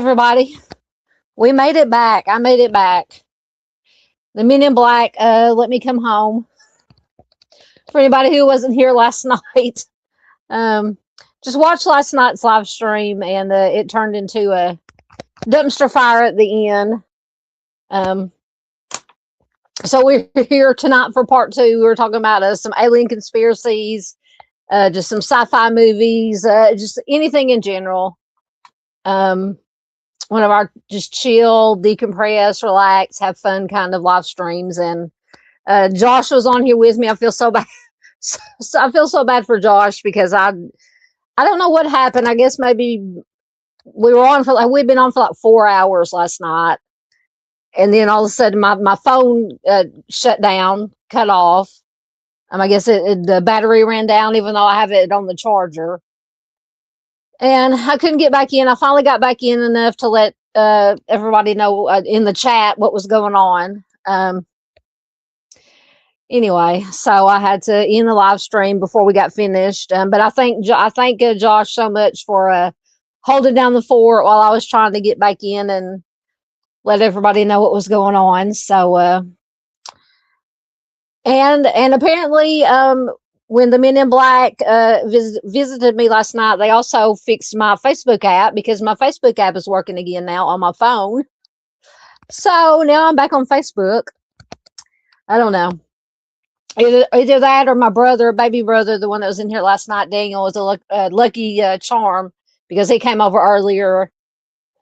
everybody. We made it back. I made it back. The Men in Black let me come home. For anybody who wasn't here last night, just watched last night's live stream, and it turned into a dumpster fire at the end. So we're here tonight for part two. We're talking about some alien conspiracies, just some sci-fi movies, just anything in general. One of our just chill, decompress, relax, have fun kind of live streams. And Josh was on here with me. I feel so bad. I feel so bad for Josh because I don't know what happened. I guess maybe we were on for we'd been on for 4 hours last night. And then all of a sudden my phone shut down, cut off. I guess the battery ran down, even though I have it on the charger. And I couldn't get back in. I finally got back in enough to let everybody know in the chat what was going on. Anyway, so I had to end the live stream before we got finished. But I thank Josh so much for holding down the fort while I was trying to get back in and let everybody know what was going on. So, and apparently, when the Men in Black visited me last night, they also fixed my Facebook app because my Facebook app is working again now on my phone. So now I'm back on Facebook. I don't know. Either that or my baby brother, the one that was in here last night, Daniel, was a lucky charm because he came over earlier.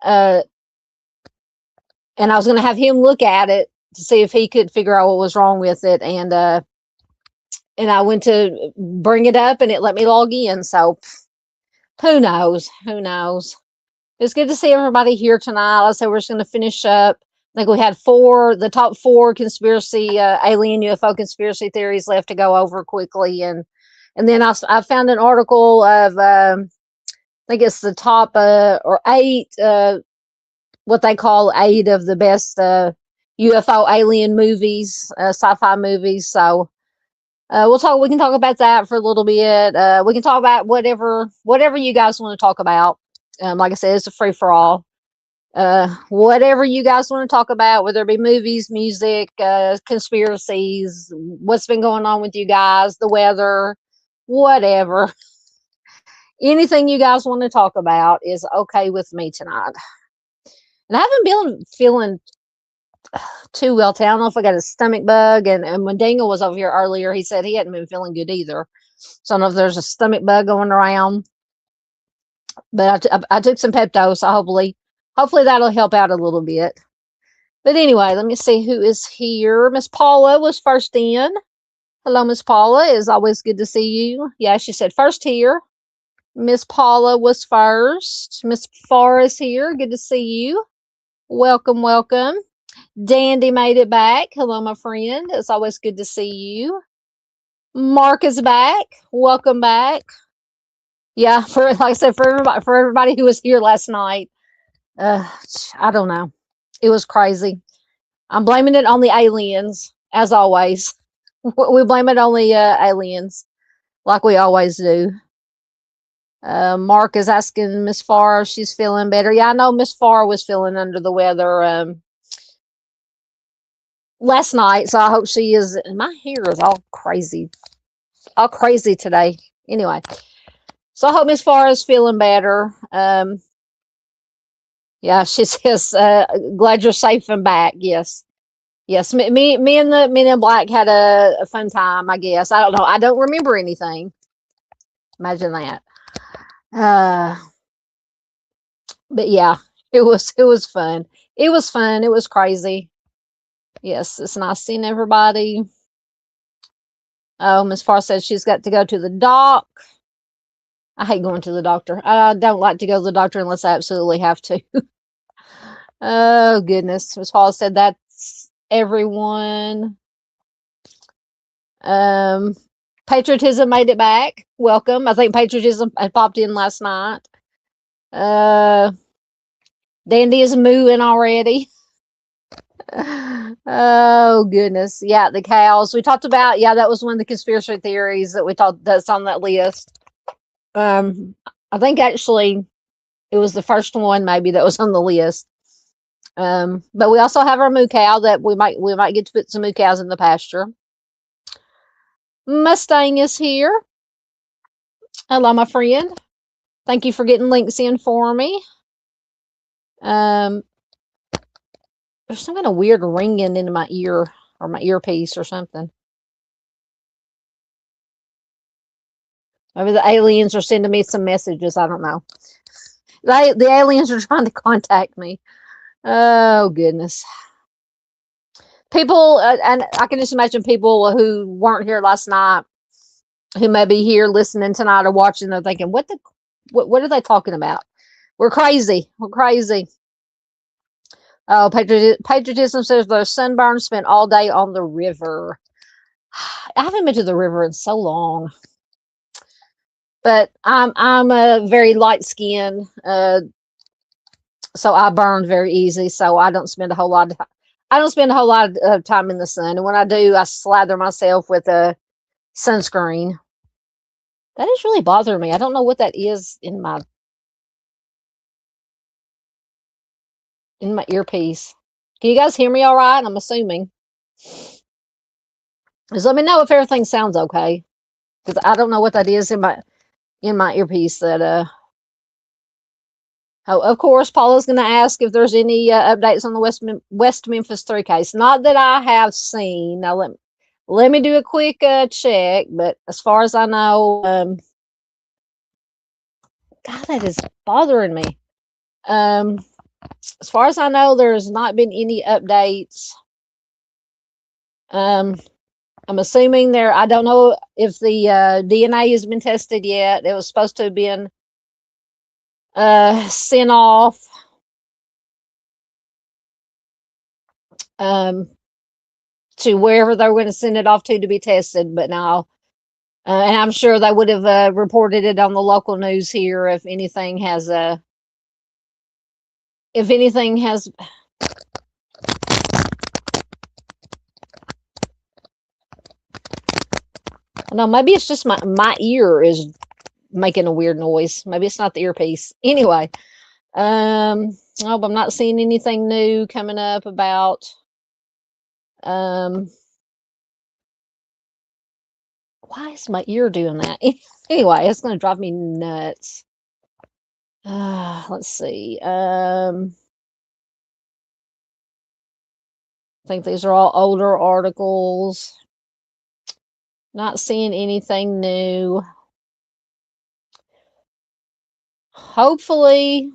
And I was going to have him look at it to see if he could figure out what was wrong with it. And I went to bring it up and it let me log in. So who knows? Who knows? It's good to see everybody here tonight. Like I said, we're just going to finish up. I think we had the top four conspiracy, alien UFO conspiracy theories left to go over quickly. And then I found an article of, I think it's the top or 8, what they call 8 of the best UFO alien movies, sci-fi movies. So we can talk about that for a little bit. We can talk about whatever you guys want to talk about. Like I said, it's a free for all. Whatever you guys want to talk about, whether it be movies, music, conspiracies, what's been going on with you guys, the weather, whatever. Anything you guys want to talk about is okay with me tonight. And I haven't been feeling too well today. I don't know if I got a stomach bug. And when Daniel was over here earlier, he said he hadn't been feeling good either. So I don't know if there's a stomach bug going around. But I took some Pepto, so hopefully that'll help out a little bit. But anyway, let me see who is here. Miss Paula was first in. Hello, Miss Paula. It's always good to see you. Yeah, she said first here. Miss Paula was first. Miss Farr is here. Good to see you. Welcome, welcome. Dandy made it back. Hello, my friend. It's always good to see you. Mark is back. Welcome back. Yeah, like I said, for everybody who was here last night, I don't know. It was crazy. I'm blaming it on the aliens, as always. We blame it on the aliens, like we always do. Mark is asking Miss Farr if she's feeling better. Yeah, I know Miss Farr was feeling under the weather last night, so I hope she is. My hair is all crazy today. Anyway, so I hope Miss Farr is feeling better. Yeah, she says, glad you're safe and back. Yes. Me and the Men in Black had a fun time, I guess. I don't know. I don't remember anything. Imagine that. But yeah, it was fun. It was fun. It was crazy. Yes, it's nice seeing everybody. Oh, Miss Farr said she's got to go to the doc. I hate going to the doctor. I don't like to go to the doctor unless I absolutely have to. Oh, goodness. Miss Paula said that's everyone. Patriotism made it back. Welcome. I think Patriotism had popped in last night. Dandy is mooing already. Oh, goodness. Yeah, the cows. We talked about, that was one of the conspiracy theories that we talked that's on that list. I think actually It was the first one maybe that was on the list. But we also have our moo cow that we might get to put some moo cows in the pasture. Mustang is here. Hello, my friend. Thank you for getting links in for me. Um, there's some kind of weird ringing in my ear or my earpiece or something. Maybe the aliens are sending me some messages. I don't know. The aliens are trying to contact me. Oh goodness. People, and I can just imagine people who weren't here last night, who may be here listening tonight or watching. They're thinking, what are they talking about? We're crazy. We're crazy. Oh, patriotism says the sunburn spent all day on the river. I haven't been to the river in so long, but I'm a very light skin, so I burn very easy. So I don't spend a whole lot of time in the sun, and when I do, I slather myself with a sunscreen. That is really bothering me. I don't know what that is in my earpiece. Can you guys hear me all right? I'm assuming. Just let me know if everything sounds okay, because I don't know what that is in my earpiece. Oh, of course, Paula's going to ask if there's any updates on the West Memphis 3 case. Not that I have seen. Now let me do a quick check. But as far as I know, God, that is bothering me. As far as I know, there's not been any updates. I'm assuming there. I don't know if the DNA has been tested yet. It was supposed to have been sent off. To wherever they were going to send it off to be tested, but now, and I'm sure they would have reported it on the local news here if anything has no, maybe it's just my ear is making a weird noise. Maybe it's not the earpiece. Anyway, oh, I'm not seeing anything new coming up about why is my ear doing that? Anyway, it's going to drive me nuts. Let's see. I think these are all older articles. Not seeing anything new. Hopefully.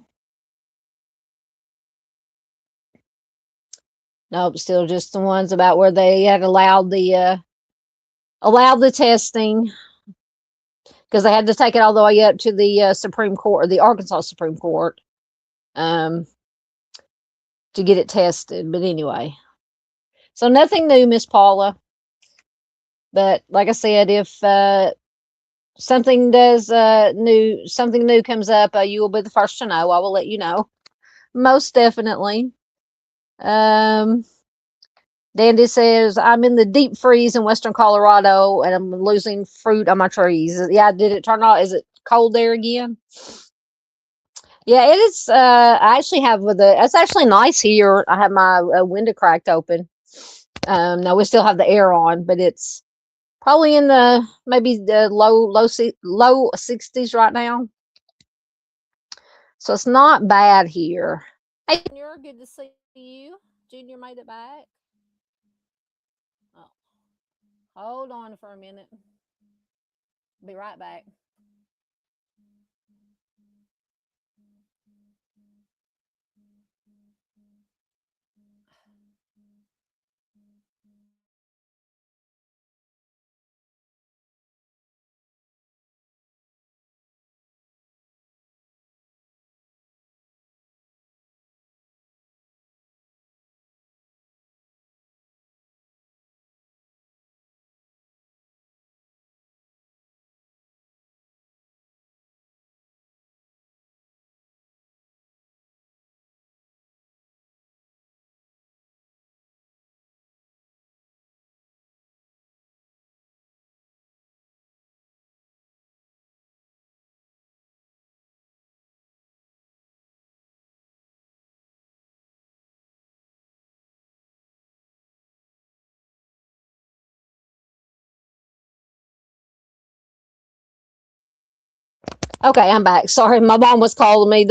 Nope, still just the ones about where they had allowed the testing, because they had to take it all the way up to the Supreme Court, or the Arkansas Supreme Court, to get it tested. But anyway, so nothing new, Miss Paula. But like I said, if something new comes up, you will be the first to know. I will let you know, most definitely. Dandy says, I'm in the deep freeze in western Colorado and I'm losing fruit on my trees. Yeah, did it turn out? Is it cold there again? Yeah, it is. I actually have it's actually nice here. I have my window cracked open. Now we still have the air on, but it's probably in the maybe the low 60s right now. So it's not bad here. Hey, Junior, good to see you. Junior made it back. Oh, hold on for a minute. Be right back. Okay, I'm back. Sorry, my mom was calling me.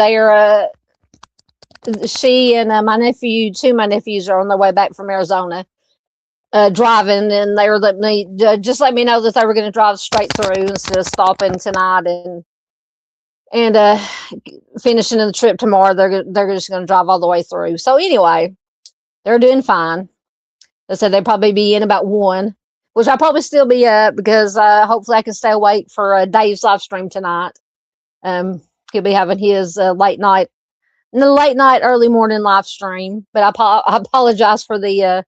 She and my nephew, two of my nephews, are on their way back from Arizona, driving, and they were letting me just let me know that they were going to drive straight through instead of stopping tonight and finishing the trip tomorrow. They're just going to drive all the way through. So anyway, they're doing fine. They said they'd probably be in about 1, which I'll probably still be up because hopefully I can stay awake for Dave's live stream tonight. He'll be having his late night, early morning live stream. But I apologize for the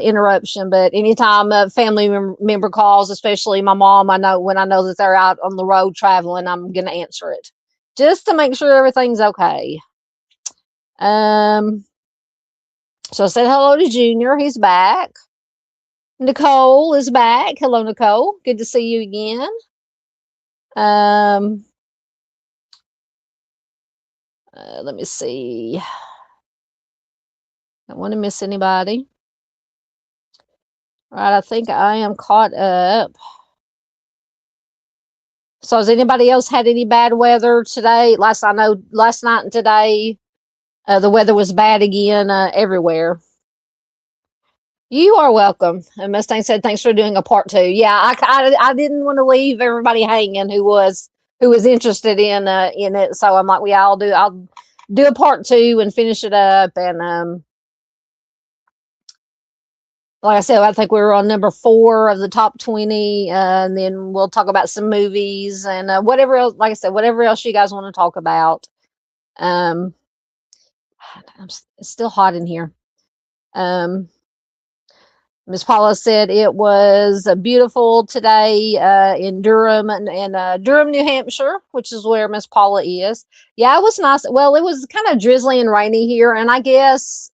interruption. But anytime a family member calls, especially my mom, I know that they're out on the road traveling, I'm going to answer it just to make sure everything's okay. So I said hello to Junior. He's back. Nicole is back. Hello, Nicole. Good to see you again. Let me see. Don't want to miss anybody. All right, I think I am caught up. So has anybody else had any bad weather today? Last night and today, the weather was bad again everywhere. You are welcome. And Mustang said, thanks for doing a part 2. Yeah, I didn't want to leave everybody hanging who was interested in it. So I'm like, yeah, I'll do a part 2 and finish it up. And like I said, I think we were on number 4 of the top 20. And then we'll talk about some movies and whatever else, like I said, whatever else you guys want to talk about. It's still hot in here. Miss Paula said it was beautiful today in Durham and Durham, New Hampshire, which is where Miss Paula is. Yeah, it was nice. Well, it was kind of drizzly and rainy here, and I guess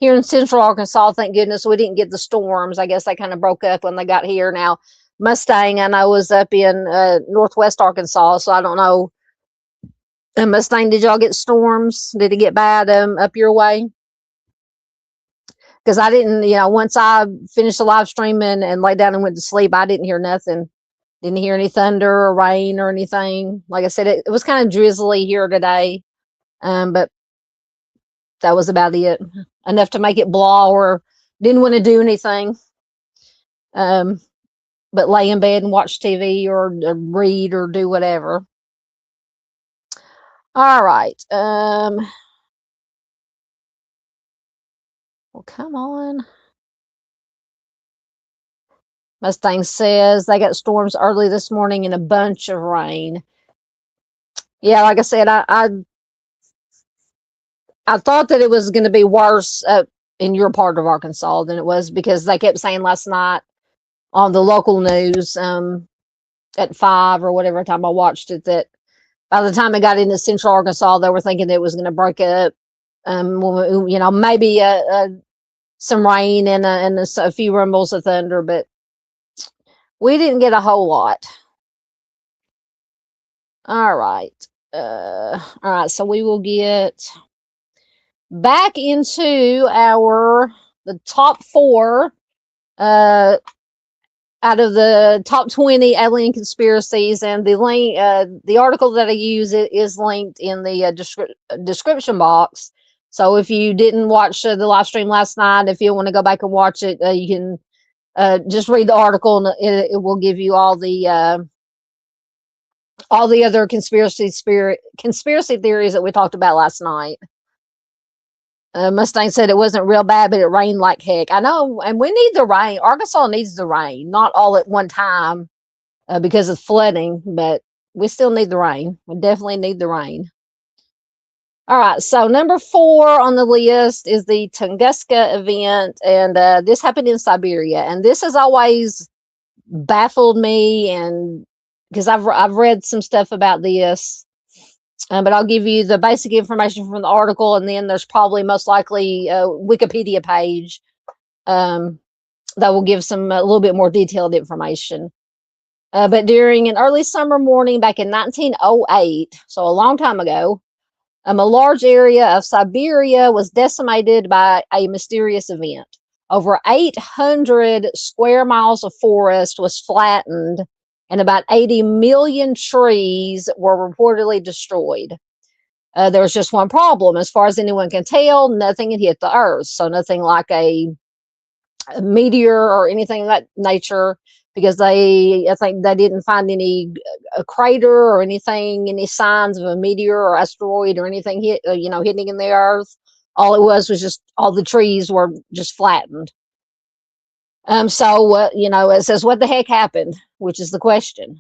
here in Central Arkansas, thank goodness we didn't get the storms. I guess they kind of broke up when they got here. Now, Mustang, I know, was up in Northwest Arkansas, so I don't know. Mustang, did y'all get storms? Did it get bad up your way? Because I didn't, once I finished the live stream and lay down and went to sleep, I didn't hear nothing. Didn't hear any thunder or rain or anything. Like I said, it was kind of drizzly here today, but that was about it. Enough to make it blah, or didn't want to do anything, but lay in bed and watch TV or read or do whatever. All right. Well, come on. Mustang says they got storms early this morning and a bunch of rain. Yeah, like I said, I thought that it was going to be worse in your part of Arkansas than it was, because they kept saying last night on the local news at 5 or whatever time I watched it, that by the time it got into Central Arkansas, they were thinking that it was going to break up. Maybe some rain and a few rumbles of thunder, but we didn't get a whole lot. All right. So we will get back into the top 4 out of the top 20 alien conspiracies, and the link, the article that I use is linked in the description box. So if you didn't watch the live stream last night, if you want to go back and watch it, you can just read the article, and it will give you all the other conspiracy theories that we talked about last night. Mustang said it wasn't real bad, but it rained like heck. I know, and we need the rain. Arkansas needs the rain, not all at one time because of flooding, but we still need the rain. We definitely need the rain. All right, so number 4 on the list is the Tunguska event, and this happened in Siberia. And this has always baffled me, and because I've read some stuff about this. But I'll give you the basic information from the article, and then there's probably most likely a Wikipedia page that will give a little bit more detailed information. But during an early summer morning back in 1908, so a long time ago, a large area of Siberia was decimated by a mysterious event. Over 800 square miles of forest was flattened, and about 80 million trees were reportedly destroyed. There was just one problem. As far as anyone can tell, nothing had hit the Earth. So nothing like a meteor or anything of that nature, because I think they didn't find any a crater or anything, any signs of a meteor or asteroid or anything hitting in the Earth. All it was just all the trees were just flattened. So it says, what the heck happened, which is the question.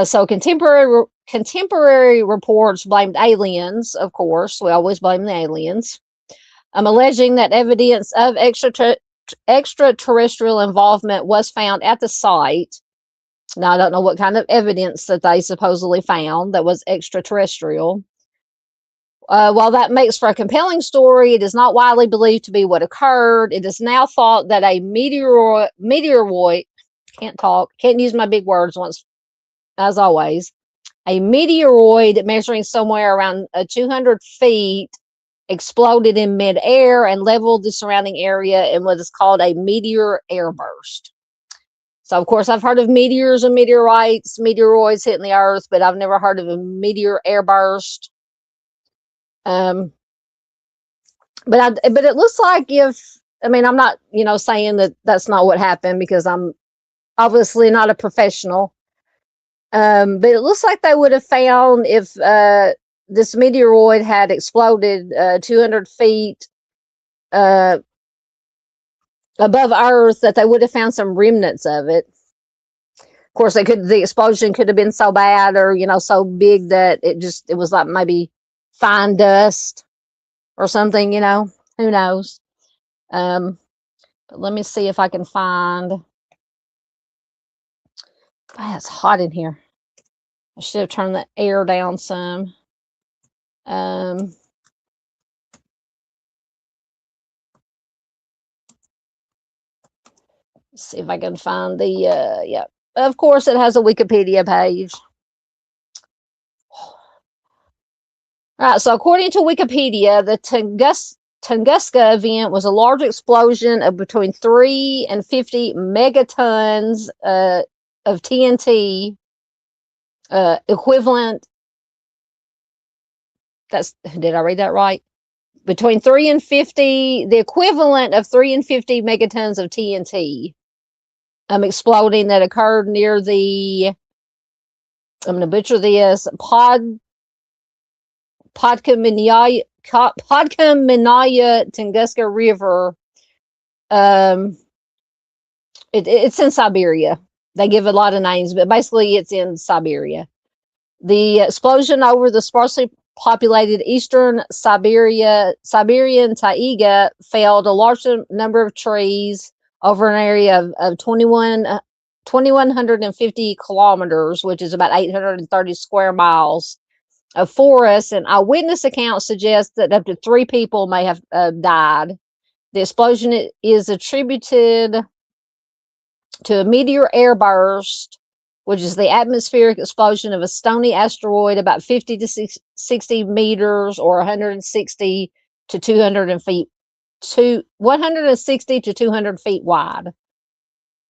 So contemporary reports blamed aliens. Of course, we always blame the aliens. Alleging that evidence of extraterrestrial involvement was found at the site. Now, I don't know what kind of evidence that they supposedly found that was extraterrestrial. While that makes for a compelling story, it is not widely believed to be what occurred. It is now thought that a meteoroid, can't use my big words once, as always, a meteoroid measuring somewhere around 200 feet exploded in midair and leveled the surrounding area in what is called a meteor airburst. So, of course, I've heard of meteors and meteorites, meteoroids hitting the Earth, but I've never heard of a meteor airburst. But it looks like I'm not, saying that that's not what happened, because I'm obviously not a professional. But it looks like they would have found, if this meteoroid had exploded 200 feet above Earth, that they would have found some remnants of it. Of course, the explosion could have been so bad, or so big that it was like maybe fine dust or something. Who knows? But let me see if I can find. It's hot in here. I should have turned the air down some. Let's see if I can find the yeah. Of course, it has a Wikipedia page. All right, so according to Wikipedia, the Tunguska event was a large explosion of between 3 and 50 megatons of TNT, equivalent. Did I read that right? Between 3 and 50, the equivalent of 3 and 50 megatons of TNT exploding, that occurred near the, I'm going to butcher this, Podkaminaya Tunguska River. It's in Siberia. They give a lot of names, but basically it's in Siberia. The explosion over the sparsely populated eastern Siberian taiga felled a large number of trees over an area of 2,150 kilometers, which is about 830 square miles of forest, and eyewitness accounts suggest that up to 3 people may have died. The explosion is attributed to a meteor airburst, which is the atmospheric explosion of a stony asteroid about 50 to 60 meters, or 160 to 200 feet, 160 to 200 feet wide.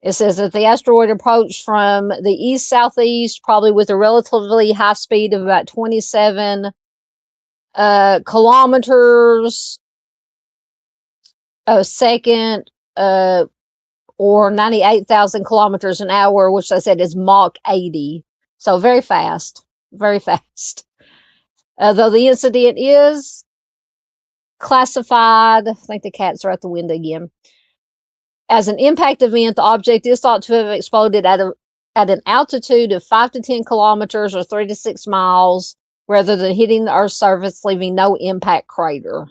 It says that the asteroid approached from the east-southeast, probably with a relatively high speed of about 27 kilometers a second, or 98,000 kilometers an hour, which I said is Mach 80. So very fast, very fast. Though the incident is classified, I think the cats are at the window again, as an impact event, the object is thought to have exploded at an altitude of 5 to 10 kilometers, or 3 to 6 miles, rather than hitting the Earth's surface, leaving no impact crater.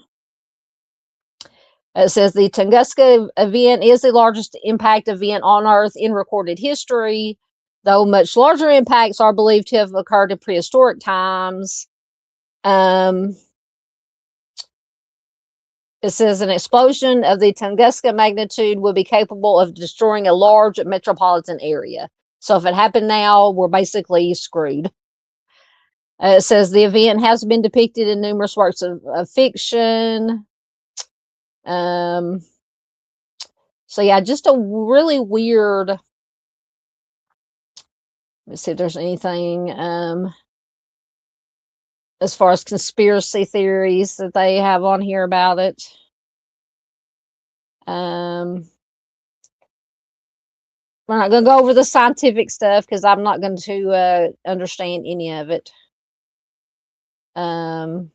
It says the Tunguska event is the largest impact event on Earth in recorded history, though much larger impacts are believed to have occurred in prehistoric times. It says an explosion of the Tunguska magnitude would be capable of destroying a large metropolitan area. So if it happened now, we're basically screwed. It says the event has been depicted in numerous works of fiction. So yeah, just a really weird Let's see if there's anything as far as conspiracy theories that they have on here about it. We're not going to go over the scientific stuff because I'm not going to understand any of it. No,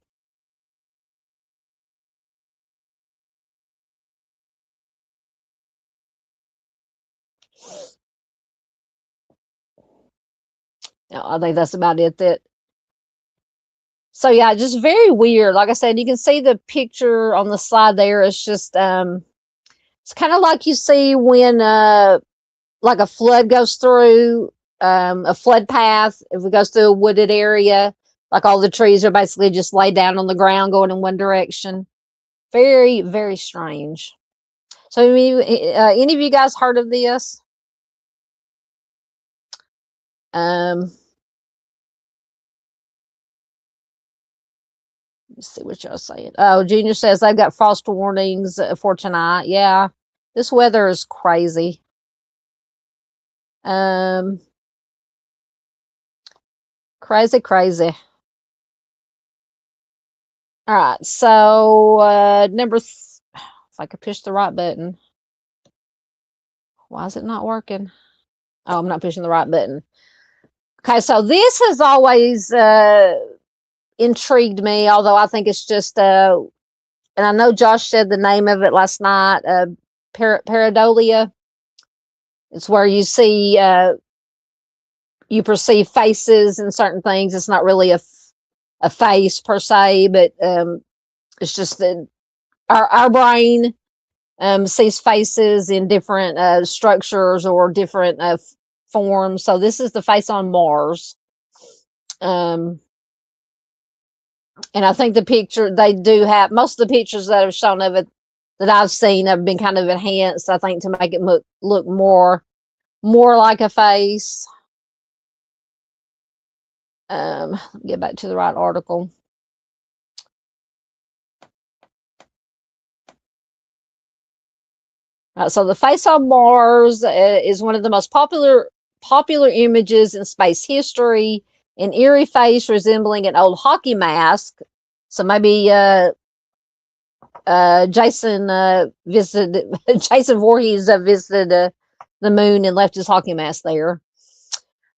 I think that's about it. So yeah, just very weird. Like I said, you can see the picture on the slide there. It's just it's kind of like you see when like a flood goes through a flood path. If it goes through a wooded area, like all the trees are basically just laid down on the ground going in one direction. Very, very strange. So, any of you guys heard of this? Let's see what y'all saying. Oh, Junior says they've got frost warnings for tonight. Yeah, this weather is crazy. Crazy. All right, so if I could push the right button. Why is it not working? Oh, I'm not pushing the right button. Okay, so this has always intrigued me, although I think it's just and I know Josh said the name of it last night, pareidolia. It's where you see you perceive faces and certain things. It's not really a face per se, but it's just that our brain sees faces in different structures or different forms. So this is the face on Mars. And I think the picture they do have, most of the pictures that have shown of it that I've seen have been kind of enhanced, I think, to make it look more like a face. Get back to the right article. So the face on Mars is one of the most popular images in space history. An eerie face resembling an old hockey mask. So maybe Jason visited Jason Voorhees visited the moon and left his hockey mask there.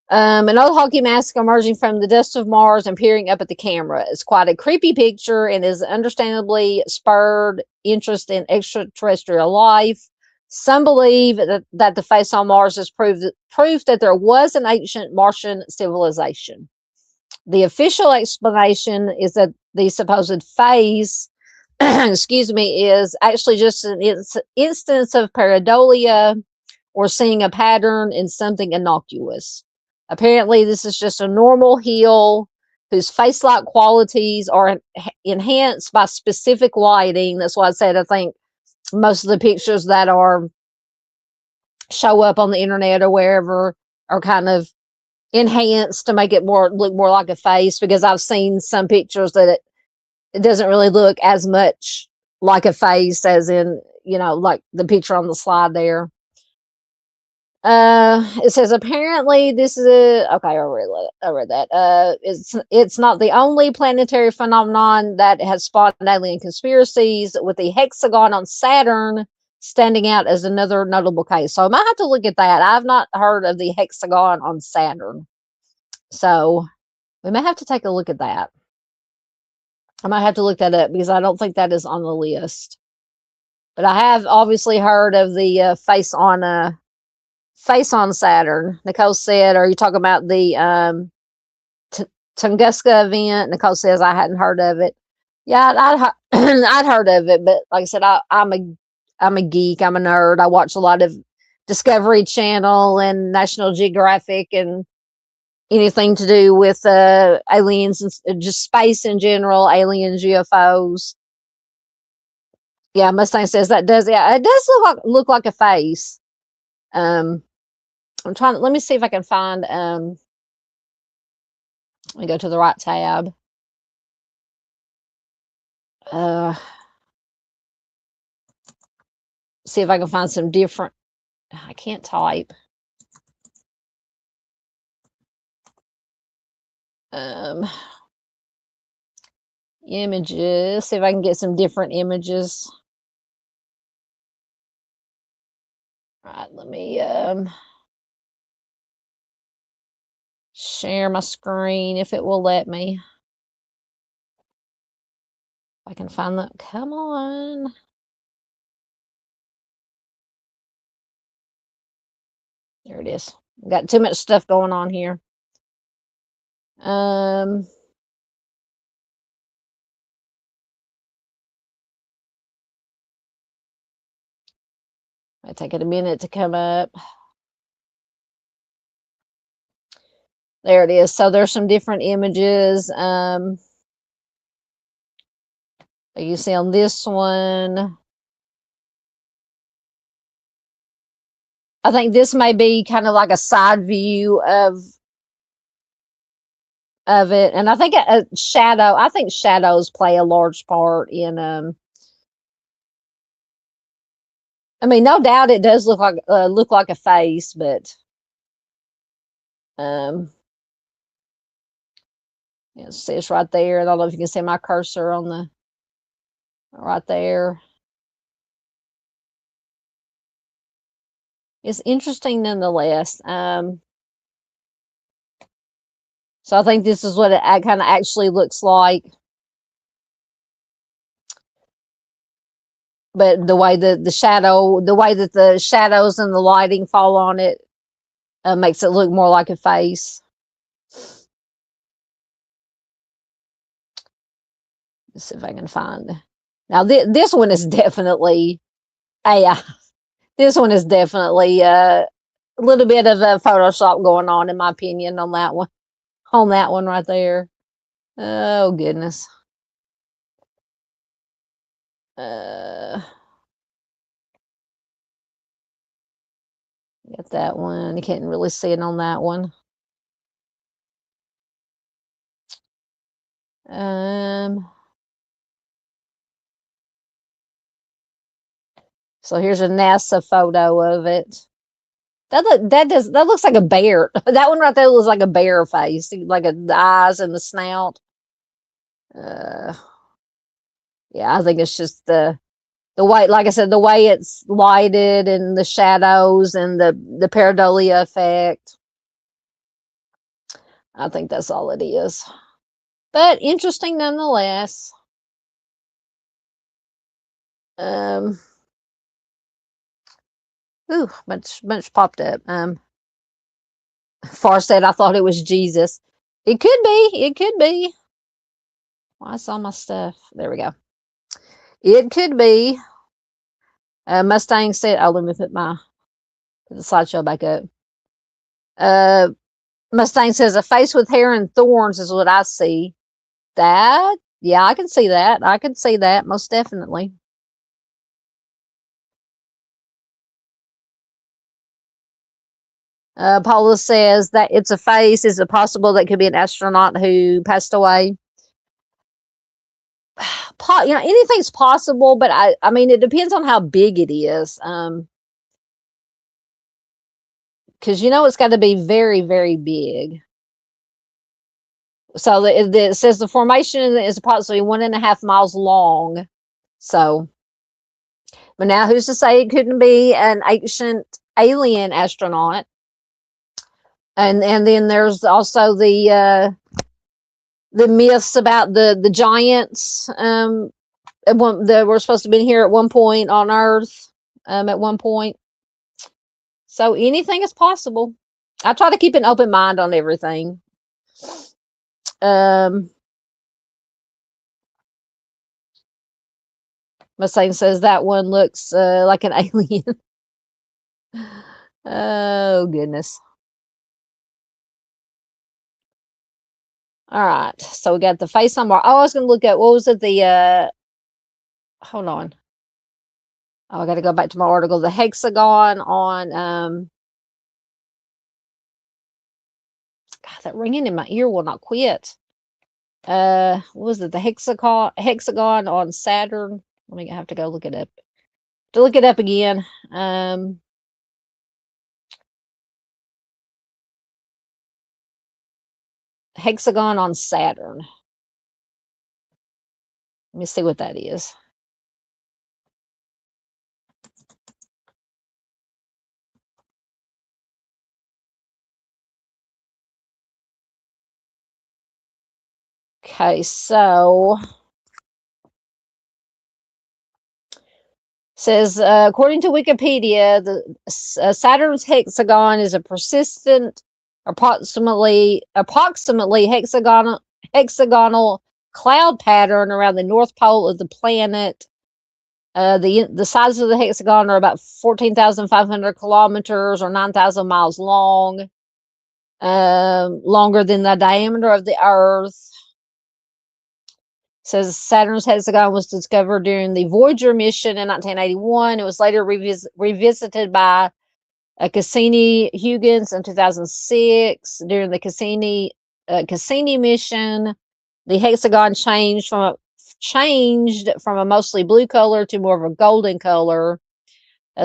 An old hockey mask emerging from the dust of Mars and peering up at the camera. It's quite a creepy picture and is understandably spurred interest in extraterrestrial life. Some believe that the face on Mars is proof that there was an ancient Martian civilization. The official explanation is that the supposed face, excuse me, is actually just an instance of pareidolia or seeing a pattern in something innocuous. Apparently, this is just a normal heel whose face-like qualities are enhanced by specific lighting. That's why I said I think most of the pictures that are show up on the internet or wherever are kind of enhanced to make it look more like a face, because I've seen some pictures that it doesn't really look as much like a face as in, like the picture on the slide there. It says apparently this is okay. I read that. It's not the only planetary phenomenon that has spawned alien conspiracies, with the hexagon on Saturn standing out as another notable case. So I might have to look at that. I've not heard of the hexagon on Saturn, so we may have to take a look at that. I might have to look that up because I don't think that is on the list. But I have obviously heard of the face on Saturn. Nicole said, are you talking about the Tunguska event? Nicole says I hadn't heard of it. Yeah, I'd heard of it, but like I said, I'm a geek. I'm a nerd. I watch a lot of Discovery Channel and National Geographic and anything to do with aliens and just space in general, aliens, UFOs. Yeah, Mustang says that does. Yeah, it does look like a face. I'm trying to, let me see if I can find let me go to the right tab. See if I can find some different. I can't type. Um, Images. See if I can get some different images. All right, let me share my screen if it will let me. I can find that. Come on. There it is. Got too much stuff going on here. I take it a minute to come up. There it is. So there's some different images. You see on this one, I think this may be kind of like a side view of it, and I think a shadow. I think shadows play a large part in. I mean, no doubt it does look like a face, but see, it's right there. I don't know if you can see my cursor on the right there. It's interesting nonetheless. So I think this is what it kind of actually looks like. But the way the way that the shadows and the lighting fall on it makes it look more like a face. Let's see if I can find. Now this one is definitely AI. This one is definitely a little bit of a Photoshop going on, in my opinion, on that one. On that one right there. Oh goodness. Get that one. You can't really see it on that one. So here's a NASA photo of it. That looks like a bear. That one right there looks like a bear face, like the eyes and the snout. Yeah, I think it's just the way, like I said, the way it's lighted and the shadows and the pareidolia effect. I think that's all it is. But interesting nonetheless. Ooh, much popped up. Far said I thought it was Jesus. It could be. It could be. Well, I saw my stuff. There we go. It could be. Mustang said, "Oh, let me put the slideshow back up." Mustang says, "A face with hair and thorns is what I see." That, yeah, I can see that. I can see that most definitely. Paula says that it's a face. Is it possible that could be an astronaut who passed away? Anything's possible, but I mean, it depends on how big it is. Because it's got to be very, very big. So it says the formation is approximately 1.5 miles long. So, but now who's to say it couldn't be an ancient alien astronaut? And then there's also the myths about the giants that were supposed to be here at one point on Earth at one point. So anything is possible. I try to keep an open mind on everything. Mustang says that one looks like an alien. Oh goodness. All right, so we got the face on. I was going to look at, what was it? Hold on. Oh, I got to go back to my article. The hexagon on God, that ringing in my ear will not quit. What was it? The hexagon on Saturn. Let me have to go look it up. To look it up again. hexagon on Saturn. Let me see what that is. Okay, so says according to Wikipedia, the Saturn's hexagon is a persistent, approximately hexagonal cloud pattern around the north pole of the planet. The sides of the hexagon are about 14,500 kilometers or 9,000 miles long, longer than the diameter of the Earth. Says Saturn's hexagon was discovered during the Voyager mission in 1981. It was later revisited by Cassini-Huygens in 2006. During the Cassini mission, the hexagon changed from a mostly blue color to more of a golden color.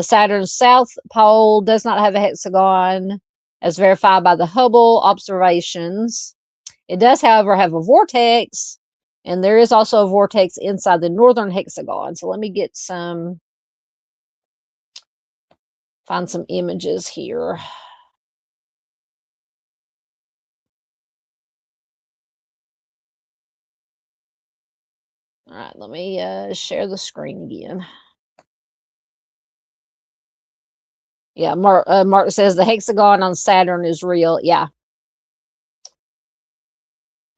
Saturn's south pole does not have a hexagon, as verified by the Hubble observations. It does, however, have a vortex, and there is also a vortex inside the northern hexagon. So let me get find some images here. All right, let me share the screen again. Yeah, Mark says the hexagon on Saturn is real. Yeah.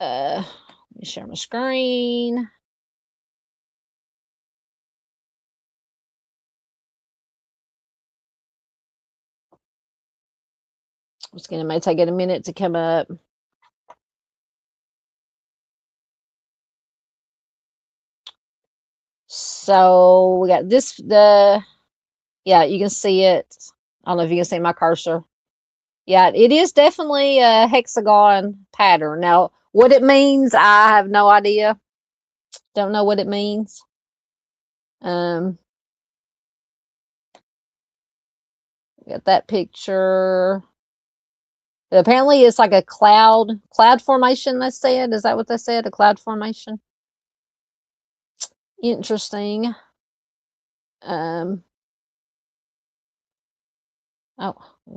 Let me share my screen. It's going to take it a minute to come up. So we got this, yeah, you can see it. I don't know if you can see my cursor. Yeah, it is definitely a hexagon pattern. Now, what it means, I have no idea. Don't know what it means. Got that picture. Apparently, it's like a cloud formation. They said, is that what they said? A cloud formation. Interesting. Oh,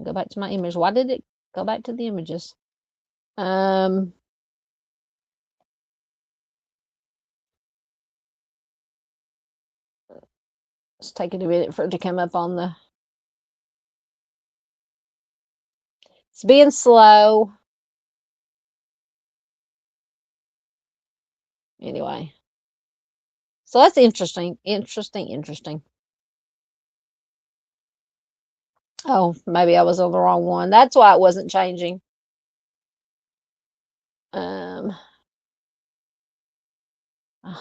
go back to my image. Why did it go back to the images? Let's take it a minute for it to come up on the. It's being slow. Anyway. So that's interesting. Oh, maybe I was on the wrong one. That's why it wasn't changing. I've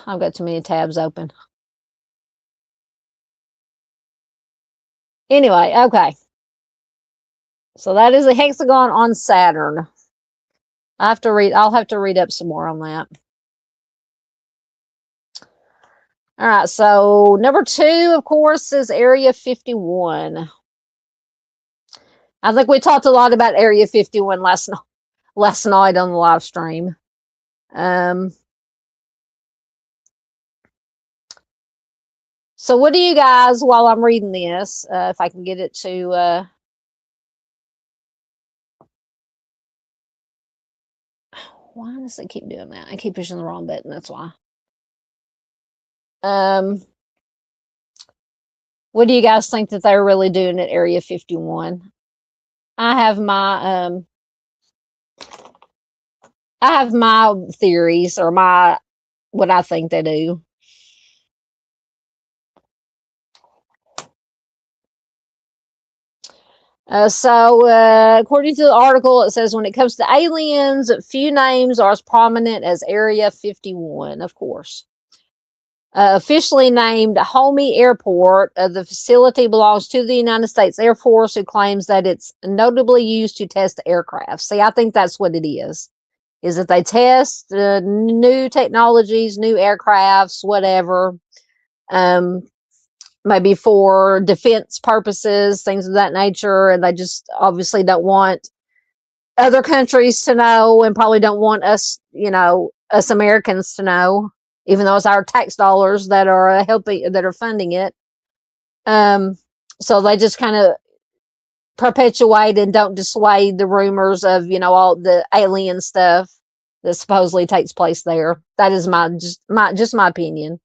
got too many tabs open. Anyway, okay. So that is a hexagon on Saturn. I'll have to read up some more on that. All right, so number 2, of course, is Area 51. I think we talked a lot about Area 51 last night on the live stream. So what do you guys, while I'm reading this, if I can get it to, why does it keep doing that? I keep pushing the wrong button, that's why. What do you guys think that they're really doing at Area 51? I have my theories, or what I think they do. According to the article, it says when it comes to aliens, few names are as prominent as Area 51, of course. Officially named Homey Airport, the facility belongs to the United States Air Force, who claims that it's notably used to test aircraft. See, I think that's what it is that they test new technologies, new aircrafts, whatever, maybe for defense purposes, things of that nature, and they just obviously don't want other countries to know, and probably don't want us, us Americans to know, even though it's our tax dollars that are that are funding it. So they just kind of perpetuate and don't dissuade the rumors of, all the alien stuff that supposedly takes place there. That is my opinion.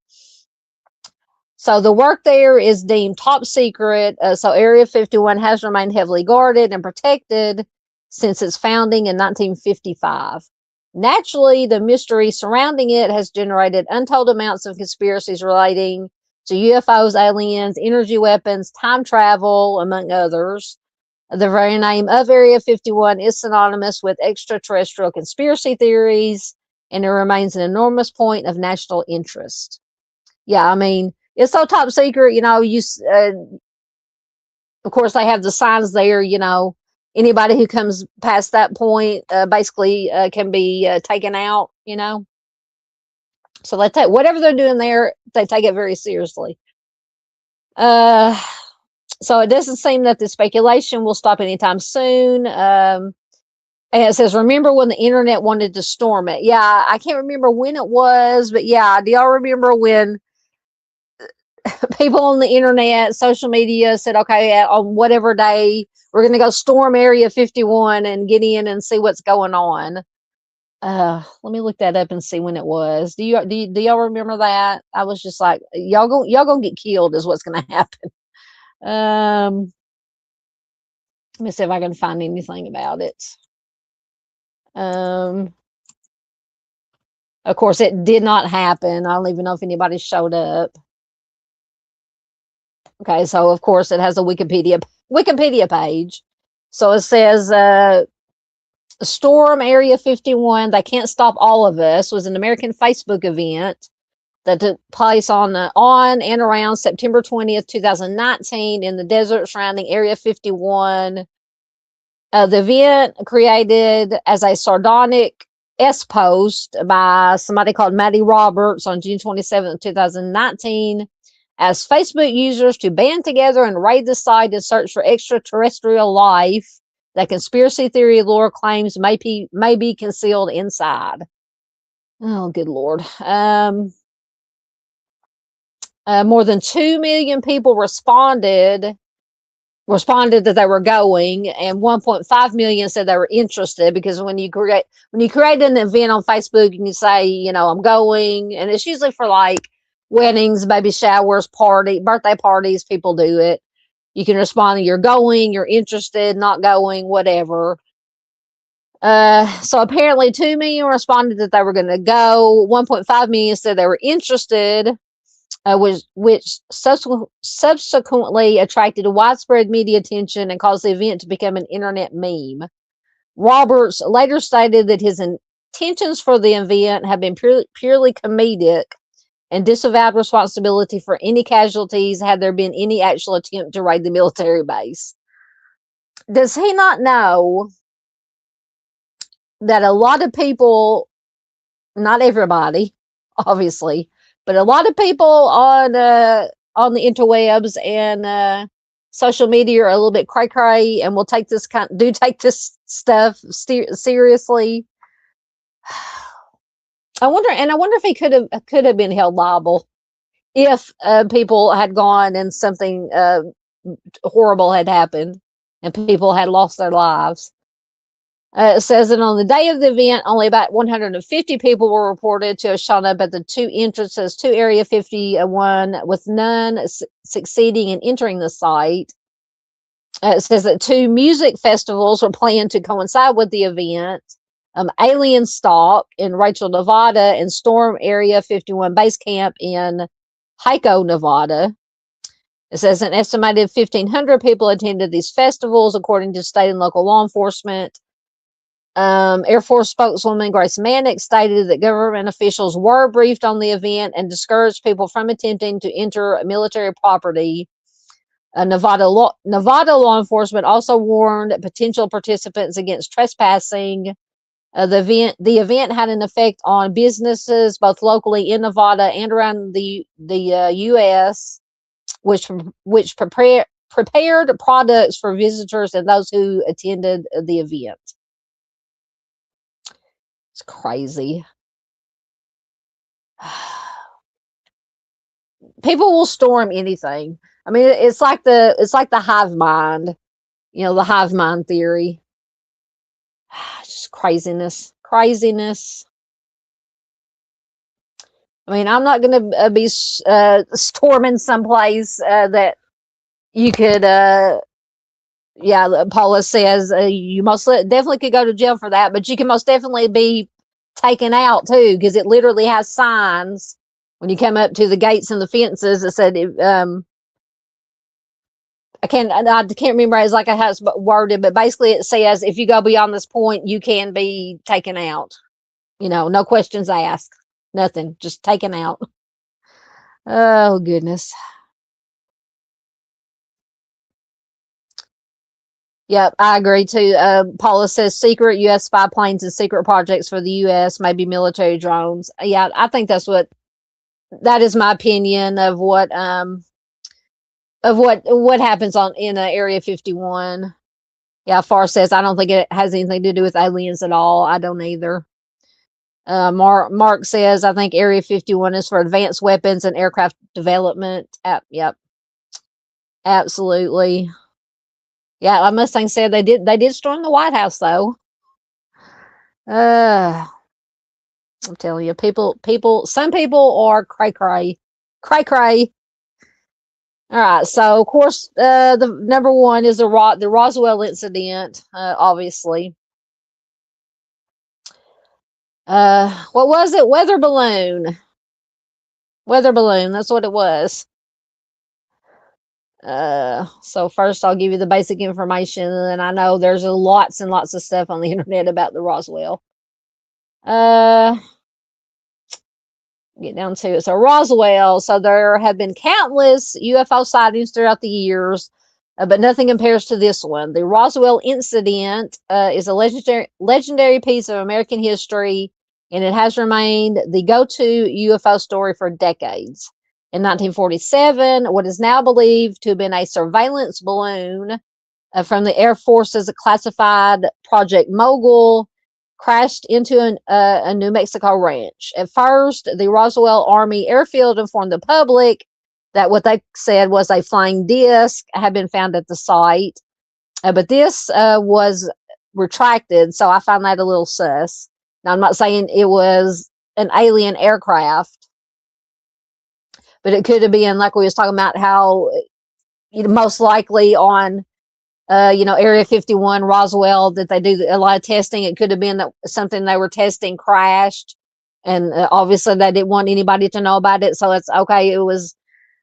So the work there is deemed top secret. So Area 51 has remained heavily guarded and protected since its founding in 1955. Naturally, the mystery surrounding it has generated untold amounts of conspiracies relating to UFOs, aliens, energy weapons, time travel, among others. The very name of Area 51 is synonymous with extraterrestrial conspiracy theories, and it remains an enormous point of national interest. Yeah, I mean, it's so top secret, of course, they have the signs there, anybody who comes past that point basically can be taken out, So they take whatever they're doing there, they take it very seriously. So it doesn't seem that the speculation will stop anytime soon. And it says, remember when the internet wanted to storm it? Yeah, I can't remember when it was, but yeah, do y'all remember when people on the internet, social media said, okay, on whatever day, we're going to go storm Area 51 and get in and see what's going on. Let me look that up and see when it was. Do y'all remember that? I was just like, y'all gonna get killed is what's going to happen. Let me see if I can find anything about it. Of course, it did not happen. I don't even know if anybody showed up. Okay, so of course it has a Wikipedia page. So it says Storm Area 51, They Can't Stop All of Us was an American Facebook event that took place on and around September 20th, 2019 in the desert surrounding Area 51. The event created as a sardonic post by somebody called Maddie Roberts on June 27th, 2019, as Facebook users to band together and raid the site in search for extraterrestrial life that conspiracy theory lore claims may be concealed inside. Oh, good Lord. More than 2 million people responded that they were going, and 1.5 million said they were interested, because when you create an event on Facebook and you say, I'm going, and it's usually for like weddings, baby showers, birthday parties, people do it. You can respond, you're going, you're interested, not going, whatever. So apparently 2 million responded that they were going to go. 1.5 million said they were interested, which subsequently attracted widespread media attention and caused the event to become an internet meme. Roberts later stated that his intentions for the event have been purely comedic and disavowed responsibility for any casualties had there been any actual attempt to raid the military base. Does he not know that a lot of people, not everybody, obviously, but a lot of people on the interwebs and social media are a little bit cray and will take this stuff seriously. I wonder if he could have been held liable if people had gone and something horrible had happened and people had lost their lives. It says that on the day of the event, only about 150 people were reported to have shown up at the two entrances to Area 51, with none succeeding in entering the site. It says that 2 music festivals were planned to coincide with the event. Alien Stalk in Rachel, Nevada, and Storm Area 51 Base Camp in Hico, Nevada. It says an estimated 1,500 people attended these festivals, according to state and local law enforcement. Air Force spokeswoman Grace Manick stated that government officials were briefed on the event and discouraged people from attempting to enter military property. Nevada law enforcement also warned potential participants against trespassing. The event had an effect on businesses both locally in Nevada and around the U.S., which prepared products for visitors and those who attended the event. It's crazy. People will storm anything. I mean, it's like the hive mind, the hive mind theory. Just craziness. I mean, I'm not going to be storming someplace that you could. Yeah, Paula says you most definitely could go to jail for that, but you can most definitely be taken out too, because it literally has signs when you come up to the gates and the fences that said I can't remember exactly how it's worded, but basically it says if you go beyond this point, you can be taken out. No questions asked, nothing, just taken out. Oh goodness. Yep, I agree too. Paula says secret U.S. spy planes and secret projects for the U.S. maybe military drones. Yeah, I think that is my opinion of what happens in Area 51. Yeah, Far says I don't think it has anything to do with aliens at all. I don't either. Mark says I think Area 51 is for advanced weapons and aircraft development. Yep, absolutely. Yeah, Mustang said they did storm the White House though. I'm telling you, some people are cray. All right, so of course, the number one is the Roswell incident, obviously. What was it? Weather balloon. That's what it was. So first I'll give you the basic information, and then I know there's lots and lots of stuff on the internet about the Roswell. Get down to it. So Roswell. So there have been countless UFO sightings throughout the years, but nothing compares to this one. The Roswell incident is a legendary piece of American history, and it has remained the go-to UFO story for decades. In 1947, what is now believed to have been a surveillance balloon from the Air Force's classified Project Mogul crashed into a New Mexico ranch. At first, the Roswell Army Airfield informed the public that what they said was a flying disc had been found at the site, but this was retracted, so I find that a little sus. Now, I'm not saying it was an alien aircraft, but it could have been, like we was talking about, how most likely on Area 51, Roswell, that they do a lot of testing. It could have been that something they were testing crashed, and obviously they didn't want anybody to know about it. So it's okay. It was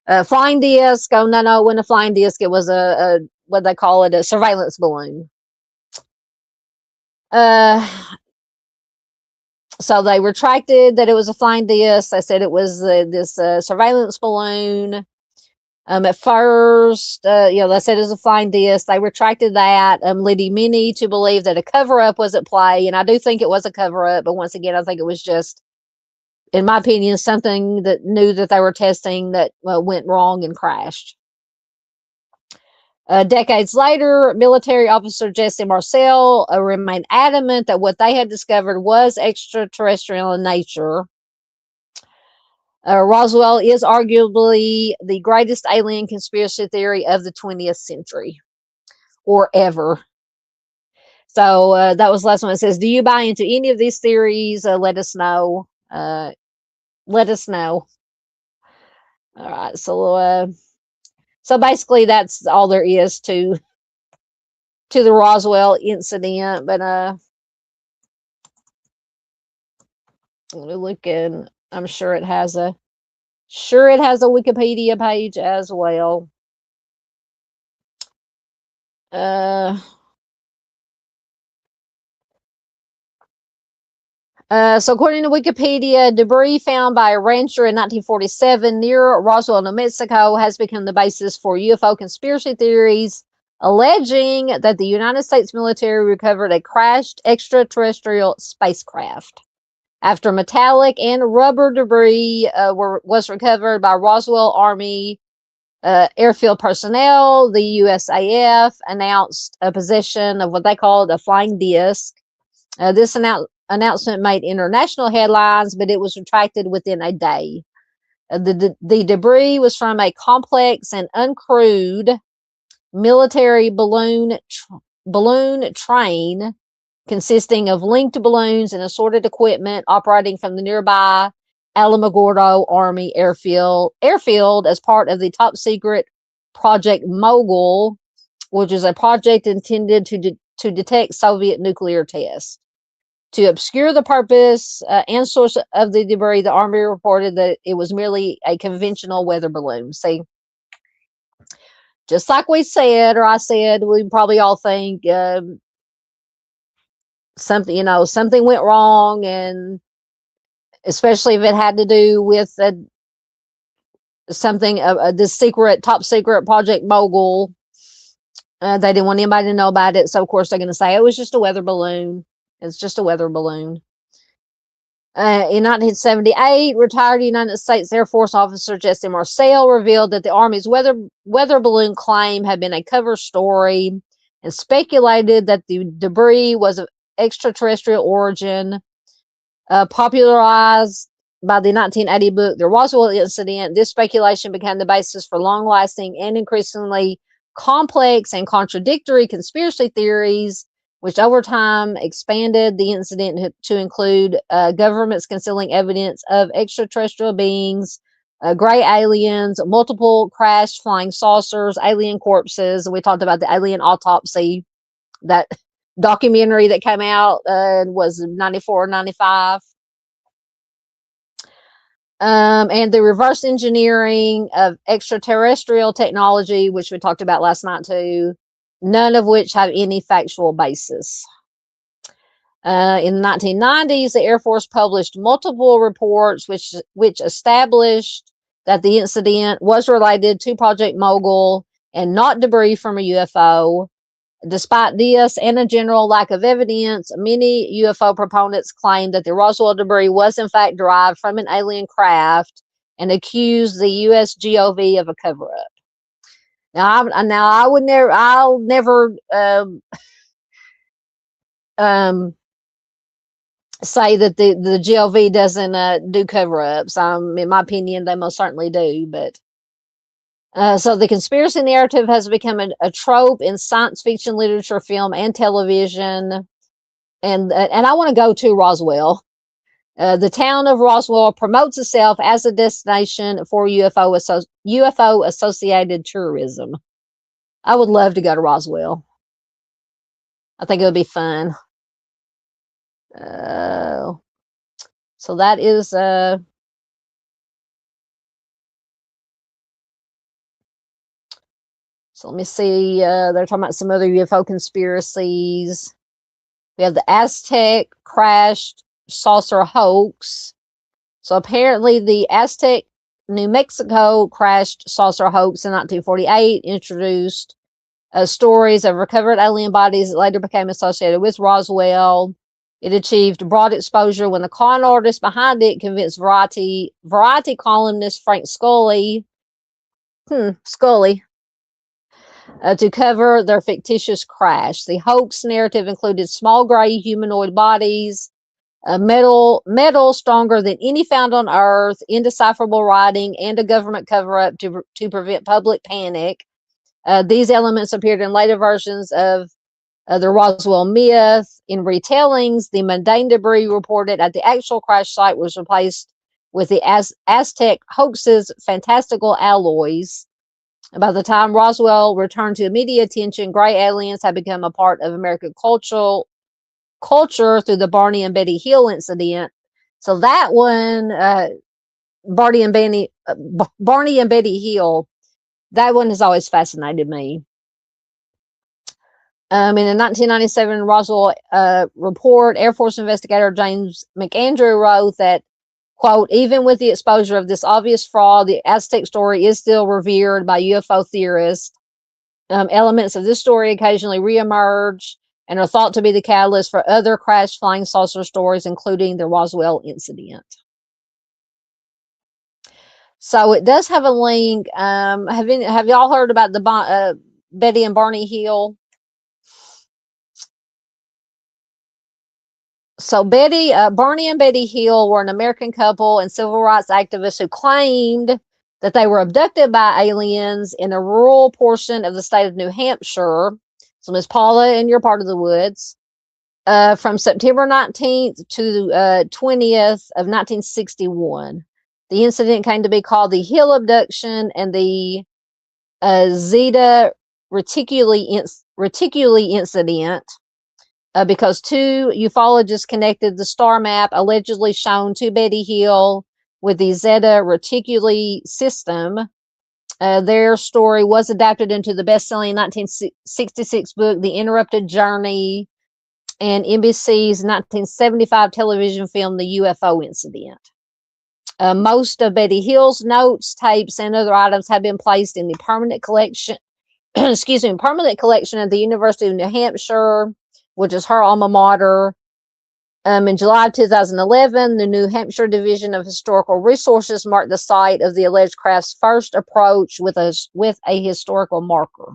a flying disc. Oh no, it wasn't a flying disc. It was a what they call it, a surveillance balloon. So they retracted that it was a flying disc. They said it was this surveillance balloon. At first, they said it was a flying disc. They retracted that, leading many to believe that a cover-up was at play. And I do think it was a cover-up, but once again, I think it was just, in my opinion, something that knew that they were testing that went wrong and crashed. Decades later, military officer Jesse Marcel remained adamant that what they had discovered was extraterrestrial in nature. Roswell is arguably the greatest alien conspiracy theory of the 20th century or ever. So that was the last one. It says, do you buy into any of these theories? Let us know. Let us know. All right. So basically that's all there is to the Roswell incident. But let me look in. I'm sure it has a Wikipedia page as well. So according to Wikipedia, debris found by a rancher in 1947 near Roswell, New Mexico, has become the basis for UFO conspiracy theories, alleging that the United States military recovered a crashed extraterrestrial spacecraft. After metallic and rubber debris was recovered by Roswell Army airfield personnel, the USAF announced a possession of what they called a flying disc. This announcement made international headlines, but it was retracted within a day. The debris was from a complex and uncrewed military balloon train consisting of linked balloons and assorted equipment operating from the nearby Alamogordo Army airfield as part of the top secret Project Mogul, which is a project intended to detect Soviet nuclear tests. To obscure the purpose and source of the debris, the Army reported that it was merely a conventional weather balloon. See, just like we said, or I said, we probably all think something went wrong, and especially if it had to do with something this top secret Project Mogul. They didn't want anybody to know about it, so of course they're going to say it was just a weather balloon. It's just a weather balloon. In 1978, retired United States Air Force officer Jesse Marcel revealed that the Army's weather balloon claim had been a cover story, and speculated that the debris was of extraterrestrial origin. Popularized by the 1980 book The Roswell Incident, this speculation became the basis for long-lasting and increasingly complex and contradictory conspiracy theories, which over time expanded the incident to include governments concealing evidence of extraterrestrial beings, gray aliens, multiple crashed flying saucers, alien corpses. We talked about the alien autopsy, that documentary that came out was 94 or 95. And the reverse engineering of extraterrestrial technology, which we talked about last night too, none of which have any factual basis. In the 1990s, the Air Force published multiple reports which established that the incident was related to Project Mogul and not debris from a UFO. Despite this and a general lack of evidence, many UFO proponents claim that the Roswell debris was in fact derived from an alien craft and accused the U.S. GOV of a cover-up. I'll never say that the GOV doesn't do cover-ups. In my opinion, they most certainly do, but so the conspiracy narrative has become a trope in science fiction literature, film, and television. And I want to go to Roswell. The town of Roswell promotes itself as a destination for UFO associated tourism. I would love to go to Roswell. I think it would be fun. So that is so let me see. They're talking about some other UFO conspiracies. We have the Aztec crashed saucer hoax. So apparently the Aztec, New Mexico crashed saucer hoax in 1948 introduced stories of recovered alien bodies that later became associated with Roswell. It achieved broad exposure when the con artist behind it convinced Variety columnist Frank Scully to cover their fictitious crash. The hoax narrative included small gray humanoid bodies, metal stronger than any found on Earth, indecipherable writing, and a government cover-up to prevent public panic. These elements appeared in later versions of the Roswell myth. In retellings, the mundane debris reported at the actual crash site was replaced with the Aztec hoax's fantastical alloys. By the time Roswell returned to media attention, gray aliens had become a part of American culture through the Barney and Betty Hill incident. So that one, Barney and Betty Hill, that one has always fascinated me. In the 1997 Roswell report, Air Force investigator James McAndrew wrote that, quote, even with the exposure of this obvious fraud, the Aztec story is still revered by UFO theorists. Elements of this story occasionally reemerge and are thought to be the catalyst for other crash flying saucer stories, including the Roswell incident. So it does have a link. Have y'all heard about the Betty and Barney Hill? So Barney and Betty Hill were an American couple and civil rights activists who claimed that they were abducted by aliens in a rural portion of the state of New Hampshire. So, Miss Paula, in your part of the woods, from September 19th to 20th of 1961. The incident came to be called the Hill abduction and the Zeta Reticuli incident. Because two ufologists connected the star map allegedly shown to Betty Hill with the Zeta Reticuli system. Their story was adapted into the best-selling 1966 book, The Interrupted Journey, and NBC's 1975 television film, The UFO Incident. Most of Betty Hill's notes, tapes, and other items have been placed in the permanent collection, permanent collection at the University of New Hampshire, which is her alma mater. In July 2011, the New Hampshire Division of Historical Resources marked the site of the alleged craft's first approach with a historical marker.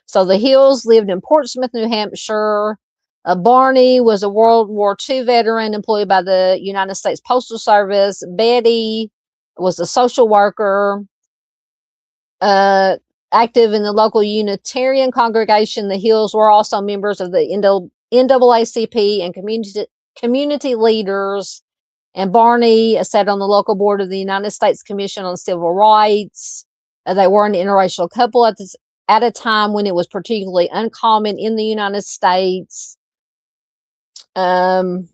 So the Hills lived in Portsmouth, New Hampshire. Barney was a World War II veteran employed by the United States Postal Service. Betty was a social worker, active in the local Unitarian congregation. The Hills were also members of the NAACP and community leaders. And Barney sat on the local board of the United States Commission on Civil Rights. They were an interracial couple at a time when it was particularly uncommon in the United States. So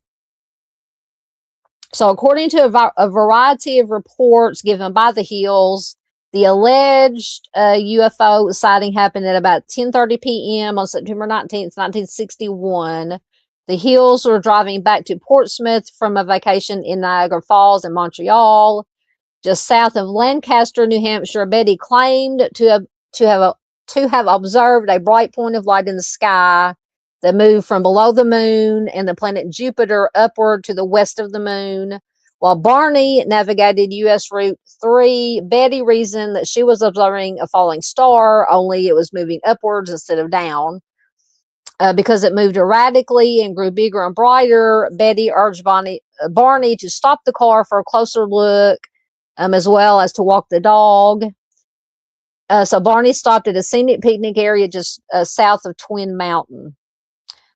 according to a variety of reports given by the Hills, the alleged UFO sighting happened at about 10:30 p.m. on September 19th, 1961. The Hills were driving back to Portsmouth from a vacation in Niagara Falls and Montreal. Just south of Lancaster, New Hampshire, Betty claimed to have observed a bright point of light in the sky that moved from below the moon and the planet Jupiter upward to the west of the moon. While Barney navigated US Route 3, Betty reasoned that she was observing a falling star, only it was moving upwards instead of down. Because it moved erratically and grew bigger and brighter, Betty urged Barney to stop the car for a closer look, as well as to walk the dog. So Barney stopped at a scenic picnic area just south of Twin Mountain.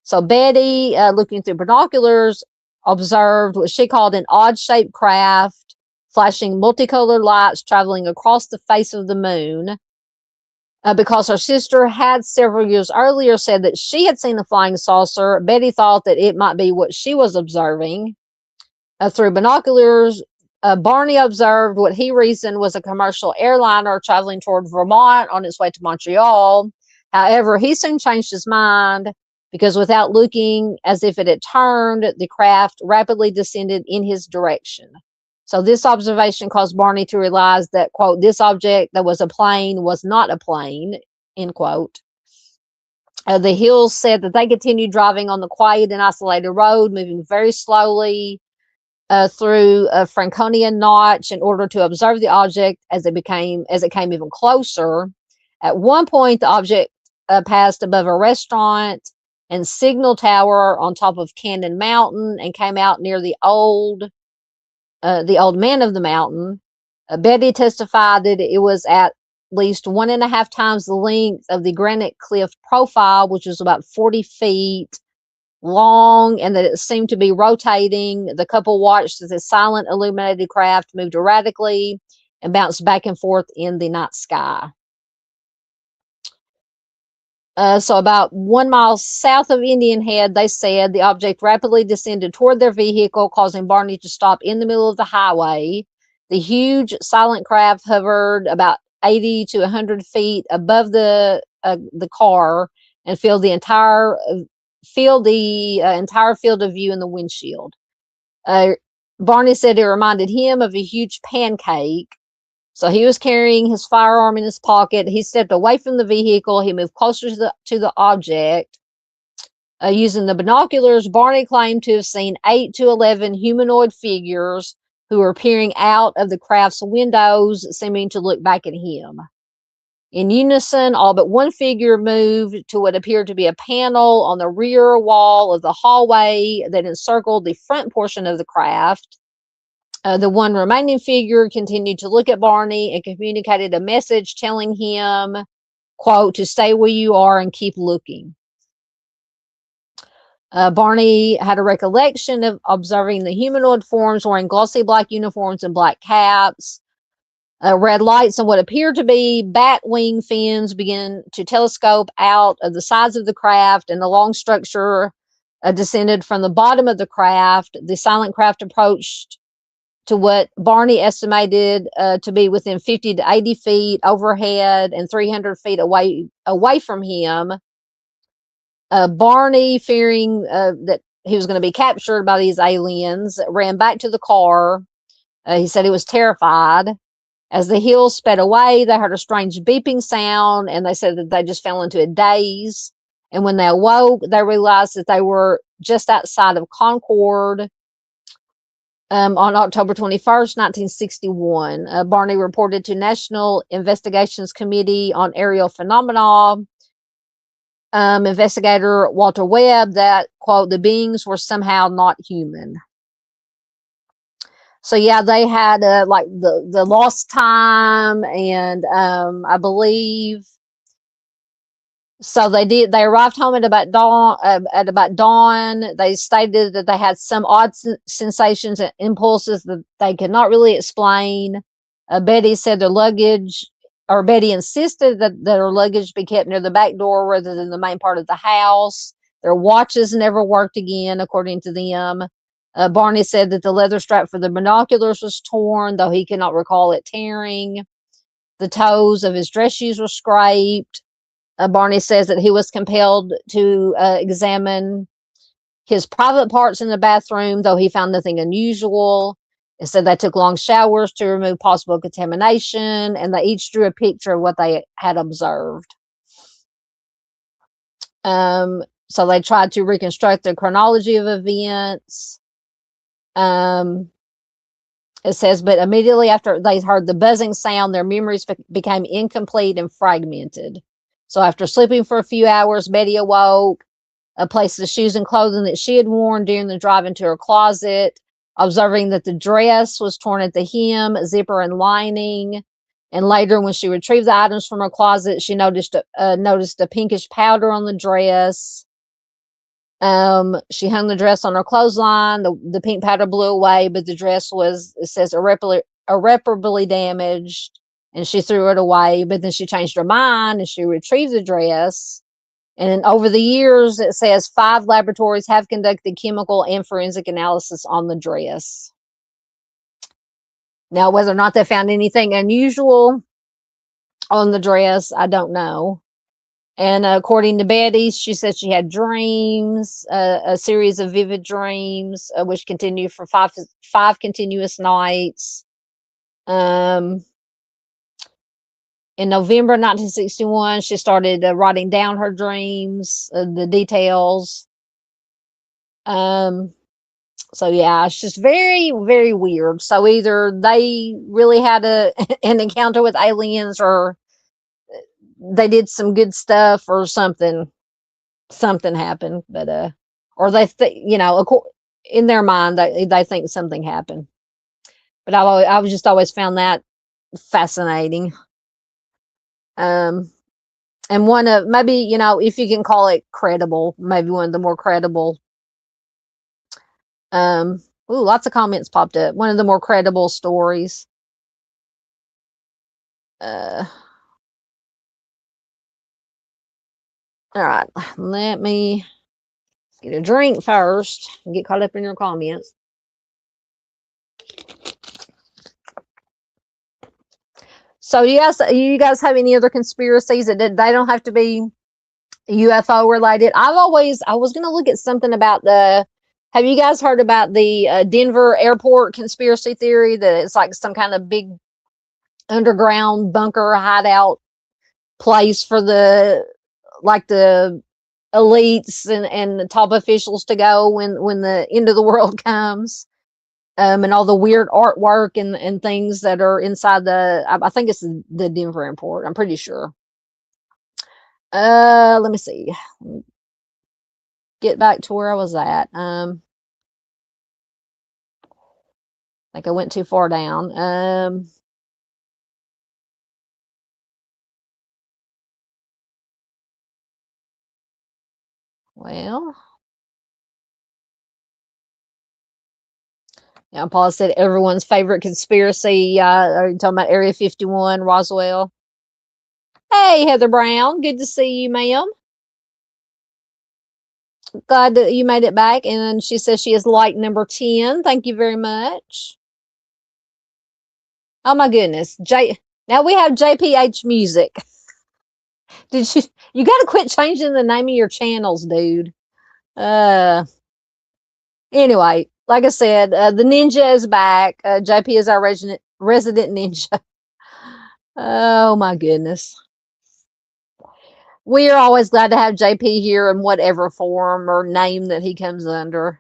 So Betty, looking through binoculars, observed what she called an odd-shaped craft, flashing multicolored lights traveling across the face of the moon. Because her sister had several years earlier said that she had seen a flying saucer, Betty thought that it might be what she was observing. Through binoculars, Barney observed what he reasoned was a commercial airliner traveling toward Vermont on its way to Montreal. However, he soon changed his mind because without looking as if it had turned, the craft rapidly descended in his direction. So this observation caused Barney to realize that, quote, this object that was a plane was not a plane, end quote. The Hills said that they continued driving on the quiet and isolated road, moving very slowly through a Franconia Notch in order to observe the object as it came even closer. At one point, the object passed above a restaurant and signal tower on top of Cannon Mountain and came out near the old man of the mountain. Betty testified that it was at least 1.5 times the length of the granite cliff profile, which was about 40 feet long, and that it seemed to be rotating. The couple watched as the silent illuminated craft moved erratically and bounced back and forth in the night sky. So about 1 mile south of Indian Head, they said the object rapidly descended toward their vehicle, causing Barney to stop in the middle of the highway. The huge silent craft hovered about 80 to 100 feet above the car and filled the entire field of view in the windshield. Barney said it reminded him of a huge pancake. So he was carrying his firearm in his pocket. He stepped away from the vehicle. He moved closer to the object. Using the binoculars, Barney claimed to have seen 8 to 11 humanoid figures who were peering out of the craft's windows, seeming to look back at him. In unison, all but one figure moved to what appeared to be a panel on the rear wall of the hallway that encircled the front portion of the craft. The one remaining figure continued to look at Barney and communicated a message telling him, quote, to stay where you are and keep looking. Barney had a recollection of observing the humanoid forms wearing glossy black uniforms and black caps. Red lights and what appeared to be bat wing fins began to telescope out of the sides of the craft, and the long structure descended from the bottom of the craft. The silent craft approached to what Barney estimated to be within 50 to 80 feet overhead and 300 feet away from him. Barney, fearing that he was going to be captured by these aliens, ran back to the car. He said he was terrified. As the hills sped away, they heard a strange beeping sound, and they said that they just fell into a daze. And when they awoke, they realized that they were just outside of Concord on October 21st, 1961. Barney reported to National Investigations Committee on Aerial Phenomena investigator Walter Webb that, quote, the beings were somehow not human. So yeah, they had like the lost time, and I believe so they arrived home at about dawn. They stated that they had some odd sensations and impulses that they could not really explain. Betty said their luggage, or Betty insisted that her luggage be kept near the back door rather than the main part of the house. Their watches never worked again, according to them. Barney said that the leather strap for the binoculars was torn, though he could not recall it tearing. The toes of his dress shoes were scraped. Barney says that he was compelled to examine his private parts in the bathroom, though he found nothing unusual. Instead, they took long showers to remove possible contamination, and they each drew a picture of what they had observed. So they tried to reconstruct the chronology of events. It says, but immediately after they heard the buzzing sound, their memories became incomplete and fragmented. So after sleeping for a few hours, Betty awoke, placed the shoes and clothing that she had worn during the drive into her closet, observing that the dress was torn at the hem, zipper, and lining. And later, when she retrieved the items from her closet, she noticed a pinkish powder on the dress. She hung the dress on her clothesline. The pink powder blew away, but the dress was, it says, irreparably damaged, and she threw it away. But then she changed her mind and she retrieved the dress. And over the years, it says 5 laboratories have conducted chemical and forensic analysis on the dress. Now, whether or not they found anything unusual on the dress, I don't know. And according to Betty, she said she had dreams, a series of vivid dreams, which continued for five continuous nights. In November 1961, she started writing down her dreams, the details. So yeah, it's just very, very weird. So either they really had an encounter with aliens, or they did some good stuff, or something happened. But or they in their mind they think something happened. But I've just always found that fascinating. And one of, maybe, if you can call it credible, maybe one of the more credible, lots of comments popped up. One of the more credible stories. All right, let me get a drink first and get caught up in your comments. So you guys have any other conspiracies that they don't have to be UFO related? I was going to look at something about have you guys heard about the Denver airport conspiracy theory that it's like some kind of big underground bunker hideout place for the elites and the top officials to go when the end of the world comes? And all the weird artwork and things that are inside I think it's the Denver airport. I'm pretty sure. Let me see. Get back to where I was at. I think I went too far down. Well, yeah, Paul said everyone's favorite conspiracy. Are you talking about Area 51, Roswell? Hey, Heather Brown. Good to see you, ma'am. Glad that you made it back. And she says she is like number 10. Thank you very much. Oh my goodness. Now we have JPH music. Did you got to quit changing the name of your channels, dude. Uh anyway, like I said, the ninja is back. JP is our resident ninja. Oh my goodness. We are always glad to have JP here in whatever form or name that he comes under.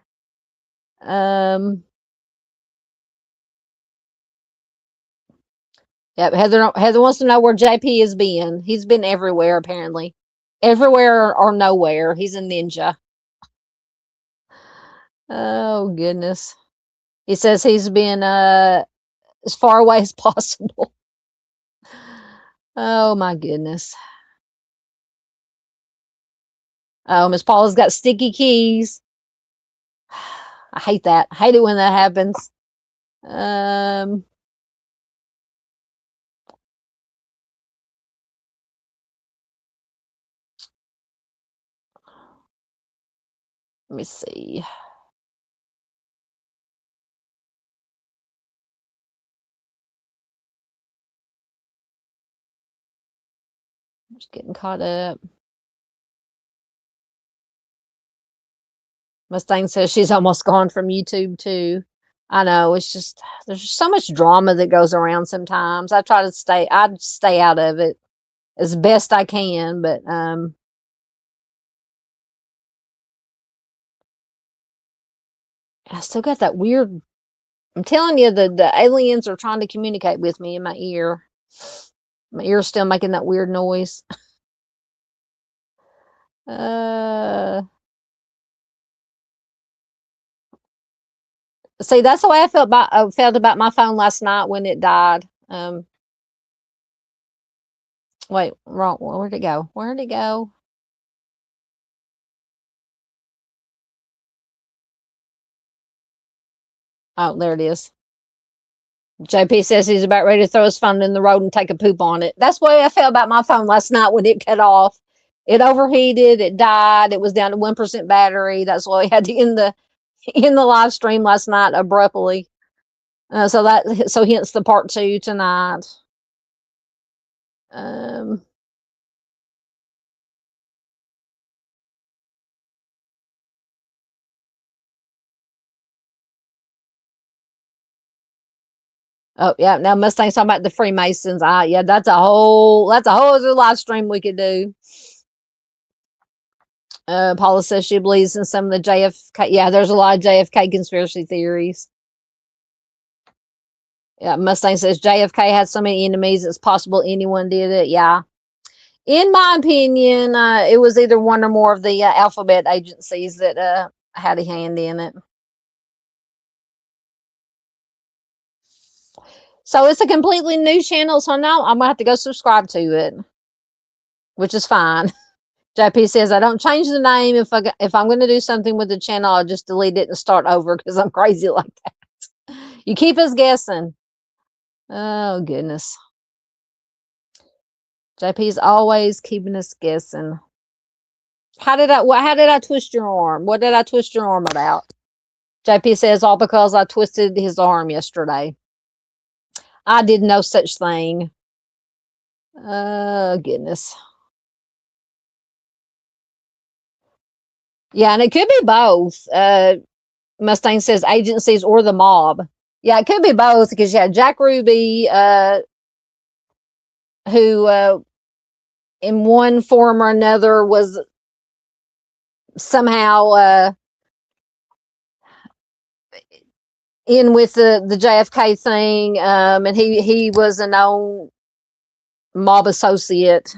Yep, Heather wants to know where JP has been. He's been everywhere apparently. Everywhere or nowhere. He's a ninja. Oh goodness. He says he's been as far away as possible. Oh my goodness. Oh, Miss Paula's got sticky keys. I hate that. I hate it when that happens. Let me see. I'm just getting caught up. Mustang says she's almost gone from YouTube too. I know, it's just there's just so much drama that goes around sometimes. I stay out of it as best I can, but I still got that weird. I'm telling you, the aliens are trying to communicate with me in my ear. My ear's still making that weird noise. Uh, See, that's the way I felt about my phone last night when it died. Wait, wrong. Where'd it go? Where'd it go? Oh, there it is. JP says he's about ready to throw his phone in the road and take a poop on it. That's the way I felt about my phone last night when it cut off. It overheated. It died. It was down to 1% battery. That's why we had to end the live stream last night abruptly. So hence the part 2 tonight. Um, Oh yeah, now Mustang's talking about the Freemasons. Yeah, that's a whole other live stream we could do. Paula says she believes in some of the JFK. Yeah, there's a lot of JFK conspiracy theories. Yeah, Mustang says JFK had so many enemies, it's possible anyone did it. Yeah. In my opinion, it was either one or more of the alphabet agencies that had a hand in it. So it's a completely new channel, so now I'm going to have to go subscribe to it, which is fine. JP says I don't change the name if I'm going to do something with the channel, I'll just delete it and start over because I'm crazy like that. You keep us guessing. Oh goodness. JP's always keeping us guessing. How did I twist your arm? What did I twist your arm about? JP says all because I twisted his arm yesterday. I did no such thing. Oh goodness. Yeah, and it could be both. Mustang says agencies or the mob. Yeah, it could be both because you had Jack Ruby, who in one form or another was somehow in with the JFK thing, and he was a known mob associate.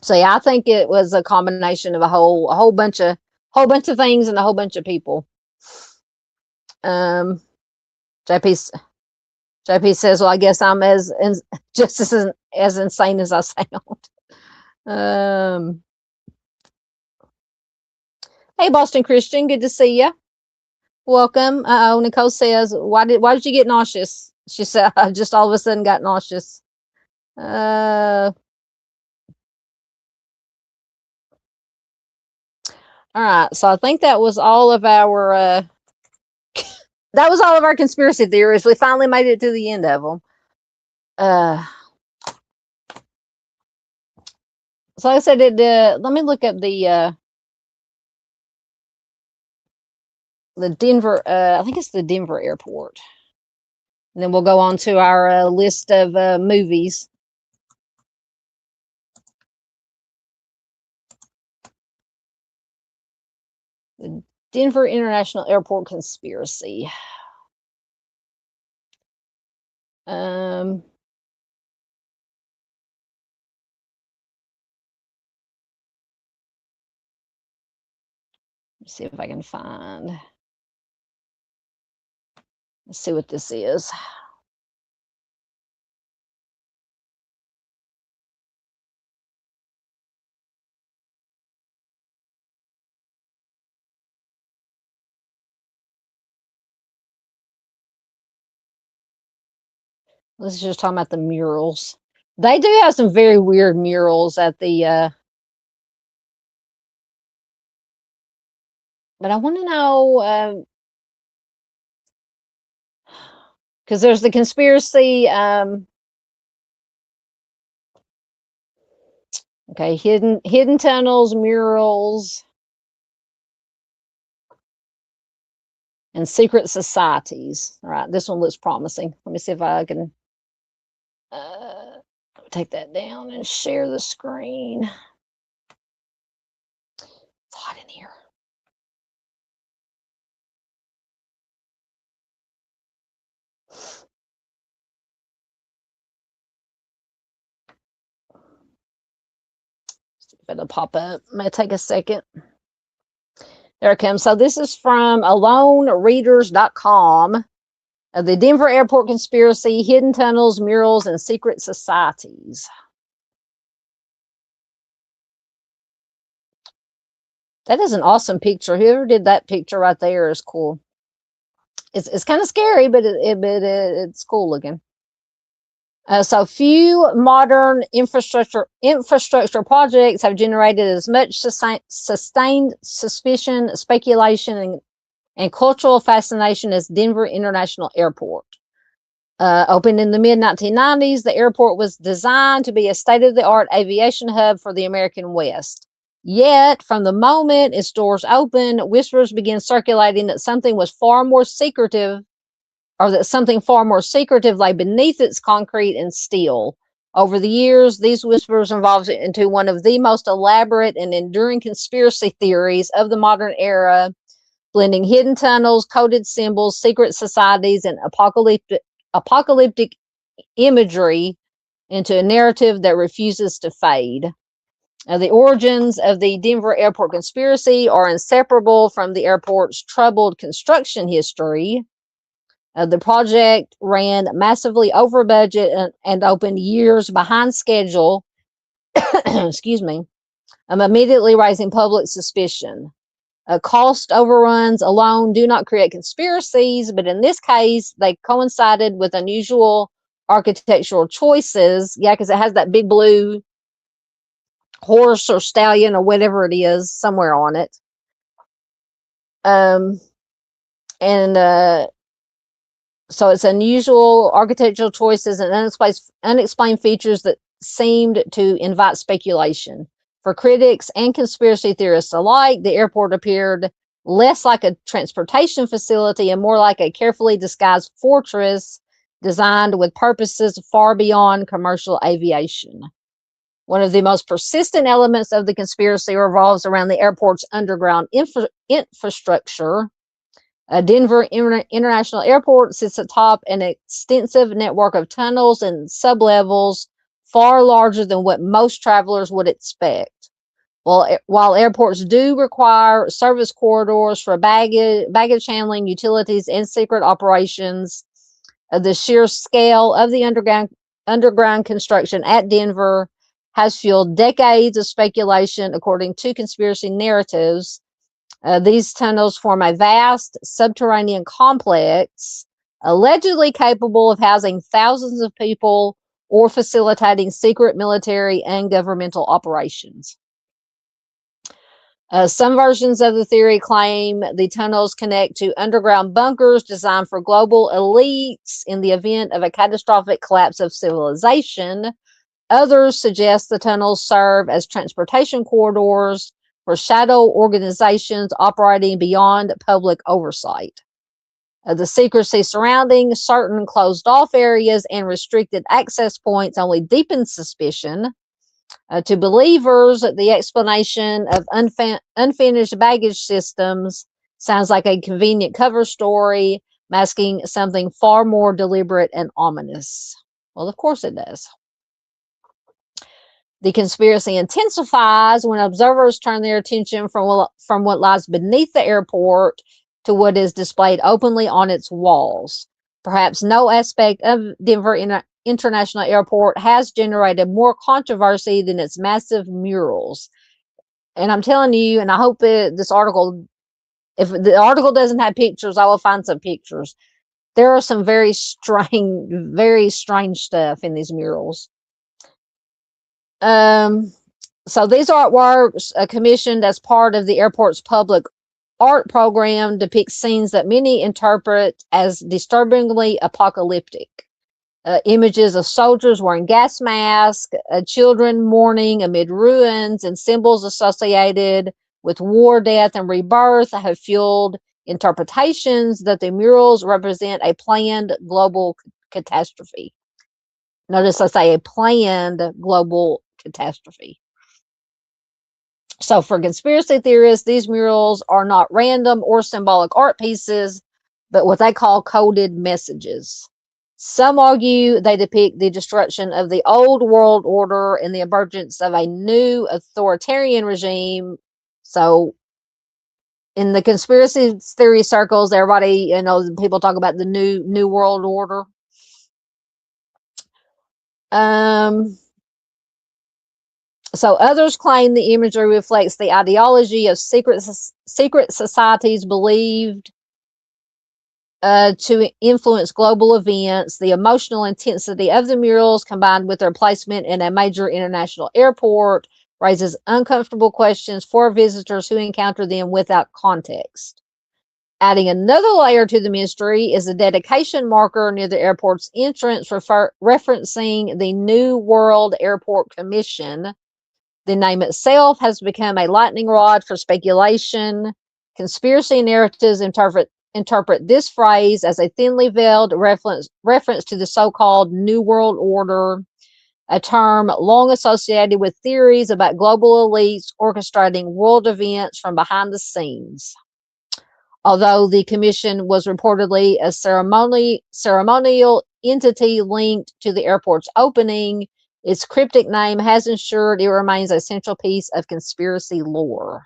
So yeah, I think it was a combination of a whole bunch of things and a whole bunch of people. JP JP says, "Well, I guess I'm just as insane as I sound." Hey, Boston Christian, good to see you. Welcome. Nicole says, why did you get nauseous? She said, I just all of a sudden got nauseous. All right, so I think that was all of our conspiracy theories. We finally made it to the end of them. So like I said, let me look up the Denver. I think it's the Denver airport, and then we'll go on to our list of movies. The Denver International Airport Conspiracy. Let's see if I can find. Let's see what this is. Let's just talk about the murals. They do have some very weird murals at the but I want to know because there's the conspiracy okay, hidden tunnels, murals, and secret societies. All right, this one looks promising. Let me see if I can take that down and share the screen. It's hot in here. See if it'll pop up. It may take a second. There it comes. So this is from alonereaders.com. The Denver Airport Conspiracy, Hidden Tunnels, Murals, and Secret Societies. That is an awesome picture. Whoever did that picture right there is cool. It's kind of scary, but it's cool looking. So few modern infrastructure projects have generated as much sustained suspicion, speculation, and cultural fascination as Denver International Airport. Opened in the mid-1990s, the airport was designed to be a state-of-the-art aviation hub for the American West. Yet, from the moment its doors opened, whispers began circulating that something was far more secretive, or that something far more secretive lay beneath its concrete and steel. Over the years, these whispers evolved into one of the most elaborate and enduring conspiracy theories of the modern era, blending hidden tunnels, coded symbols, secret societies, and apocalyptic imagery into a narrative that refuses to fade. The origins of the Denver Airport Conspiracy are inseparable from the airport's troubled construction history. The project ran massively over budget and opened years behind schedule, excuse me, immediately raising public suspicion. Cost overruns alone do not create conspiracies, but in this case, they coincided with unusual architectural choices. Yeah, because it has that big blue horse or stallion or whatever it is somewhere on it. So it's unusual architectural choices and unexplained features that seemed to invite speculation. For critics and conspiracy theorists alike, the airport appeared less like a transportation facility and more like a carefully disguised fortress designed with purposes far beyond commercial aviation. One of the most persistent elements of the conspiracy revolves around the airport's underground infrastructure. Denver International Airport sits atop an extensive network of tunnels and sublevels far larger than what most travelers would expect. Well, while airports do require service corridors for baggage handling, utilities, and secret operations, the sheer scale of the underground construction at Denver has fueled decades of speculation. According to conspiracy narratives, these tunnels form a vast subterranean complex, allegedly capable of housing thousands of people or facilitating secret military and governmental operations. Some versions of the theory claim the tunnels connect to underground bunkers designed for global elites in the event of a catastrophic collapse of civilization. Others suggest the tunnels serve as transportation corridors for shadow organizations operating beyond public oversight. The secrecy surrounding certain closed-off areas and restricted access points only deepens suspicion. To believers, the explanation of unfinished baggage systems sounds like a convenient cover story, masking something far more deliberate and ominous. Well, of course it does. The conspiracy intensifies when observers turn their attention from what lies beneath the airport to what is displayed openly on its walls. Perhaps no aspect of Denver International Airport has generated more controversy than its massive murals. And I'm telling you, and I hope this article, if the article doesn't have pictures, I will find some pictures. There are some very strange stuff in these murals. So these artworks, commissioned as part of the airport's public art program, depict scenes that many interpret as disturbingly apocalyptic. Images of soldiers wearing gas masks, children mourning amid ruins, and symbols associated with war, death, and rebirth have fueled interpretations that the murals represent a planned global catastrophe. Notice I say a planned global catastrophe. So for conspiracy theorists, these murals are not random or symbolic art pieces, but what they call coded messages. Some argue they depict the destruction of the old world order and the emergence of a new authoritarian regime. So in the conspiracy theory circles, everybody, people talk about the new world order. So others claim the imagery reflects the ideology of secret societies believed to influence global events. The emotional intensity of the murals, combined with their placement in a major international airport, raises uncomfortable questions for visitors who encounter them without context. Adding another layer to the mystery is a dedication marker near the airport's entrance referencing the New World Airport Commission. The name itself has become a lightning rod for speculation. Conspiracy narratives interpret this phrase as a thinly veiled reference to the so-called New World Order, a term long associated with theories about global elites orchestrating world events from behind the scenes. Although the commission was reportedly a ceremonial entity linked to the airport's opening, its cryptic name has ensured it remains a central piece of conspiracy lore.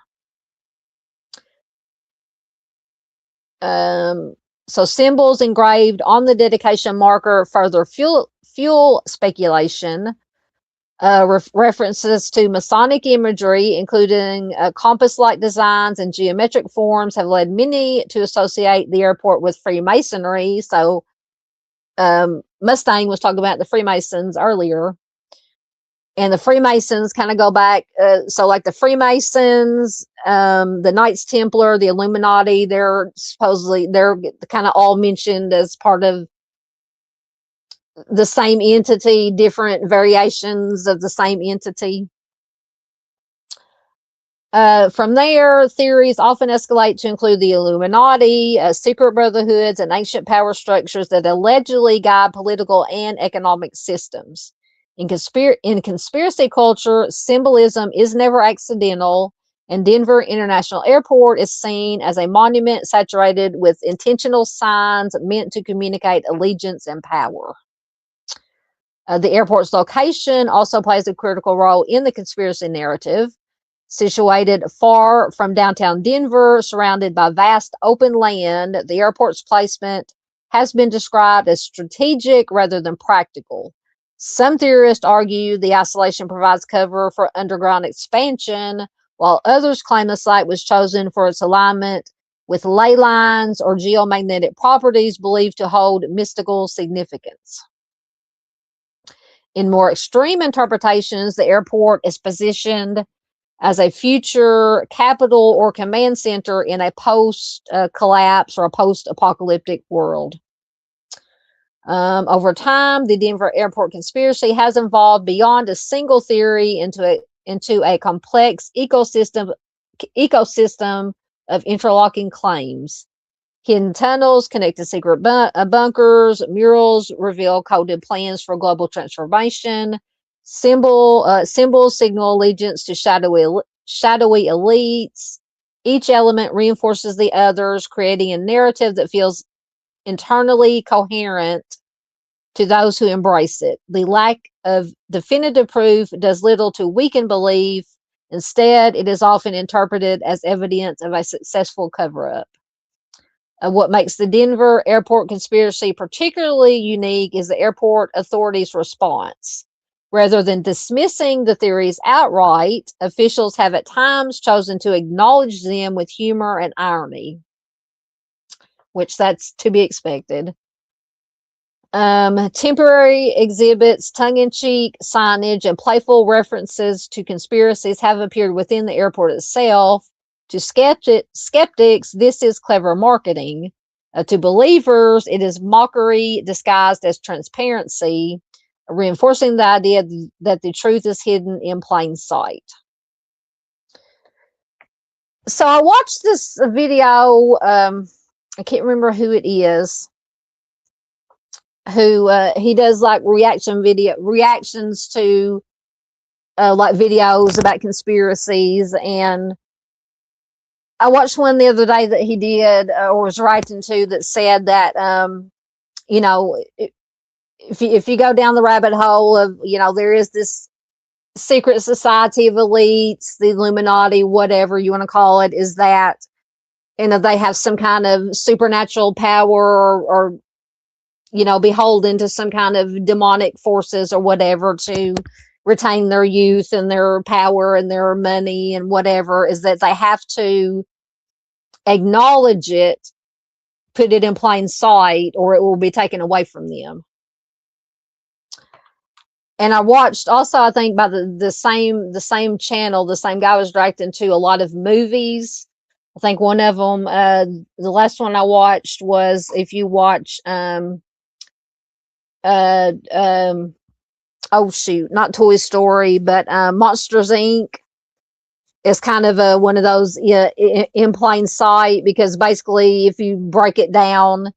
So symbols engraved on the dedication marker further fuel speculation. References to Masonic imagery, including compass-like designs and geometric forms, have led many to associate the airport with Freemasonry. So Mustang was talking about the Freemasons earlier. And the Freemasons kind of go back. So like the Freemasons, the Knights Templar, the Illuminati, they're kind of all mentioned as part of the same entity, different variations of the same entity. From there, theories often escalate to include the Illuminati, secret brotherhoods, and ancient power structures that allegedly guide political and economic systems. In conspiracy culture, symbolism is never accidental, and Denver International Airport is seen as a monument saturated with intentional signs meant to communicate allegiance and power. The airport's location also plays a critical role in the conspiracy narrative. Situated far from downtown Denver, surrounded by vast open land, the airport's placement has been described as strategic rather than practical. Some theorists argue the isolation provides cover for underground expansion, while others claim the site was chosen for its alignment with ley lines or geomagnetic properties believed to hold mystical significance. In more extreme interpretations, the airport is positioned as a future capital or command center in a post-collapse or a post-apocalyptic world. Over time, the Denver airport conspiracy has evolved beyond a single theory into a complex ecosystem of interlocking claims. Hidden tunnels connect to secret bunkers, murals reveal coded plans for global transformation, symbols signal allegiance to shadowy elites. Each element reinforces the others, creating a narrative that feels internally coherent to those who embrace it. The lack of definitive proof does little to weaken belief. Instead, it is often interpreted as evidence of a successful cover-up. What makes the Denver airport conspiracy particularly unique is the airport authorities' response. Rather than dismissing the theories outright, officials have at times chosen to acknowledge them with humor and irony, which that's to be expected. Temporary exhibits, tongue-in-cheek signage, and playful references to conspiracies have appeared within the airport itself. To skeptics, this is clever marketing. To believers, it is mockery disguised as transparency, reinforcing the idea that the truth is hidden in plain sight. So I watched this video. I can't remember who it is. Who he does like reactions to like videos about conspiracies, and I watched one the other day that he did or was writing to that said that you know, if you go down the rabbit hole of, you know, there is this secret society of elites, the Illuminati, whatever you want to call it, is that, you know, they have some kind of supernatural power or you know, beholden to some kind of demonic forces or whatever to retain their youth and their power and their money and whatever, is that they have to acknowledge it, put it in plain sight, or it will be taken away from them. And I watched also, I think by the same channel, the same guy was directing to a lot of movies. I think one of them, the last one I watched was, if you watch oh shoot, not Toy Story, but Monsters Inc. is kind of one of those in plain sight, because basically if you break it down,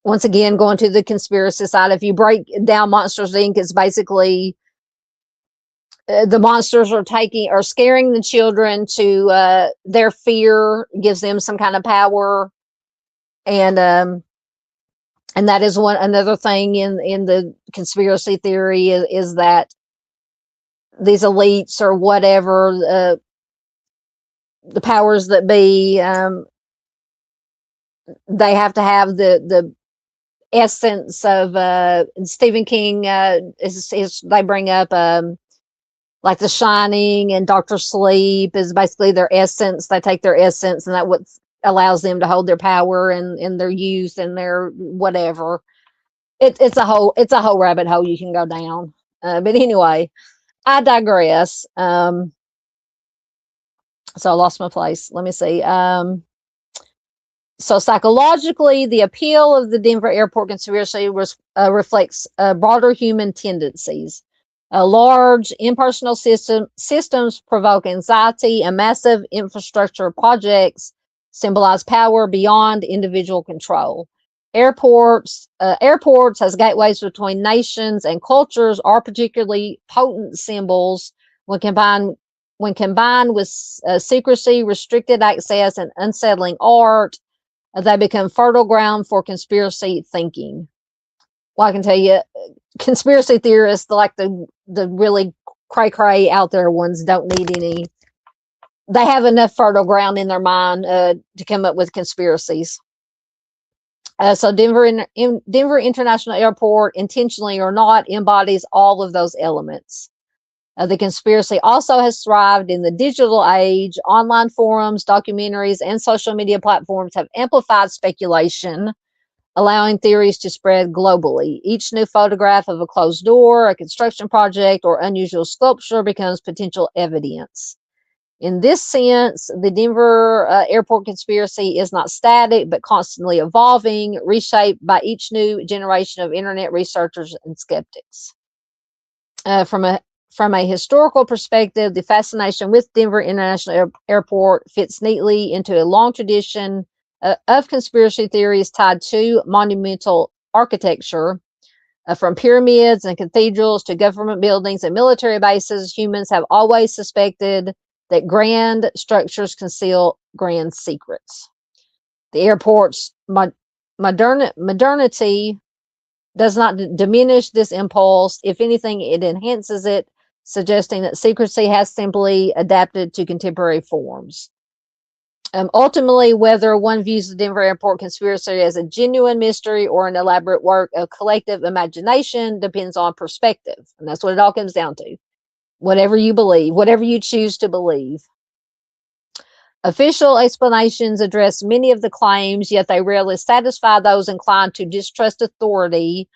once again going to the conspiracy side, if you break down Monsters Inc., it's basically the monsters are scaring the children to their fear gives them some kind of power, and that is another thing in the conspiracy theory is that these elites or whatever, the powers that be, they have to have the essence of Stephen King they bring up like The Shining and Dr. Sleep is basically their essence. They take their essence, and that what allows them to hold their power and their youth and their whatever. It's a whole rabbit hole you can go down. But anyway, I digress. So I lost my place. Let me see. So psychologically, the appeal of the Denver airport conspiracy reflects broader human tendencies. Large impersonal systems provoke anxiety, and massive infrastructure projects symbolize power beyond individual control. Airports as gateways between nations and cultures are particularly potent symbols when combined with secrecy, restricted access, and unsettling art. They become fertile ground for conspiracy thinking. Well, I can tell you, conspiracy theorists, like the really cray out there ones, don't need any. They have enough fertile ground in their mind to come up with conspiracies. So Denver International Airport, intentionally or not, embodies all of those elements. The conspiracy also has thrived in the digital age. Online forums, documentaries, and social media platforms have amplified speculation, allowing theories to spread globally. Each new photograph of a closed door, a construction project, or unusual sculpture becomes potential evidence. In this sense, the Denver airport conspiracy is not static, but constantly evolving, reshaped by each new generation of internet researchers and skeptics. From a historical perspective, the fascination with Denver International Airport fits neatly into a long tradition of conspiracy theories tied to monumental architecture. From pyramids and cathedrals to government buildings and military bases, humans have always suspected that grand structures conceal grand secrets. The airport's modernity does not diminish this impulse. If anything, it enhances it, suggesting that secrecy has simply adapted to contemporary forms. Ultimately, whether one views the Denver airport conspiracy as a genuine mystery or an elaborate work of collective imagination depends on perspective. And that's what it all comes down to. Whatever you believe, whatever you choose to believe. Official explanations address many of the claims, yet they rarely satisfy those inclined to distrust authority.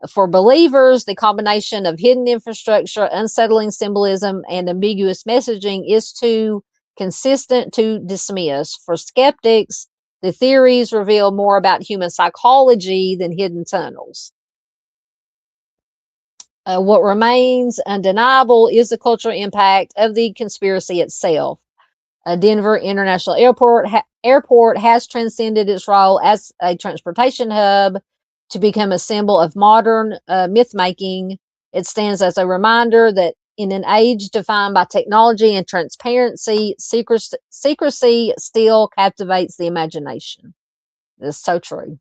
For believers, the combination of hidden infrastructure, unsettling symbolism, and ambiguous messaging is too consistent to dismiss. For skeptics, the theories reveal more about human psychology than hidden tunnels. What remains undeniable is the cultural impact of the conspiracy itself. Denver International Airport has transcended its role as a transportation hub to become a symbol of modern myth-making. It stands as a reminder that in an age defined by technology and transparency, secrecy still captivates the imagination. This is so true.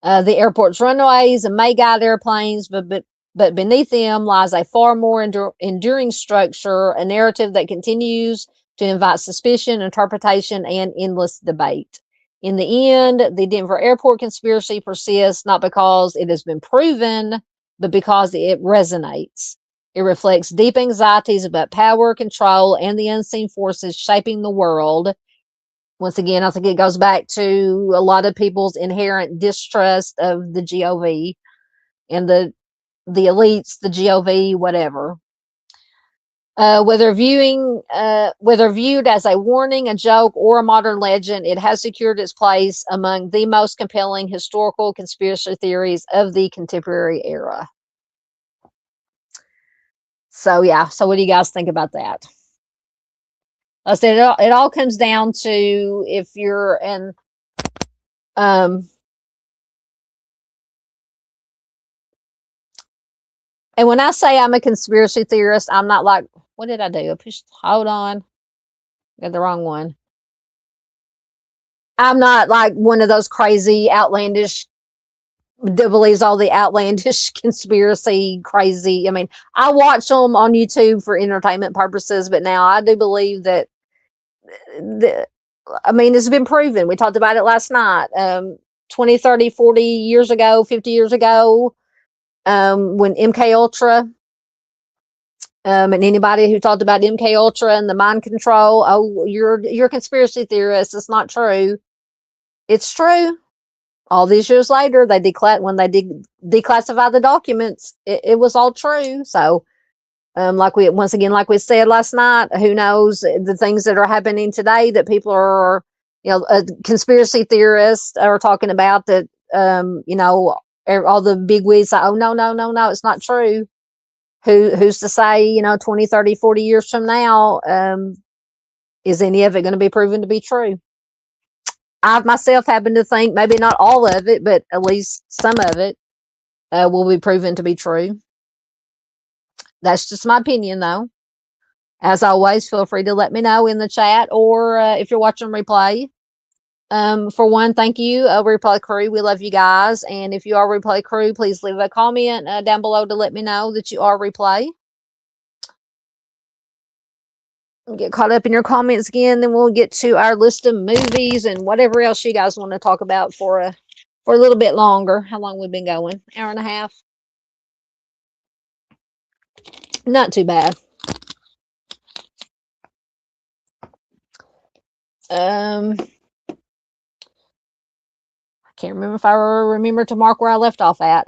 The airport's runways may guide airplanes, but beneath them lies a far more enduring structure, a narrative that continues to invite suspicion, interpretation, and endless debate. In the end, the Denver airport conspiracy persists not because it has been proven, but because it resonates. It reflects deep anxieties about power, control, and the unseen forces shaping the world. Once again, I think it goes back to a lot of people's inherent distrust of the GOV and the elites, the GOV, whatever. Whether viewed as a warning, a joke, or a modern legend, it has secured its place among the most compelling historical conspiracy theories of the contemporary era. So yeah, so what do you guys think about that? I said it all comes down to if you're an and when I say I'm a conspiracy theorist, I'm not like, what did I do? Hold on. Got the wrong one. I'm not like one of those crazy, outlandish, that believes all the outlandish conspiracy crazy. I mean, I watch them on YouTube for entertainment purposes, but now I do believe that it's been proven. We talked about it last night. 20, 30, 40 years ago, 50 years ago, when MK Ultra, and anybody who talked about MK Ultra and the mind control, oh, you're a conspiracy theorist. It's not true. It's true. All these years later, when they declassify the documents, it was all true. So, like we said last night, who knows the things that are happening today that people are, conspiracy theorists are talking about that, all the big wigs say, oh, no, it's not true. Who's to say, 20, 30, 40 years from now, is any of it going to be proven to be true? I myself happen to think maybe not all of it, but at least some of it will be proven to be true. That's just my opinion, though. As always, feel free to let me know in the chat or if you're watching replay. For one, thank you, Replay Crew. We love you guys. And if you are Replay Crew, please leave a comment down below to let me know that you are Replay. Get caught up in your comments again, then we'll get to our list of movies and whatever else you guys want to talk about for a little bit longer. How long we've been going? Hour and a half. Not too bad. I can't remember if I remember to mark where I left off at.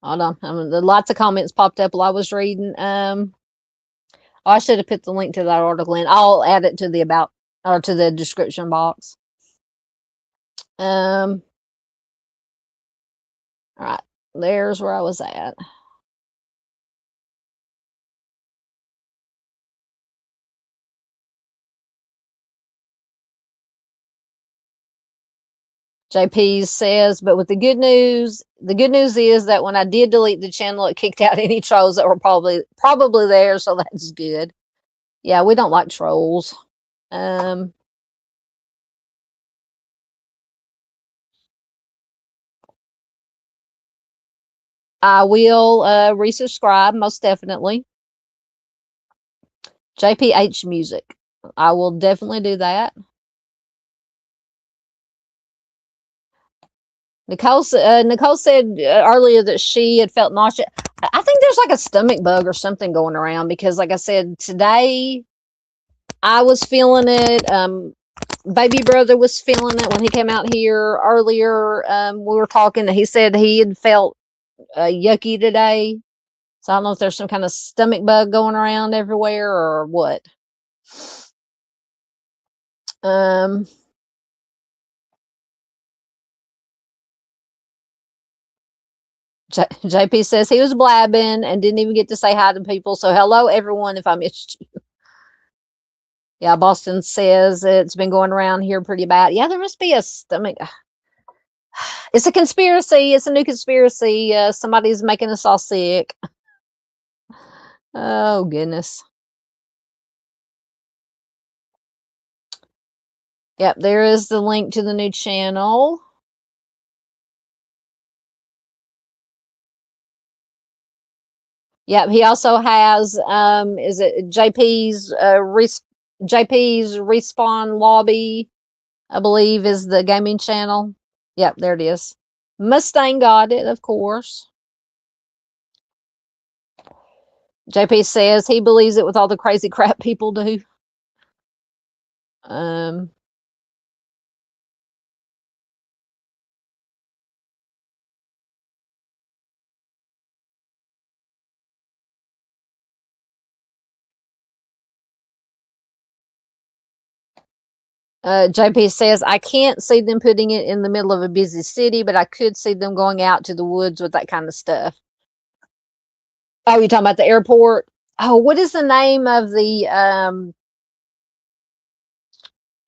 Hold on. Lots of comments popped up while I was reading. I should have put the link to that article in. I'll add it to the about or to the description box. All right, there's where I was at. JP says, but with the good news is that when I did delete the channel, it kicked out any trolls that were probably there, so that's good. Yeah, we don't like trolls. I will resubscribe, most definitely. JPH Music. I will definitely do that. Nicole said earlier that she had felt nauseous. I think there's like a stomach bug or something going around because, like I said, today I was feeling it. Baby brother was feeling it when he came out here earlier. We were talking. He said he had felt yucky today. So I don't know if there's some kind of stomach bug going around everywhere or what. JP says he was blabbing and didn't even get to say hi to people. So hello, everyone, if I missed you. Yeah, Boston says it's been going around here pretty bad. Yeah, there must be a stomach. It's a conspiracy. It's a new conspiracy. Somebody's making us all sick. Oh, goodness. Yep, there is the link to the new channel. Yep, he also has is it JP's Respawn Lobby, I believe, is the gaming channel. Yep, there it is. Mustang got it, of course. JP says he believes it with all the crazy crap people do. JP says, I can't see them putting it in the middle of a busy city, but I could see them going out to the woods with that kind of stuff. Oh, you're talking about the airport? Oh, what is the name of the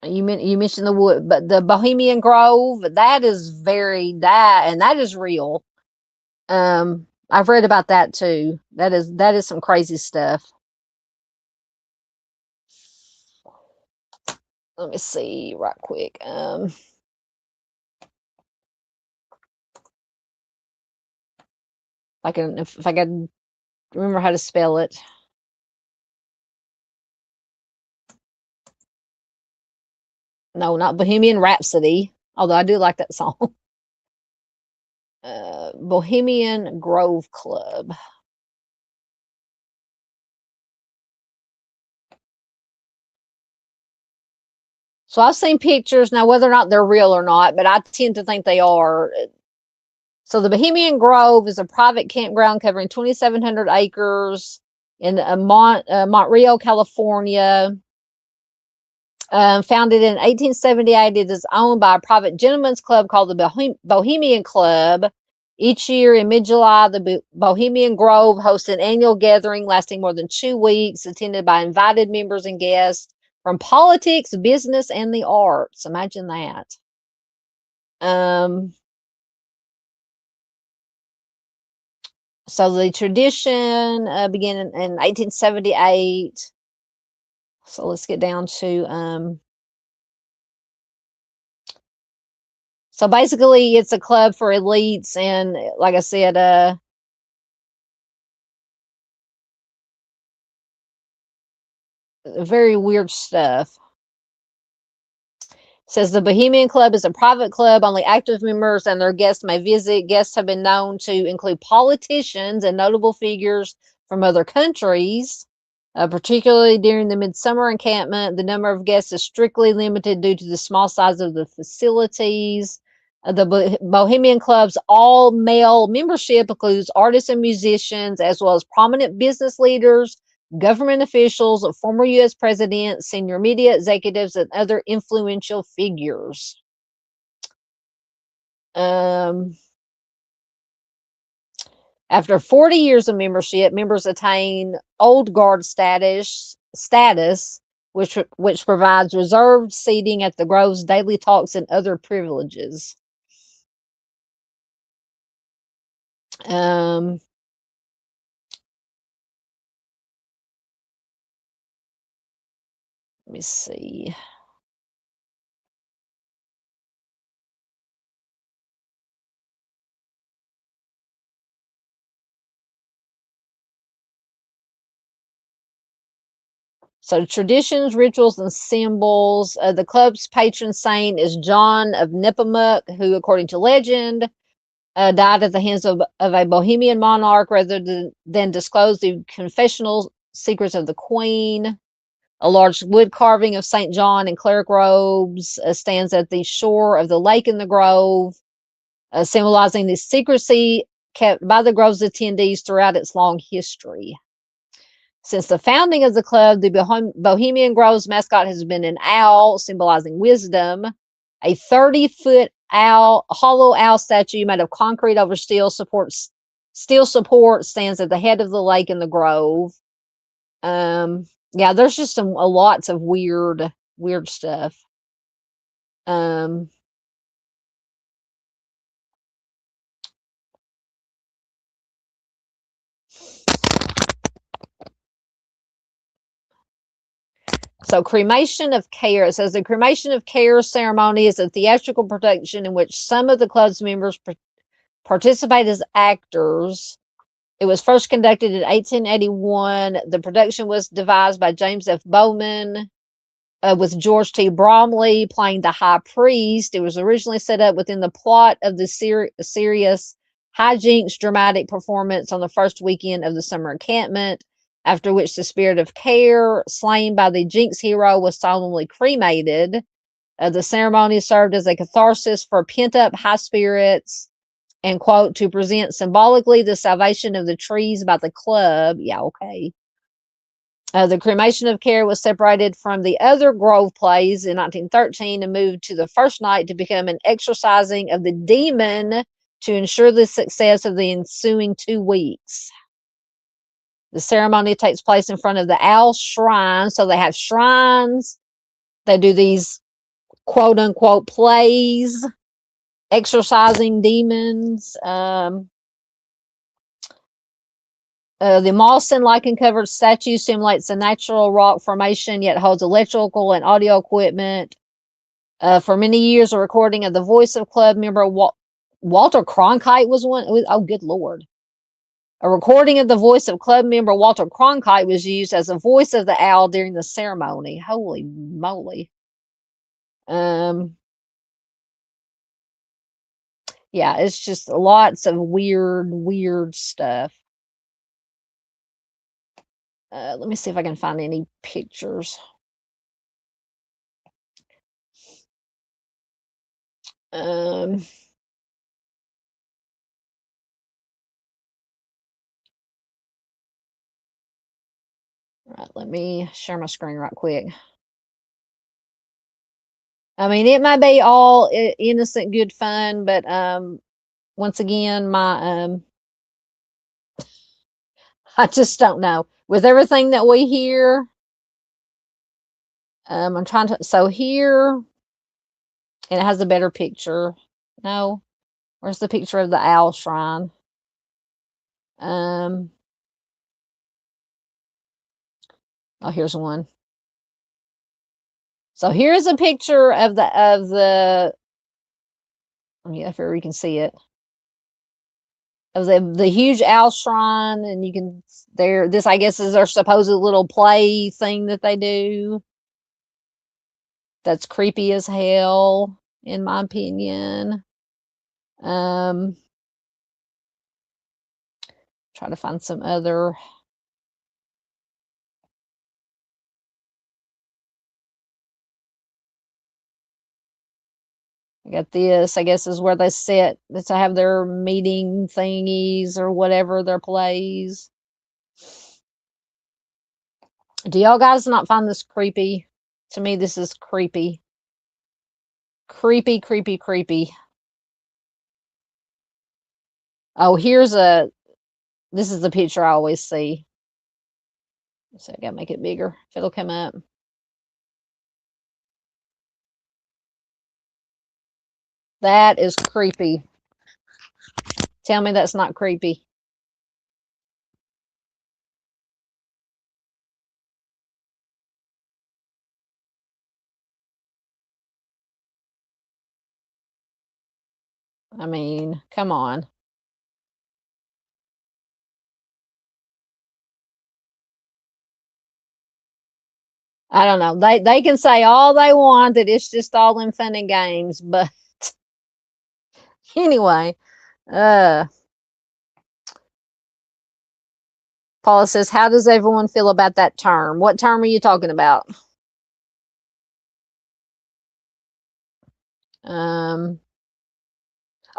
you mentioned the wood, but the Bohemian Grove, that is that is real. I've read about that too. That is some crazy stuff. Let me see right quick. If I can remember how to spell it. No, not Bohemian Rhapsody, although I do like that song. Bohemian Grove Club. So I've seen pictures now, whether or not they're real or not, but I tend to think they are. So the Bohemian Grove is a private campground covering 2,700 acres in Montreal, California. Founded in 1878, it is owned by a private gentleman's club called the Bohemian Club. Each year in mid-July, the Bohemian Grove hosts an annual gathering lasting more than 2 weeks, attended by invited members and guests from politics, business, and the arts. Imagine that. So the tradition began in 1878. So let's get down to so basically it's a club for elites, and like I said, very weird stuff. Says the Bohemian Club is a private club. Only active members and their guests may visit. Guests have been known to include politicians and notable figures from other countries. Particularly during the midsummer encampment, the number of guests is strictly limited due to the small size of the facilities. The Bohemian Club's all-male membership includes artists and musicians, as well as prominent business leaders, government officials, former U.S. presidents, senior media executives, and other influential figures. After 40 years of membership, members attain Old Guard status, which provides reserved seating at the Grove's daily talks and other privileges. Let me see. So traditions, rituals, and symbols. The club's patron saint is John of Nepomuk, who, according to legend, died at the hands of a Bohemian monarch rather than disclose the confessional secrets of the queen. A large wood carving of St. John in cleric robes stands at the shore of the lake in the grove, symbolizing the secrecy kept by the grove's attendees throughout its long history. Since the founding of the club, the Bohemian Grove's mascot has been an owl, symbolizing wisdom. A 30-foot hollow owl statue made of concrete over steel support stands at the head of the lake in the grove. Yeah, there's just lots of weird stuff. So cremation of care. It says the cremation of care ceremony is a theatrical production in which some of the club's members participate as actors. It was first conducted in 1881. The production was devised by James F. Bowman, with George T. Bromley playing the high priest. It was originally set up within the plot of the serious hijinks dramatic performance on the first weekend of the summer encampment, after which the spirit of care, slain by the Jinx hero, was solemnly cremated. The ceremony served as a catharsis for pent-up high spirits and, quote, to present symbolically the salvation of the trees by the club. Yeah, okay. The cremation of care was separated from the other Grove plays in 1913 and moved to the first night to become an exorcising of the demon to ensure the success of the ensuing 2 weeks. The ceremony takes place in front of the Owl Shrine. So they have shrines. They do these quote unquote plays, exorcising demons. The moss and lichen covered statue simulates a natural rock formation, yet holds electrical and audio equipment. For many years, a recording of the voice of club member Walter Cronkite was one. Oh, good Lord. A recording of the voice of club member Walter Cronkite was used as a voice of the owl during the ceremony. Holy moly. Yeah, it's just lots of weird stuff. Let me see if I can find any pictures. All right, let me share my screen right quick. I mean, it might be all innocent, good fun, but once again, my I just don't know. With everything that we hear, I'm trying to, so here, and it has a better picture. No, where's the picture of the owl shrine? Oh, here's one. So here's a picture of the let me if you can see it, of the huge owl shrine, and you can there. This I guess is their supposed little play thing that they do. That's creepy as hell, in my opinion. Try to find some other. I got this. I guess is where they sit to have their meeting thingies or whatever their plays. Do y'all guys not find this creepy? To me, this is creepy. Creepy, creepy, creepy. Oh, here's a. This is the picture I always see. So I gotta make it bigger if it'll come up. That is creepy. Tell me that's not creepy. I mean, come on. I don't know. They can say all they want that it's just all in fun and games, but anyway, Paula says, how does everyone feel about that term? What term are you talking about?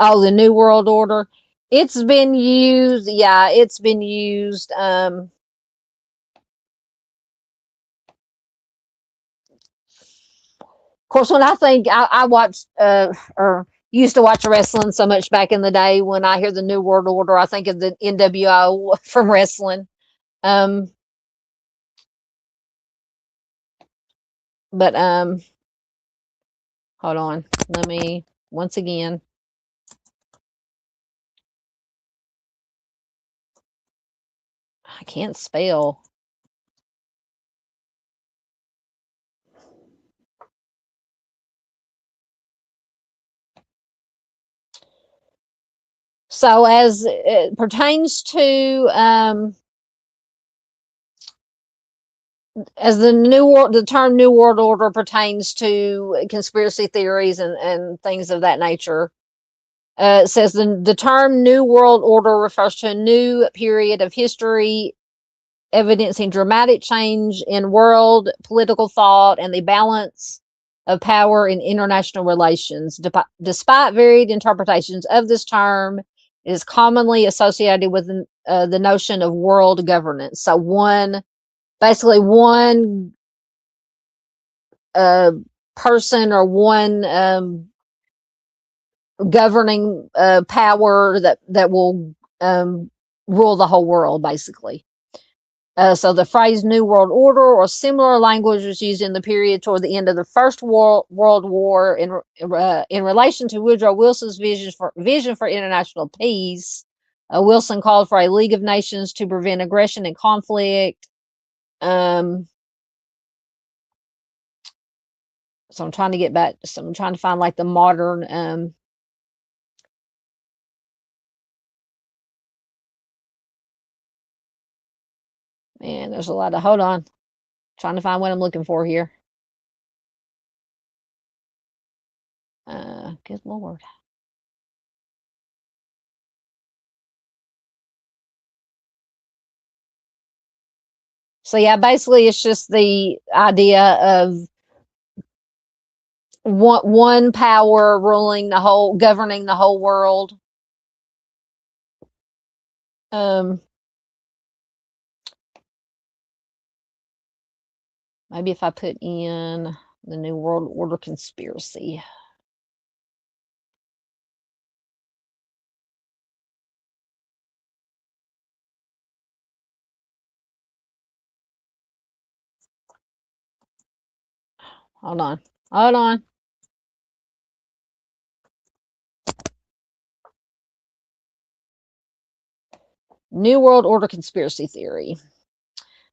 Oh, the New World Order. It's been used. Yeah, it's been used. Of course, when I think I watched or used to watch wrestling so much back in the day, when I hear the New World Order, I think of the NWO from wrestling. Um, but hold on. Let me once again. I can't spell. So as it pertains to as the term New World Order pertains to conspiracy theories and things of that nature, it says the term New World Order refers to a new period of history evidencing dramatic change in world political thought and the balance of power in international relations. Despite varied interpretations of this term, it is commonly associated with the notion of world governance. So basically one person or one governing power that will rule the whole world, basically. So the phrase New World Order or similar language was used in the period toward the end of the First World War in relation to Woodrow Wilson's vision for international peace. Wilson called for a League of Nations to prevent aggression and conflict. So I'm trying to get back. So I'm trying to find like the modern. Man, there's a lot of. Hold on, trying to find what I'm looking for here. Good Lord. So yeah, basically it's just the idea of one power ruling the whole, governing the whole world. Um, Maybe if I put in the New World Order conspiracy. Hold on. Hold on. New World Order conspiracy theory.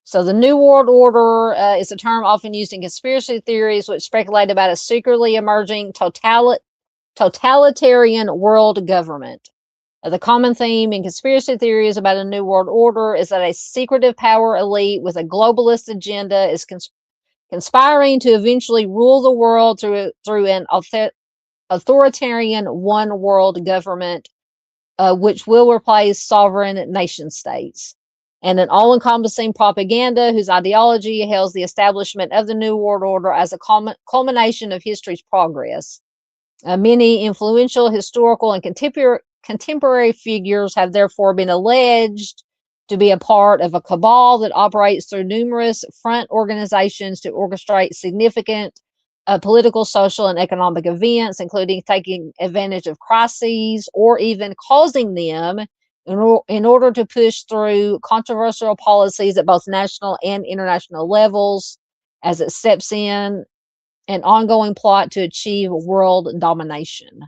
So the New World Order is a term often used in conspiracy theories, which speculate about a secretly emerging totalitarian world government. The common theme in conspiracy theories about a New World Order is that a secretive power elite with a globalist agenda is conspiring to eventually rule the world through an authoritarian one world government, which will replace sovereign nation states, and an all encompassing propaganda whose ideology hails the establishment of the New World Order as a culmination of history's progress. Many influential historical and contemporary figures have therefore been alleged to be a part of a cabal that operates through numerous front organizations to orchestrate significant political, social, and economic events, including taking advantage of crises or even causing them in order to push through controversial policies at both national and international levels as it steps in an ongoing plot to achieve world domination.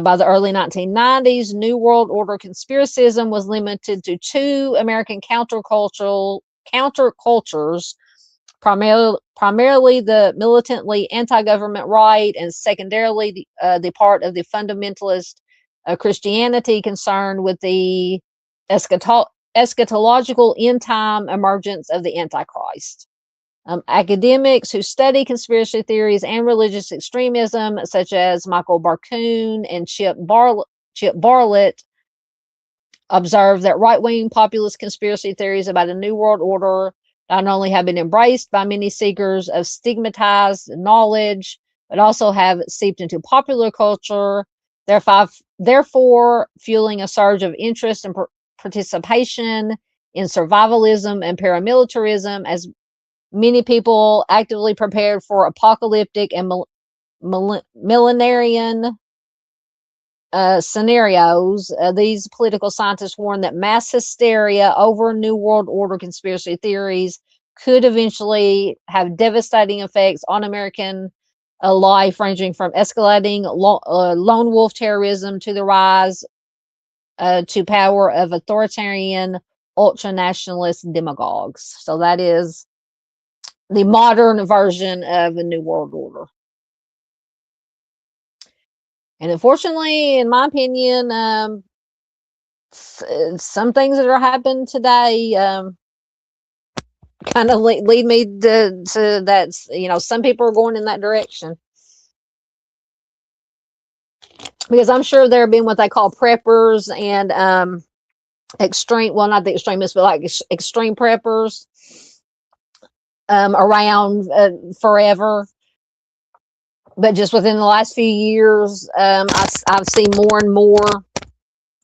By the early 1990s, New World Order conspiracism was limited to two American countercultures, primarily the militantly anti-government right, and secondarily the part of the fundamentalist Christianity concerned with the eschatological end-time emergence of the Antichrist. Academics who study conspiracy theories and religious extremism, such as Michael Barkun and Chip Bartlett, observe that right-wing populist conspiracy theories about a new world order not only have been embraced by many seekers of stigmatized knowledge, but also have seeped into popular culture, therefore fueling a surge of interest and participation in survivalism and paramilitarism, as many people actively prepared for apocalyptic and millenarian scenarios. These political scientists warn that mass hysteria over New World Order conspiracy theories could eventually have devastating effects on American life, ranging from escalating lone wolf terrorism to the rise to power of authoritarian ultra-nationalist demagogues. So that is the modern version of the New World Order. And unfortunately, in my opinion, some things that are happening today kind of lead me to that, some people are going in that direction. Because I'm sure there have been what they call preppers and not the extremists, but like extreme preppers around forever. But just within the last few years, I've seen more and more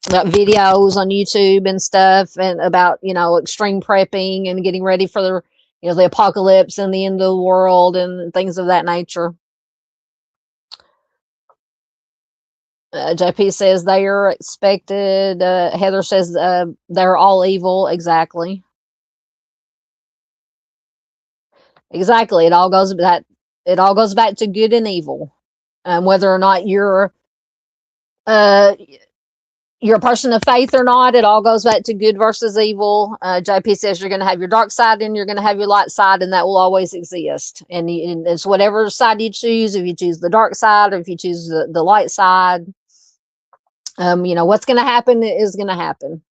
videos on YouTube and stuff, and about extreme prepping and getting ready for the apocalypse and the end of the world and things of that nature. JP says they are expected. Heather says they're all evil. Exactly. It all goes back to good and evil, whether or not you're a person of faith or not. It all goes back to good versus evil. JP says you're going to have your dark side and you're going to have your light side, and that will always exist. And it's whatever side you choose. If you choose the dark side or if you choose the light side, what's going to happen is going to happen.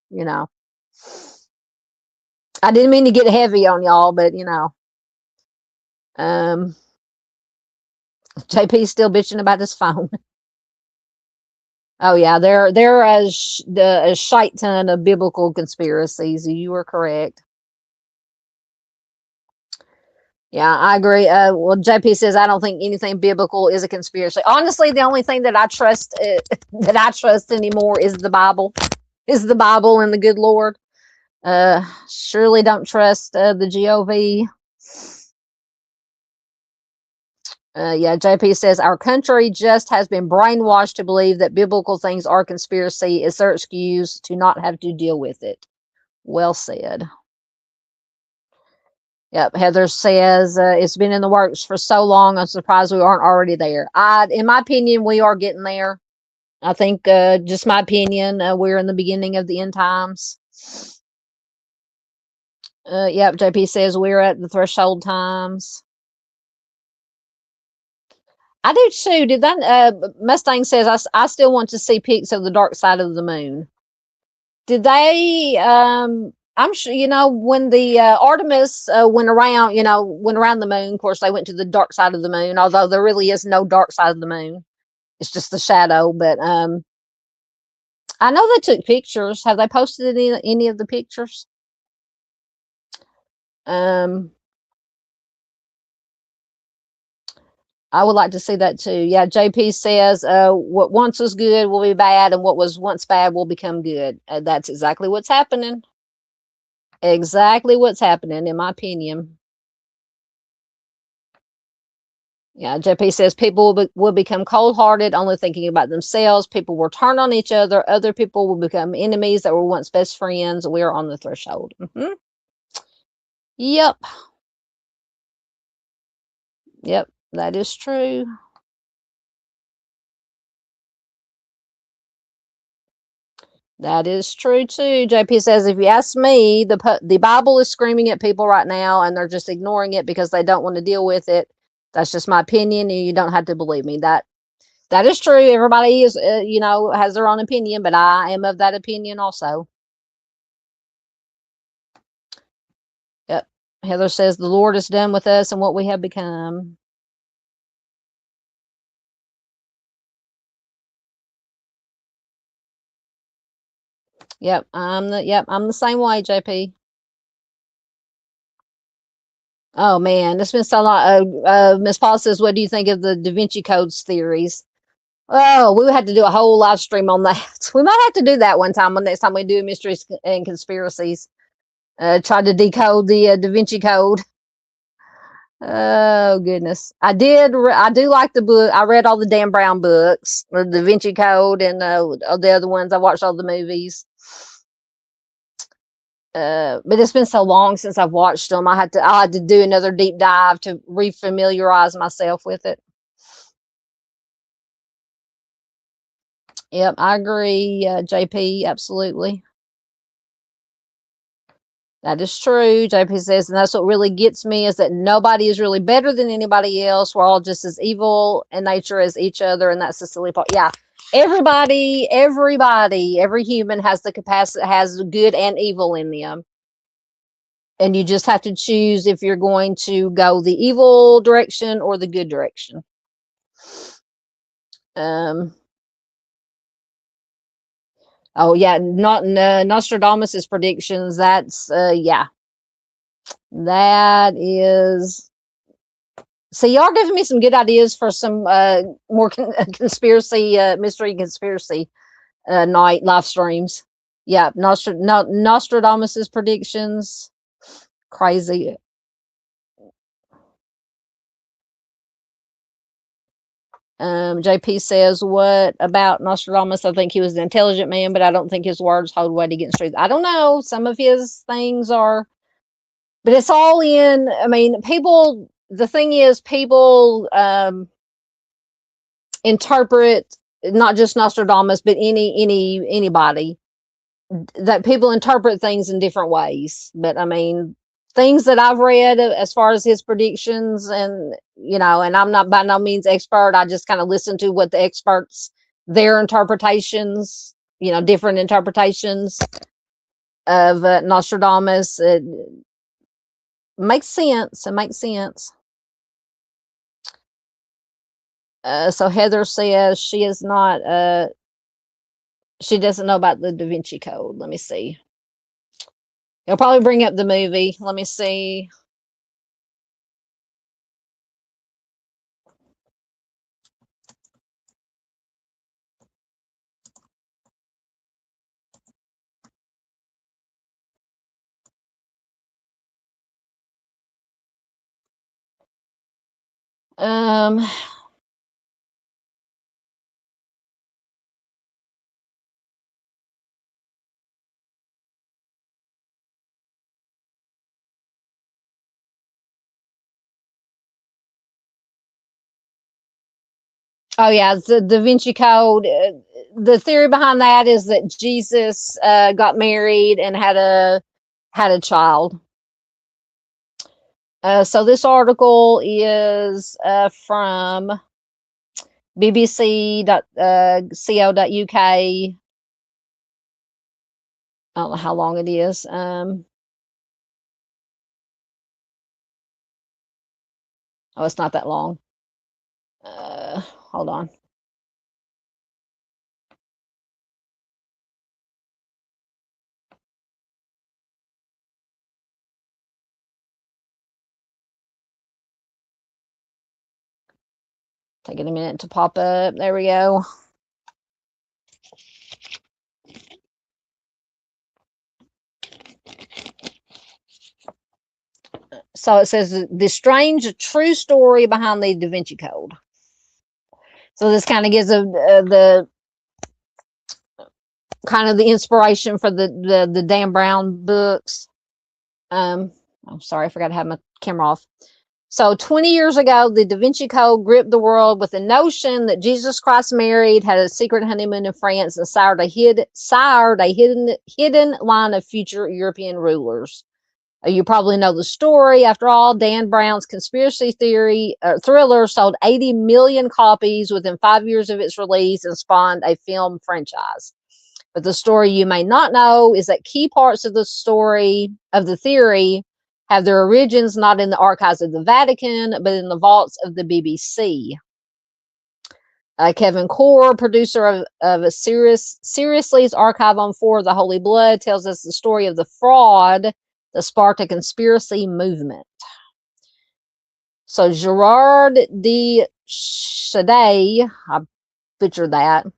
I didn't mean to get heavy on y'all, but JP's still bitching about his phone. Oh yeah, there are a shite ton of biblical conspiracies. You are correct. Yeah, I agree. Well, JP says I don't think anything biblical is a conspiracy. Honestly, the only thing that I trust anymore is the Bible. And the good Lord. Surely don't trust the GOV. Yeah, JP says our country just has been brainwashed to believe that biblical things are conspiracy. Is their excuse to not have to deal with it. Well said. Yep. Heather says it's been in the works for so long. I'm surprised we aren't already there. In my opinion, we are getting there. I think, just my opinion, we're in the beginning of the end times. Yep. JP says we're at the threshold times. I do too. Did that? Mustang says I still want to see pics of the dark side of the moon. Did they? I'm sure when the Artemis went around the moon. Of course, they went to the dark side of the moon. Although there really is no dark side of the moon, it's just the shadow. But I know they took pictures. Have they posted any of the pictures? Um, I would like to see that too. Yeah, JP says what once was good will be bad, and what was once bad will become good. That's exactly what's happening. Exactly what's happening, in my opinion. Yeah, JP says people will become cold hearted, only thinking about themselves. People will turn on each other. Other people will become enemies that were once best friends. We are on the threshold. Yep. Yep. That is true. That is true too. JP says, if you ask me, the Bible is screaming at people right now, and they're just ignoring it because they don't want to deal with it. That's just my opinion, and you don't have to believe me. That is true. Everybody is, has their own opinion, but I am of that opinion also. Yep. Heather says the Lord is done with us and what we have become. Yep. I'm the same way, JP. Oh man, it's been so long. Miss Paul says, what do you think of the Da Vinci Codes theories? Oh, we would have to do a whole live stream on that. We might have to do that one time. When next time we do mysteries and conspiracies, try to decode the Da Vinci Code. Oh goodness, I do like the book. I read all the Dan Brown books, the Da Vinci Code, and the other ones. I watched all the movies. But it's been so long since I've watched them. I had to do another deep dive to refamiliarize myself with it. Yep, I agree, JP. Absolutely. That is true. JP says, and that's what really gets me is that nobody is really better than anybody else. We're all just as evil in nature as each other, and that's the silly part. Yeah, every human has the capacity, has good and evil in them, and you just have to choose if you're going to go the evil direction or the good direction. Um. Oh yeah, not Nostradamus's predictions. That's yeah, that is. So y'all giving me some good ideas for some more conspiracy, mystery conspiracy night live streams. Yeah, Nostradamus's predictions. Crazy. JP says, what about Nostradamus? I think he was an intelligent man, but I don't think his words hold weight against truth. I don't know. Some of his things are, but it's all in. I mean, people. The thing is, people interpret not just Nostradamus, but anybody, that people interpret things in different ways. But I mean, things that I've read as far as his predictions, and and I'm not by no means expert. I just kind of listen to what the experts, their interpretations, different interpretations of Nostradamus. It makes sense. It makes sense. So Heather says she is not. She doesn't know about the Da Vinci Code. Let me see. He'll probably bring up the movie. Let me see. Um, Oh yeah, the Da Vinci Code. The theory behind that is that Jesus got married and had a child. So this article is from bbc.co.uk. I don't know how long it is. Oh, it's not that long. Hold on. Taking a minute to pop up. There we go. So it says the strange true story behind the Da Vinci Code. So this kind of gives the kind of the inspiration for the Dan Brown books. I'm sorry, I forgot to have my camera off. So 20 years ago, the Da Vinci Code gripped the world with the notion that Jesus Christ married, had a secret honeymoon in France, and sired a hidden line of future European rulers. You probably know the story. After all, Dan Brown's conspiracy theory thriller sold 80 million copies within 5 years of its release and spawned a film franchise. But the story you may not know is that key parts of the story of the theory have their origins not in the archives of the Vatican, but in the vaults of the BBC. Kevin Core, producer of a Seriously's Archive on 4 of the Holy Blood, tells us the story of the fraud that sparked a conspiracy movement. So Gerard de Chaudet, I butchered that,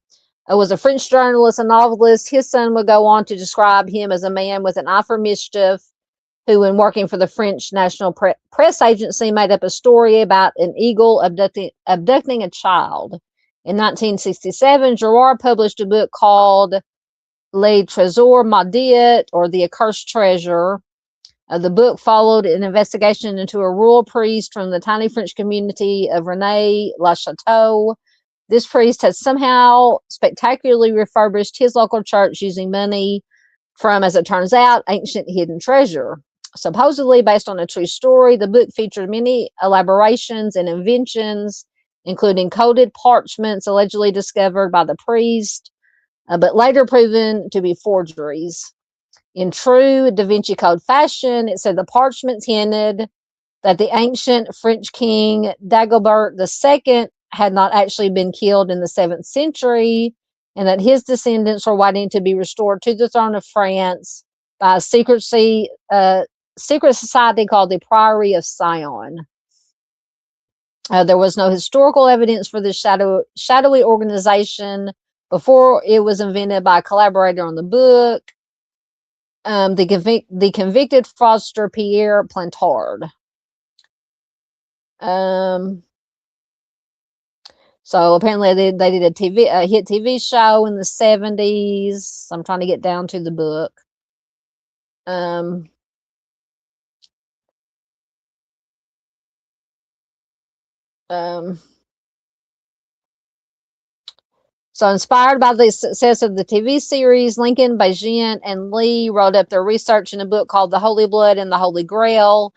was a French journalist and novelist. His son would go on to describe him as a man with an eye for mischief, who, when working for the French National Press Agency, made up a story about an eagle abducting a child. In 1967, Gerard published a book called Le Trésor Maudit, or The Accursed Treasure. The book followed an investigation into a rural priest from the tiny French community of Rennes-le-Château. This priest had somehow spectacularly refurbished his local church using money from, as it turns out, ancient hidden treasure. Supposedly based on a true story, the book featured many elaborations and inventions, including coded parchments allegedly discovered by the priest, but later proven to be forgeries. In true Da Vinci Code fashion, it said the parchments hinted that the ancient French king Dagobert II had not actually been killed in the 7th century, and that his descendants were waiting to be restored to the throne of France by a secret society called the Priory of Sion. There was no historical evidence for this shadowy organization before it was invented by a collaborator on the book, the convicted fraudster Pierre Plantard. So apparently they did a hit TV show in the 70s. I'm trying to get down to the book. So inspired by the success of the TV series, Lincoln, Bajan, and Lee wrote up their research in a book called The Holy Blood and the Holy Grail.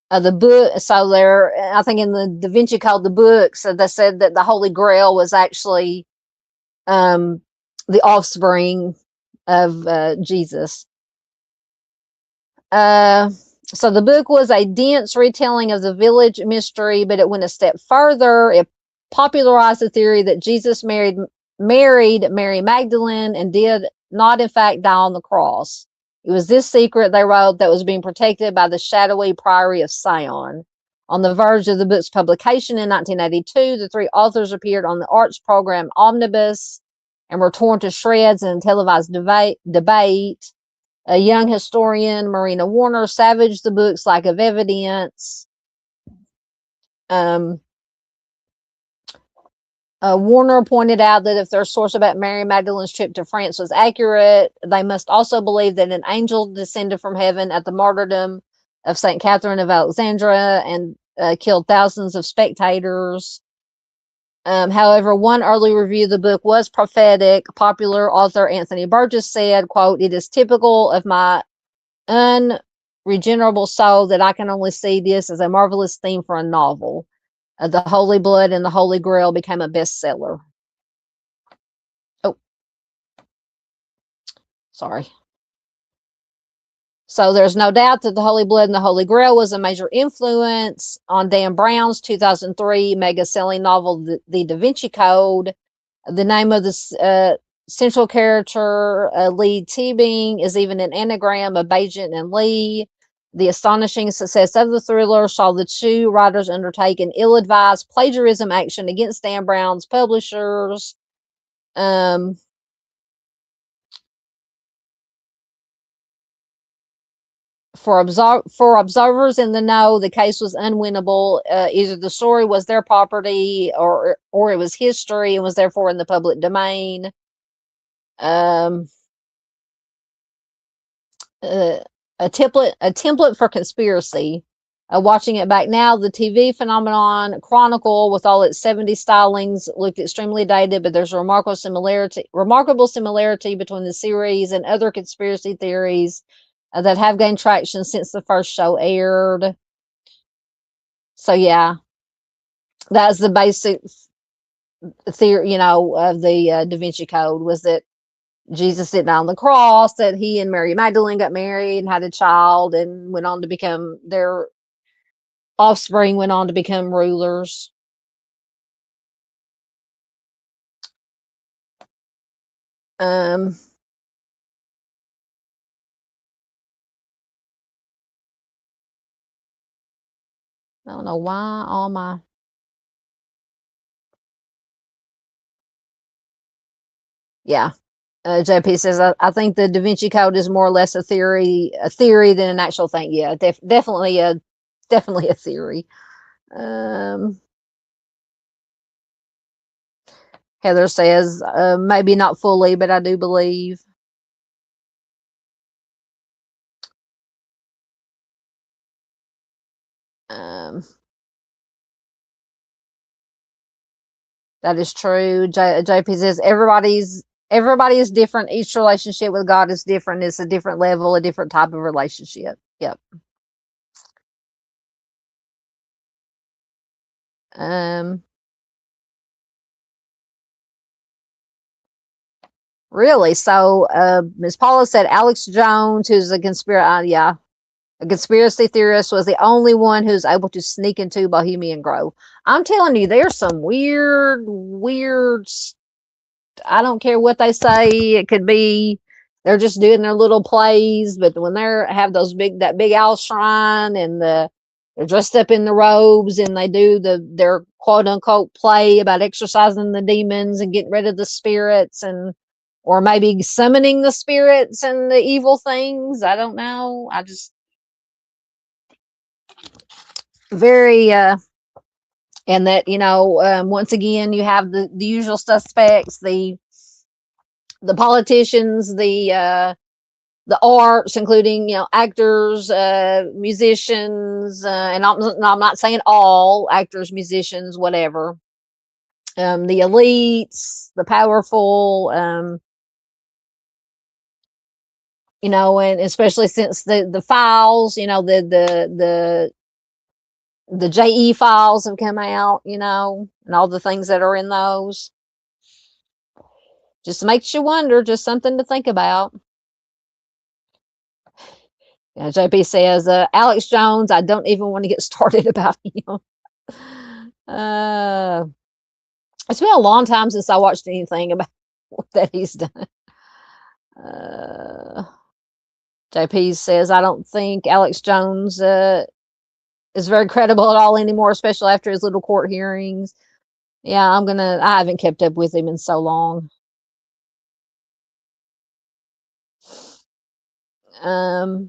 The book, so there, I think in the Da Vinci Code, the book, so they said that the Holy Grail was actually the offspring of Jesus. So the book was a dense retelling of the village mystery, but it went a step further. It popularized the theory that Jesus married Mary Magdalene and did not, in fact, die on the cross. It was this secret, they wrote, that was being protected by the shadowy Priory of Sion. On the verge of the book's publication in 1982, the 3 authors appeared on the arts program Omnibus and were torn to shreds in a televised debate. A young historian, Marina Warner, savaged the book's lack of evidence. Warner pointed out that if their source about Mary Magdalene's trip to France was accurate, they must also believe that an angel descended from heaven at the martyrdom of St. Catherine of Alexandria and killed thousands of spectators. However, one early review of the book was prophetic. Popular author Anthony Burgess said, quote, "It is typical of my unregenerable soul that I can only see this as a marvelous theme for a novel. The Holy Blood and the Holy Grail became a bestseller." Oh, sorry. So there's no doubt that the Holy Blood and the Holy Grail was a major influence on Dan Brown's 2003 mega-selling novel, The Da Vinci Code. The name of the central character, Lee Teabing, is even an anagram of Bagent and Lee. The astonishing success of the thriller saw the two writers undertake an ill-advised plagiarism action against Dan Brown's publishers. For observers in the know, the case was unwinnable. Either the story was their property, or it was history and was therefore in the public domain. Um, a template for conspiracy. Watching it back now, the TV phenomenon Chronicle, with all its 70s stylings, looked extremely dated, but there's a remarkable similarity between the series and other conspiracy theories that have gained traction since the first show aired. So yeah, that's the basic theory, of the Da Vinci Code, was that Jesus didn't die on the cross, that he and Mary Magdalene got married and had a child and went on to become, their offspring went on to become rulers. I don't know why all my, yeah. JP says, I think the Da Vinci Code is more or less a theory than an actual thing. Yeah, definitely a theory. Heather says, maybe not fully, but I do believe. That is true. JP says everybody is different. Each relationship with God is different. It's a different level, a different type of relationship. Yep. Really? So, Ms. Paula said Alex Jones, who's a conspiracy theorist, was the only one who's able to sneak into Bohemian Grove. I'm telling you, there's some weird. I don't care what they say. It could be they're just doing their little plays, but when they have that big owl shrine, and they're dressed up in the robes, and they do their quote unquote play about exorcising the demons and getting rid of the spirits, or maybe summoning the spirits and the evil things. I don't know. I just very and that, once again, you have the usual suspects, the politicians, the arts, including, actors, musicians, and I'm not saying all actors, musicians, whatever, the elites, the powerful, and especially since the files, the JE files have come out, and all the things that are in those. Just makes you wonder, just something to think about. Yeah, JP says, Alex Jones, I don't even want to get started about him. It's been a long time since I watched anything about that he's done. JP says, I don't think Alex Jones is very credible at all anymore, especially after his little court hearings. Yeah, I haven't kept up with him in so long. All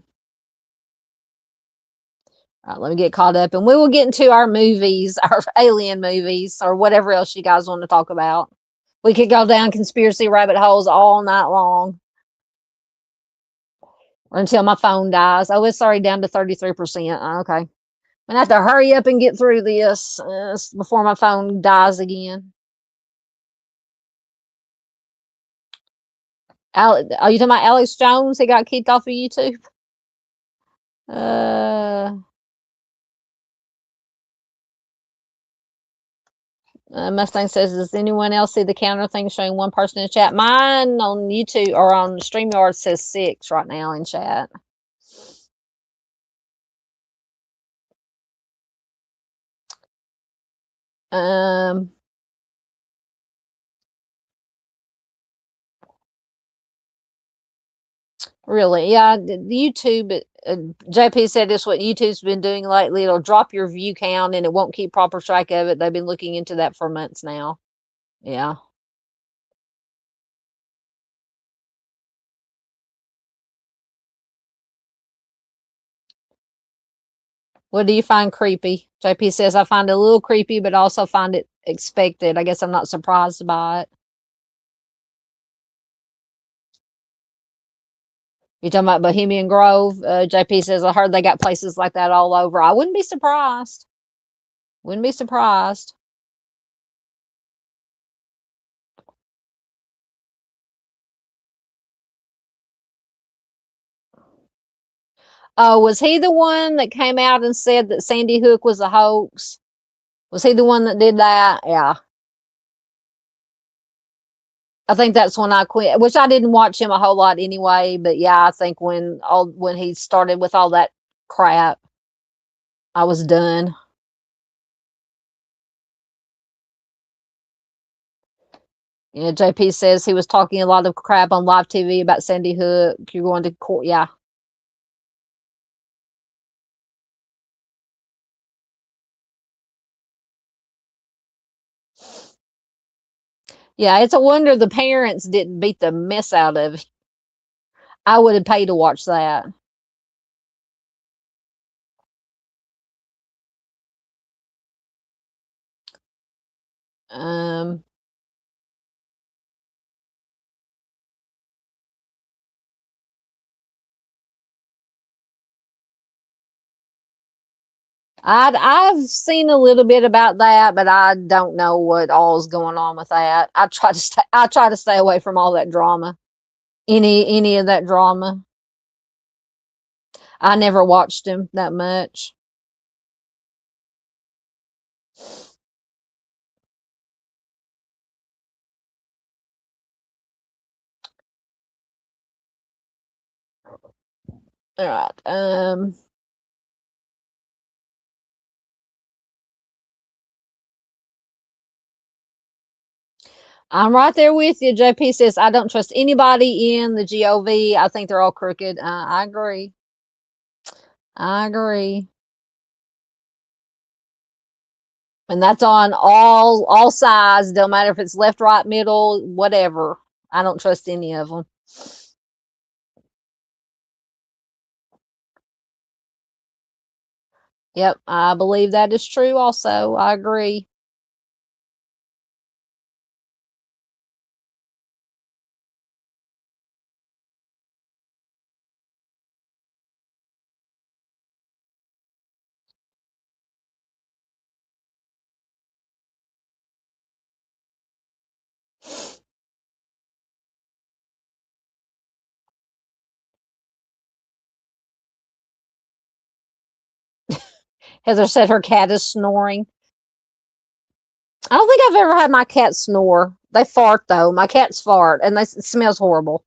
right, let me get caught up, and we will get into our movies, our alien movies, or whatever else you guys want to talk about. We could go down conspiracy rabbit holes all night long, or until my phone dies. Oh, it's already down to 33%. Okay. I'm going to have to hurry up and get through this before my phone dies again. Are you talking about Alex Jones? He got kicked off of YouTube. Mustang says, does anyone else see the counter thing showing one person in chat? Mine on YouTube or on StreamYard says 6 right now in chat. Really, yeah. YouTube. JP said this. What YouTube's been doing lately, it'll drop your view count and it won't keep proper track of it. They've been looking into that for months now. Yeah. What do you find creepy? JP says, I find it a little creepy, but also find it expected. I guess I'm not surprised by it. You talking about Bohemian Grove? JP says, I heard they got places like that all over. I wouldn't be surprised. Wouldn't be surprised. Oh, was he the one that came out and said that Sandy Hook was a hoax? Was he the one that did that? Yeah. I think that's when I quit, which I didn't watch him a whole lot anyway. But yeah, I think when he started with all that crap, I was done. Yeah, JP says he was talking a lot of crap on live TV about Sandy Hook. You're going to court. Yeah. Yeah, it's a wonder the parents didn't beat the mess out of it. I would have paid to watch that. Um, I've seen a little bit about that, but I don't know what all is going on with that. I try to stay away from all that drama. Any of that drama. I never watched him that much. All right. I'm right there with you. JP says I don't trust anybody in the GOV. I think they're all crooked. I agree. I agree. And that's on all sides. Don't matter if it's left, right, middle, whatever. I don't trust any of them. Yep, I believe that is true also. I agree. Heather said her cat is snoring. I don't think I've ever had my cat snore. They fart though. My cats fart, and it smells horrible.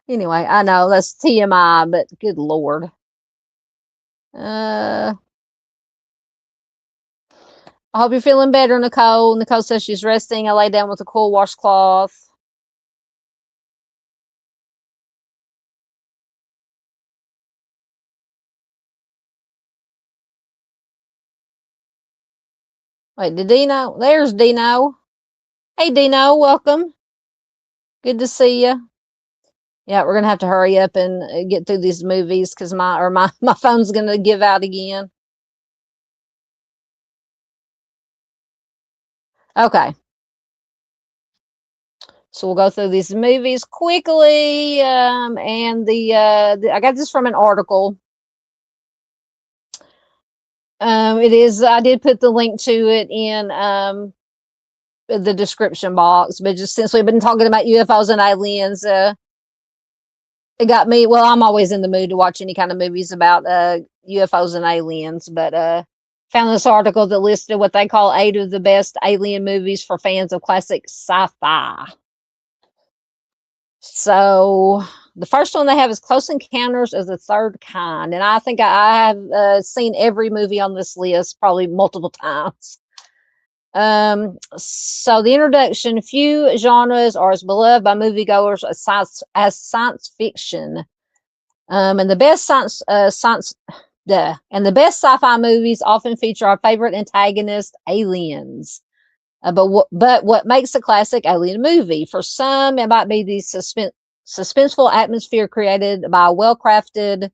Anyway, I know that's TMI, but good lord. I hope you're feeling better, Nicole. Nicole says she's resting. I lay down with a cool washcloth. Wait, did Dino? There's Dino. Hey, Dino, welcome. Good to see you. Yeah, we're gonna have to hurry up and get through these movies because my phone's gonna give out again. Okay, so we'll go through these movies quickly. And I got this from an article. It is. I did put the link to it in the description box. But just since we've been talking about UFOs and aliens, it got me. Well, I'm always in the mood to watch any kind of movies about UFOs and aliens, but found this article that listed what they call 8 of the best alien movies for fans of classic sci-fi. So the first one they have is Close Encounters of the Third Kind, and I think I have seen every movie on this list probably multiple times. So the introduction: few genres are as beloved by moviegoers as science fiction, and the best and the best sci-fi movies often feature our favorite antagonist, aliens. But what makes a classic alien movie? For some, it might be the suspenseful atmosphere created by well-crafted,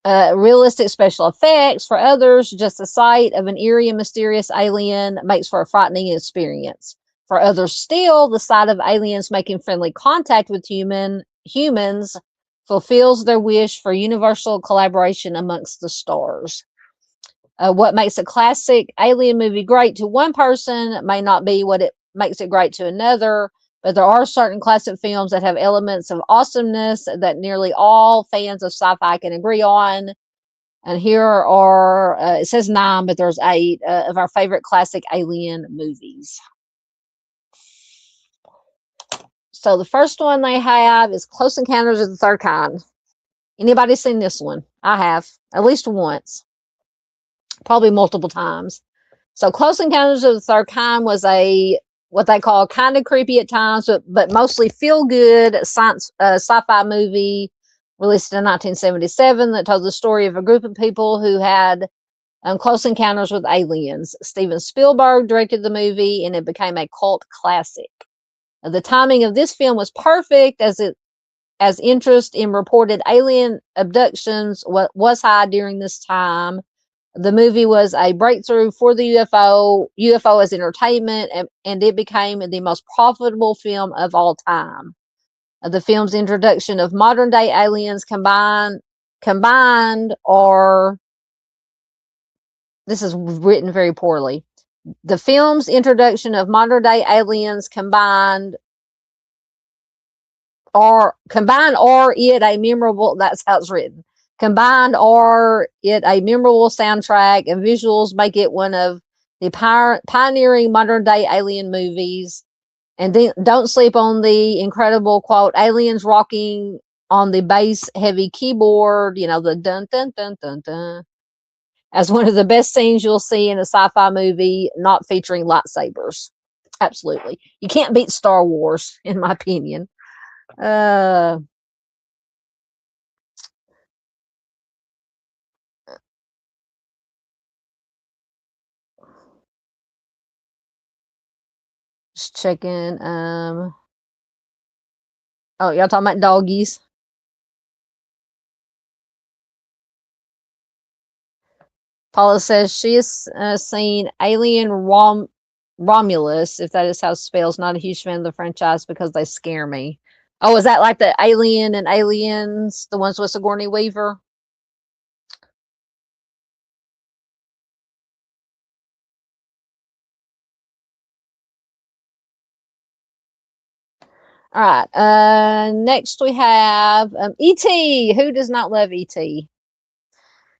realistic special effects. For others, just the sight of an eerie and mysterious alien makes for a frightening experience. For others still, the sight of aliens making friendly contact with humans fulfills their wish for universal collaboration amongst the stars. What makes a classic alien movie great to one person may not be what it makes it great to another, but there are certain classic films that have elements of awesomeness that nearly all fans of sci-fi can agree on. And here are, it says 9, but there's 8 of our favorite classic alien movies. So the first one they have is Close Encounters of the Third Kind. Anybody seen this one? I have, at least once. Probably multiple times. So Close Encounters of the Third Kind was what they call kind of creepy at times, but mostly feel-good sci-fi movie released in 1977 that told the story of a group of people who had close encounters with aliens. Steven Spielberg directed the movie, and it became a cult classic. The timing of this film was perfect, as interest in reported alien abductions was high during this time. The movie was a breakthrough for the UFO as entertainment, and it became the most profitable film of all time. The film's introduction of modern day aliens combined, or this is written very poorly. The film's introduction of modern day aliens combined or it a memorable, that's how it's written. Combined or it a memorable soundtrack and visuals make it one of the pioneering modern day alien movies. And then don't sleep on the incredible quote, aliens rocking on the bass heavy keyboard, the dun dun dun dun dun, as one of the best scenes you'll see in a sci-fi movie not featuring lightsabers. Absolutely. You can't beat Star Wars, in my opinion. Just checking. Oh, y'all talking about doggies? Paula says she has seen Alien Romulus, if that is how it spells. Not a huge fan of the franchise because they scare me. Oh, is that like the Alien and Aliens, the ones with Sigourney Weaver? All right. Next we have E.T. Who does not love E.T.?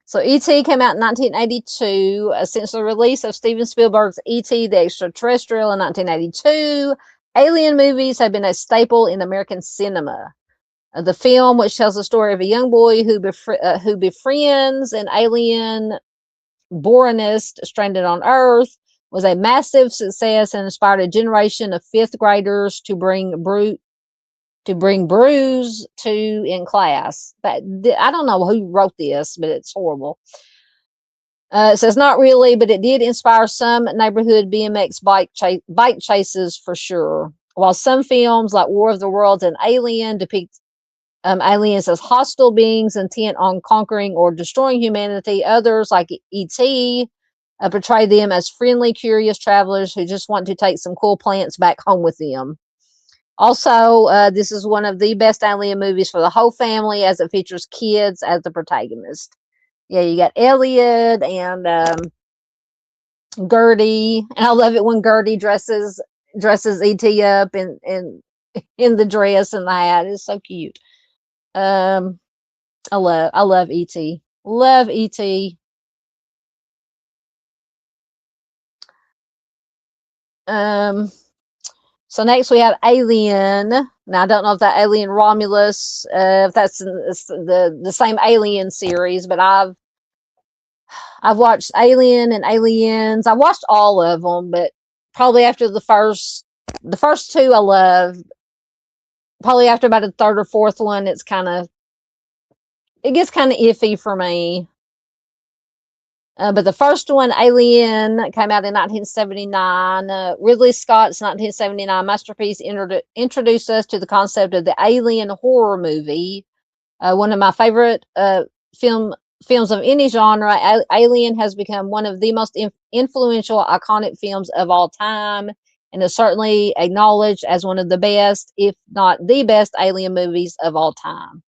So E.T. came out in 1982. Since the release of Steven Spielberg's E.T. the Extraterrestrial in 1982, alien movies have been a staple in American cinema. The film, which tells the story of a young boy who befriends an alien botanist stranded on Earth, was a massive success and inspired a generation of fifth graders to bring brews to in class. I don't know who wrote this, but it's horrible. It says not really, but it did inspire some neighborhood BMX bike chases for sure. While some films like War of the Worlds and Alien depict aliens as hostile beings intent on conquering or destroying humanity, others like E.T. Portray them as friendly, curious travelers who just want to take some cool plants back home with them. Also, this is one of the best alien movies for the whole family as it features kids as the protagonist. Yeah, you got Elliot and Gertie, and I love it when Gertie dresses ET up in the dress and the hat. It's so cute. Um, I love ET. Love ET. Um, so next we have Alien. Now I don't know if that Alien Romulus, if that's the same Alien series, but I've watched Alien and Aliens. I watched all of them, but probably after the first two I love. Probably after about the third or fourth one, it gets kind of iffy for me. But the first one, Alien, came out in 1979. Ridley Scott's 1979 masterpiece introduced us to the concept of the alien horror movie. One of my favorite films of any genre, Alien has become one of the most influential, iconic films of all time, and is certainly acknowledged as one of the best, if not the best, alien movies of all time.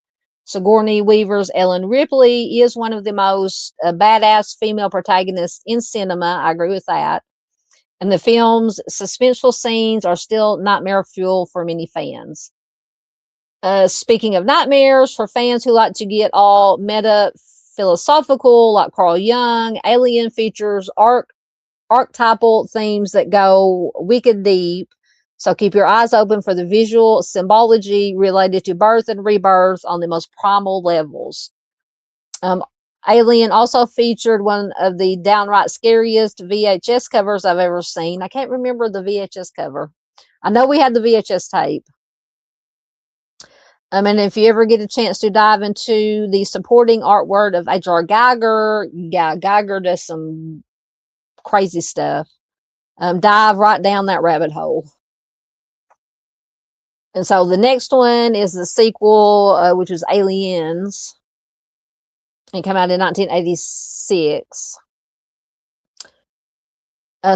Sigourney Weaver's Ellen Ripley is one of the most badass female protagonists in cinema. I agree with that. And the film's suspenseful scenes are still nightmare fuel for many fans. Speaking of nightmares, for fans who like to get all meta philosophical, like Carl Jung, Alien features archetypal themes that go wicked deep. So keep your eyes open for the visual symbology related to birth and rebirth on the most primal levels. Alien also featured one of the downright scariest VHS covers I've ever seen. I can't remember the VHS cover. I know we had the VHS tape. And if you ever get a chance to dive into the supporting artwork of H.R. Geiger, yeah, Geiger does some crazy stuff. Dive right down that rabbit hole. And so the next one is the sequel, which was Aliens. It came out in 1986.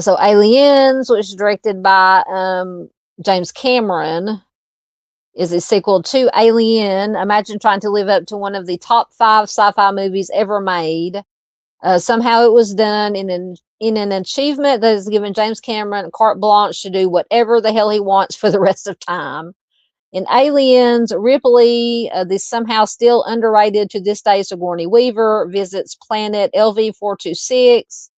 So Aliens, which is directed by James Cameron, is a sequel to Alien. Imagine trying to live up to one of the top 5 sci-fi movies ever made. Somehow it was done in an achievement that has given James Cameron carte blanche to do whatever the hell he wants for the rest of time. In Aliens, Ripley, the somehow still underrated to this day Sigourney Weaver, visits planet LV-426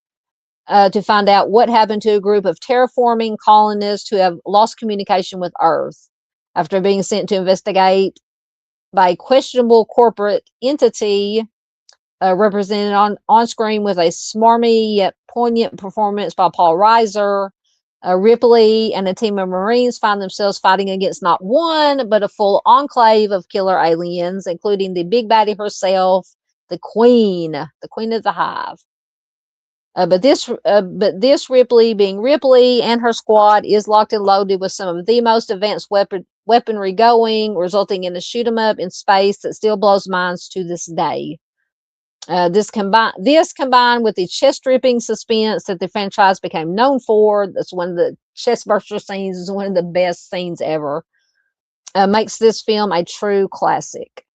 to find out what happened to a group of terraforming colonists who have lost communication with Earth. After being sent to investigate by a questionable corporate entity represented on screen with a smarmy yet poignant performance by Paul Reiser, Ripley and a team of Marines find themselves fighting against not one, but a full enclave of killer aliens, including the big baddie herself, the Queen of the Hive. But this Ripley, being Ripley, and her squad is locked and loaded with some of the most advanced weaponry going, resulting in a shoot 'em up in space that still blows minds to this day. This combined with the chest-ripping suspense that the franchise became known for, that's one of the chest-burster scenes, is one of the best scenes ever, makes this film a true classic.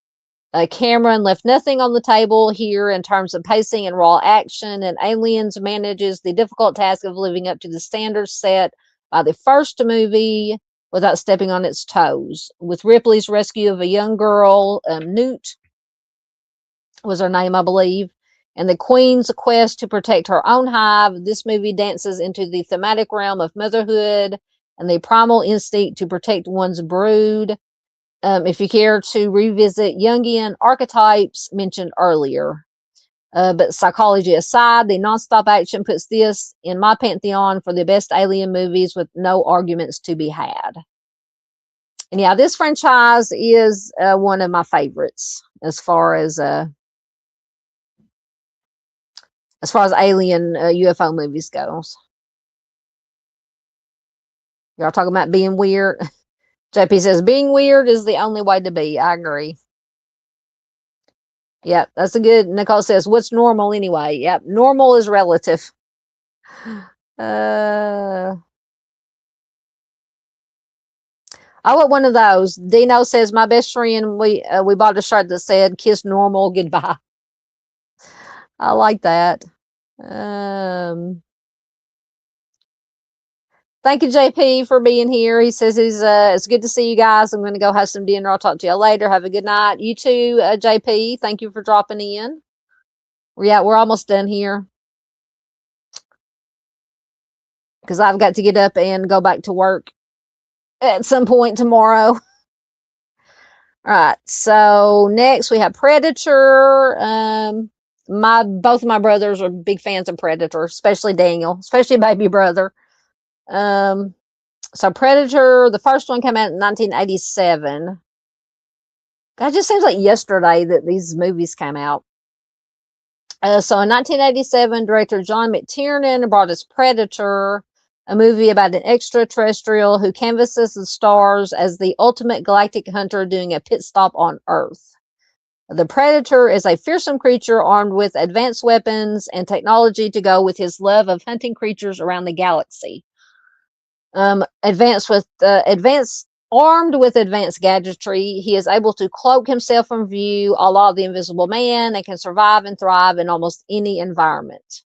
Cameron left nothing on the table here in terms of pacing and raw action, and Aliens manages the difficult task of living up to the standards set by the first movie without stepping on its toes. With Ripley's rescue of a young girl, Newt was her name, I believe, and the Queen's quest to protect her own hive, this movie dances into the thematic realm of motherhood and the primal instinct to protect one's brood. If you care to revisit Jungian archetypes mentioned earlier. But psychology aside, the nonstop action puts this in my pantheon for the best alien movies with no arguments to be had. And yeah, this franchise is one of my favorites as far as alien UFO movies goes. Y'all talking about being weird? JP says, being weird is the only way to be. I agree. Yep, that's a good. Nicole says, what's normal anyway? Yep, normal is relative. I want one of those. Dino says, my best friend, we bought a shirt that said, kiss normal goodbye. I like that. Thank you, JP, for being here. He says it's good to see you guys. I'm going to go have some dinner. I'll talk to you later. Have a good night. You too, JP. Thank you for dropping in. Yeah, we're almost done here because I've got to get up and go back to work at some point tomorrow. All right. So next we have Predator. Both of my brothers are big fans of Predator, especially Daniel, especially baby brother. So Predator, the first one came out in 1987. God, it just seems like yesterday that these movies came out. So in 1987, director John McTiernan brought us Predator, a movie about an extraterrestrial who canvasses the stars as the ultimate galactic hunter doing a pit stop on Earth. The Predator is a fearsome creature armed with advanced weapons and technology to go with his love of hunting creatures around the galaxy. Armed with advanced gadgetry, he is able to cloak himself from view, a la the Invisible Man, and can survive and thrive in almost any environment.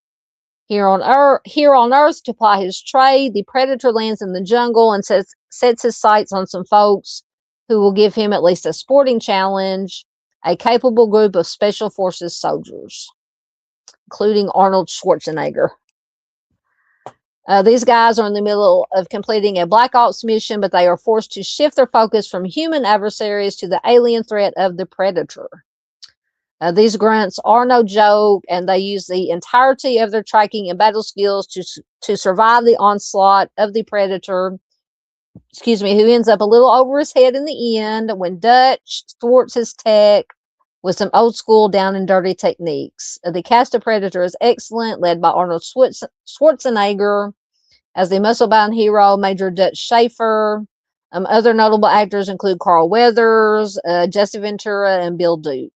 Here on Earth, to ply his trade, the Predator lands in the jungle and sets his sights on some folks who will give him at least a sporting challenge, a capable group of Special Forces soldiers, including Arnold Schwarzenegger. These guys are in the middle of completing a Black Ops mission, but they are forced to shift their focus from human adversaries to the alien threat of the Predator. These grunts are no joke, and they use the entirety of their tracking and battle skills to survive the onslaught of the Predator, who ends up a little over his head in the end when Dutch thwarts his tech with some old school down and dirty techniques. The cast of Predator is excellent, led by Arnold Schwarzenegger as the muscle-bound hero, Major Dutch Schaefer. Other notable actors include Carl Weathers, Jesse Ventura, and Bill Duke.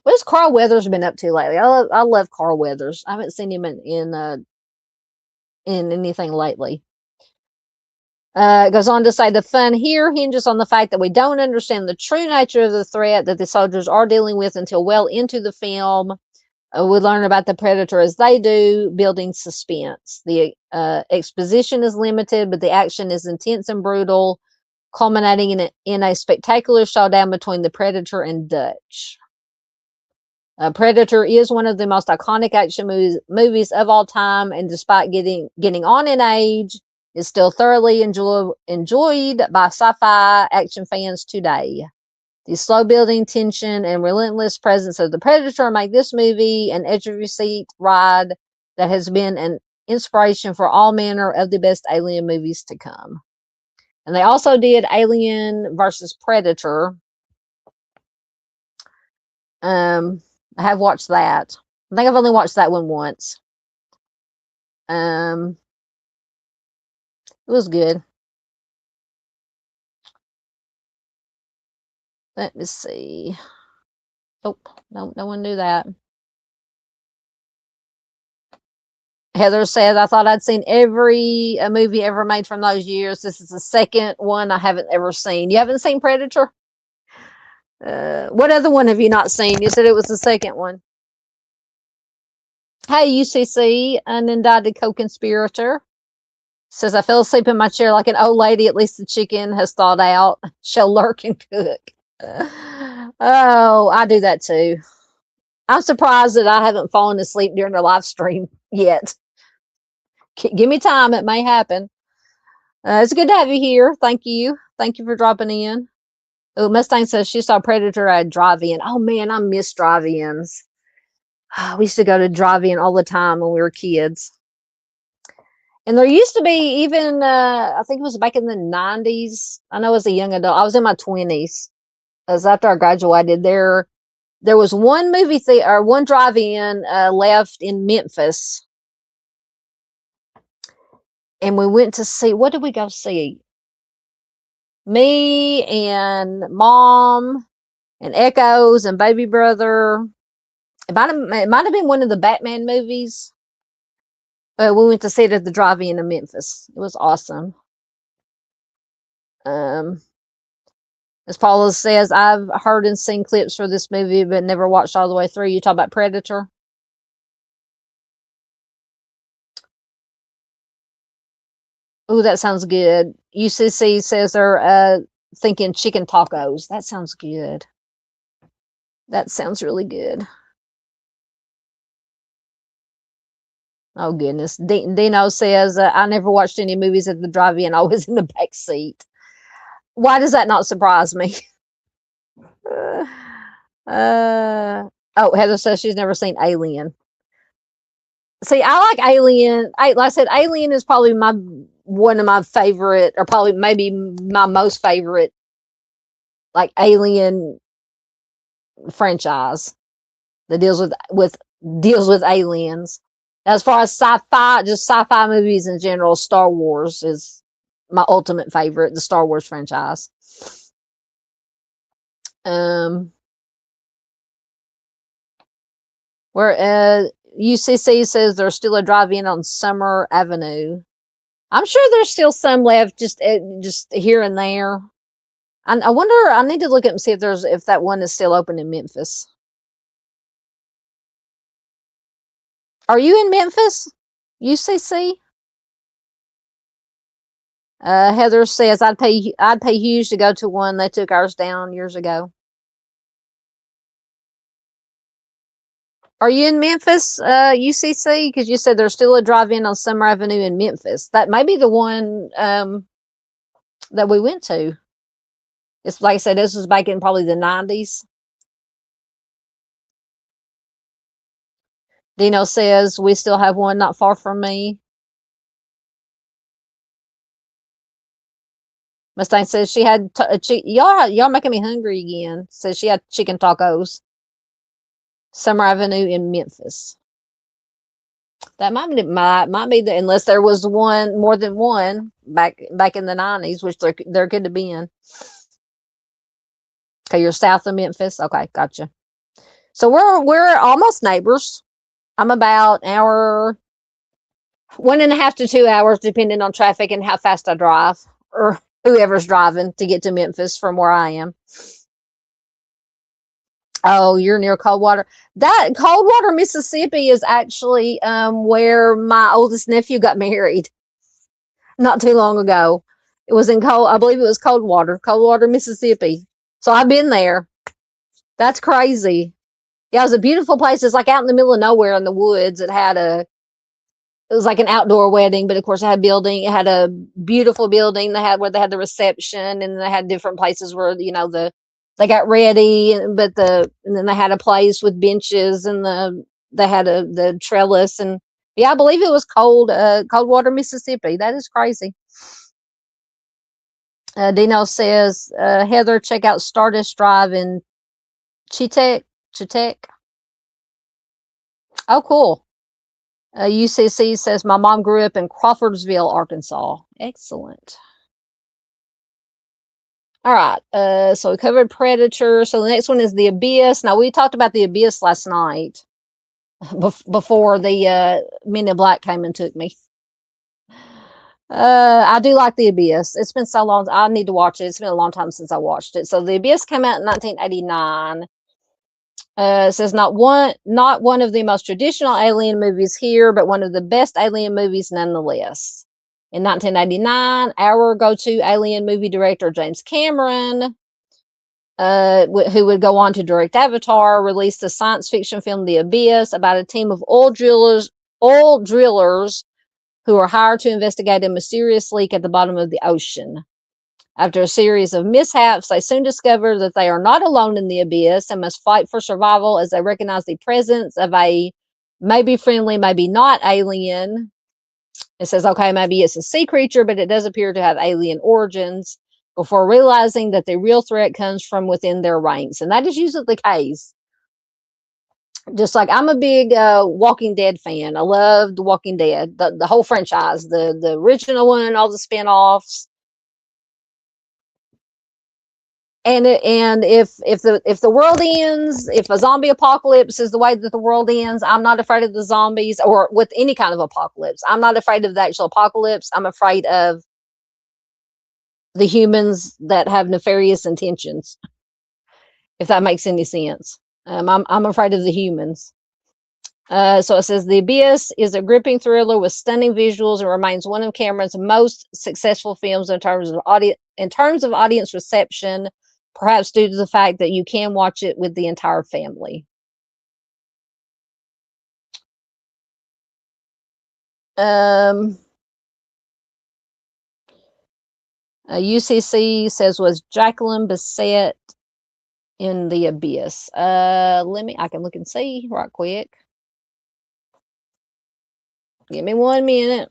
What has Carl Weathers been up to lately? I love Carl Weathers. I haven't seen him in anything lately. It goes on to say the fun here hinges on the fact that we don't understand the true nature of the threat that the soldiers are dealing with until well into the film. We learn about the Predator as they do, building suspense. The exposition is limited, but the action is intense and brutal, culminating in a spectacular showdown between the Predator and Dutch. Predator is one of the most iconic action movies of all time, and despite getting on in age, is still thoroughly enjoyed by sci-fi action fans today. The slow building tension and relentless presence of the Predator make this movie an edge-of-your-seat ride that has been an inspiration for all manner of the best alien movies to come. And they also did Alien versus Predator. I have watched that. I think I've only watched that one once. It was good. Let me see. Oh, no one knew that. Heather says, I thought I'd seen every movie ever made from those years. This is the second one I haven't ever seen. You haven't seen Predator? What other one have you not seen? You said it was the second one. Hey, UCC, an indicted co-conspirator, says, I fell asleep in my chair like an old lady. At least the chicken has thawed out. She'll lurk and cook. Oh, I do that too. I'm surprised that I haven't fallen asleep during the live stream yet. Give me time. It may happen. It's good to have you here. Thank you. Thank you for dropping in. Oh, Mustang says she saw Predator at drive-in. Oh, man, I miss drive-ins. We used to go to drive-in all the time when we were kids. And there used to be even, I think it was back in the 90s. I know as a young adult, I was in my 20s. As after I graduated, there was one movie theater, or one drive-in left in Memphis. And we went to see, what did we go see? Me and Mom and Echoes and Baby Brother. It might have been one of the Batman movies. But we went to see it at the drive-in in Memphis. It was awesome. As Paula says, I've heard and seen clips for this movie, but never watched all the way through. You talk about Predator? Oh, that sounds good. UCC says they're thinking chicken tacos. That sounds good. That sounds really good. Oh goodness. Dino says I never watched any movies at the drive-in. I was in the back seat. Why does that not surprise me? Oh, Heather says she's never seen Alien. See, I like Alien. Like I said, Alien is probably my one of my favorite, or probably maybe my most favorite, like Alien franchise that deals with aliens. As far as sci-fi, just sci-fi movies in general, Star Wars is my ultimate favorite. The Star Wars franchise. Um, where UCC says there's still a drive-in on Summer Avenue. I'm sure there's still some left, just here and there. I wonder. I need to look up and see if that one is still open in Memphis. Are you in Memphis, UCC? Heather says I'd pay huge to go to one. They took ours down years ago. Are you in Memphis, UCC? Because you said there's still a drive-in on Summer Avenue in Memphis. That may be the one that we went to. It's like I said, this was back in probably the 90s. Dino says we still have one not far from me. Mustang says she had y'all making me hungry again. Says she had chicken tacos. Summer Avenue in Memphis. That might be the, unless there was one more than one back in the 90s, which there could have been. Okay, you're south of Memphis. Okay, gotcha. So we're almost neighbors. I'm about an hour, 1.5 to 2 hours, depending on traffic and how fast I drive, or whoever's driving to get to Memphis from where I am. Oh, you're near Coldwater. That Coldwater, Mississippi is actually where my oldest nephew got married not too long ago. It was I believe it was Coldwater, Mississippi. So I've been there. That's crazy. Yeah, it was a beautiful place. It's like out in the middle of nowhere in the woods. It was like an outdoor wedding, but of course it had a beautiful building. They had the reception, and they had different places where, they got ready, and then they had a place with benches, and they had the trellis, and yeah, I believe it was Coldwater, Mississippi. That is crazy. Dino says, Heather, check out Stardust Drive in Chetek. Oh, cool. UCC says my mom grew up in Crawfordsville, Arkansas. Excellent. All right. So we covered Predator. So the next one is The Abyss. Now, we talked about The Abyss last night before the Men in Black came and took me. I do like The Abyss. It's been so long. I need to watch it. It's been a long time since I watched it. So The Abyss came out in 1989. It says not one of the most traditional Alien movies here, but one of the best Alien movies nonetheless. In 1989, our go-to Alien movie director James Cameron, who would go on to direct Avatar, released the science fiction film The Abyss about a team of oil drillers who are hired to investigate a mysterious leak at the bottom of the ocean. After a series of mishaps, they soon discover that they are not alone in the abyss and must fight for survival as they recognize the presence of a maybe friendly, maybe not alien. It says, okay, maybe it's a sea creature, but it does appear to have alien origins, before realizing that the real threat comes from within their ranks. And that is usually the case. Just like I'm a big Walking Dead fan. I love The Walking Dead, the whole franchise, the original one, all the spinoffs. And if the world ends, if a zombie apocalypse is the way that the world ends, I'm not afraid of the zombies, or with any kind of apocalypse. I'm not afraid of the actual apocalypse. I'm afraid of the humans that have nefarious intentions, if that makes any sense. I'm afraid of the humans. So it says The Abyss is a gripping thriller with stunning visuals and remains one of Cameron's most successful films in terms of audience reception, perhaps due to the fact that you can watch it with the entire family. UCC says, was Jacqueline Bisset in The Abyss? I can look and see right quick. Give me 1 minute.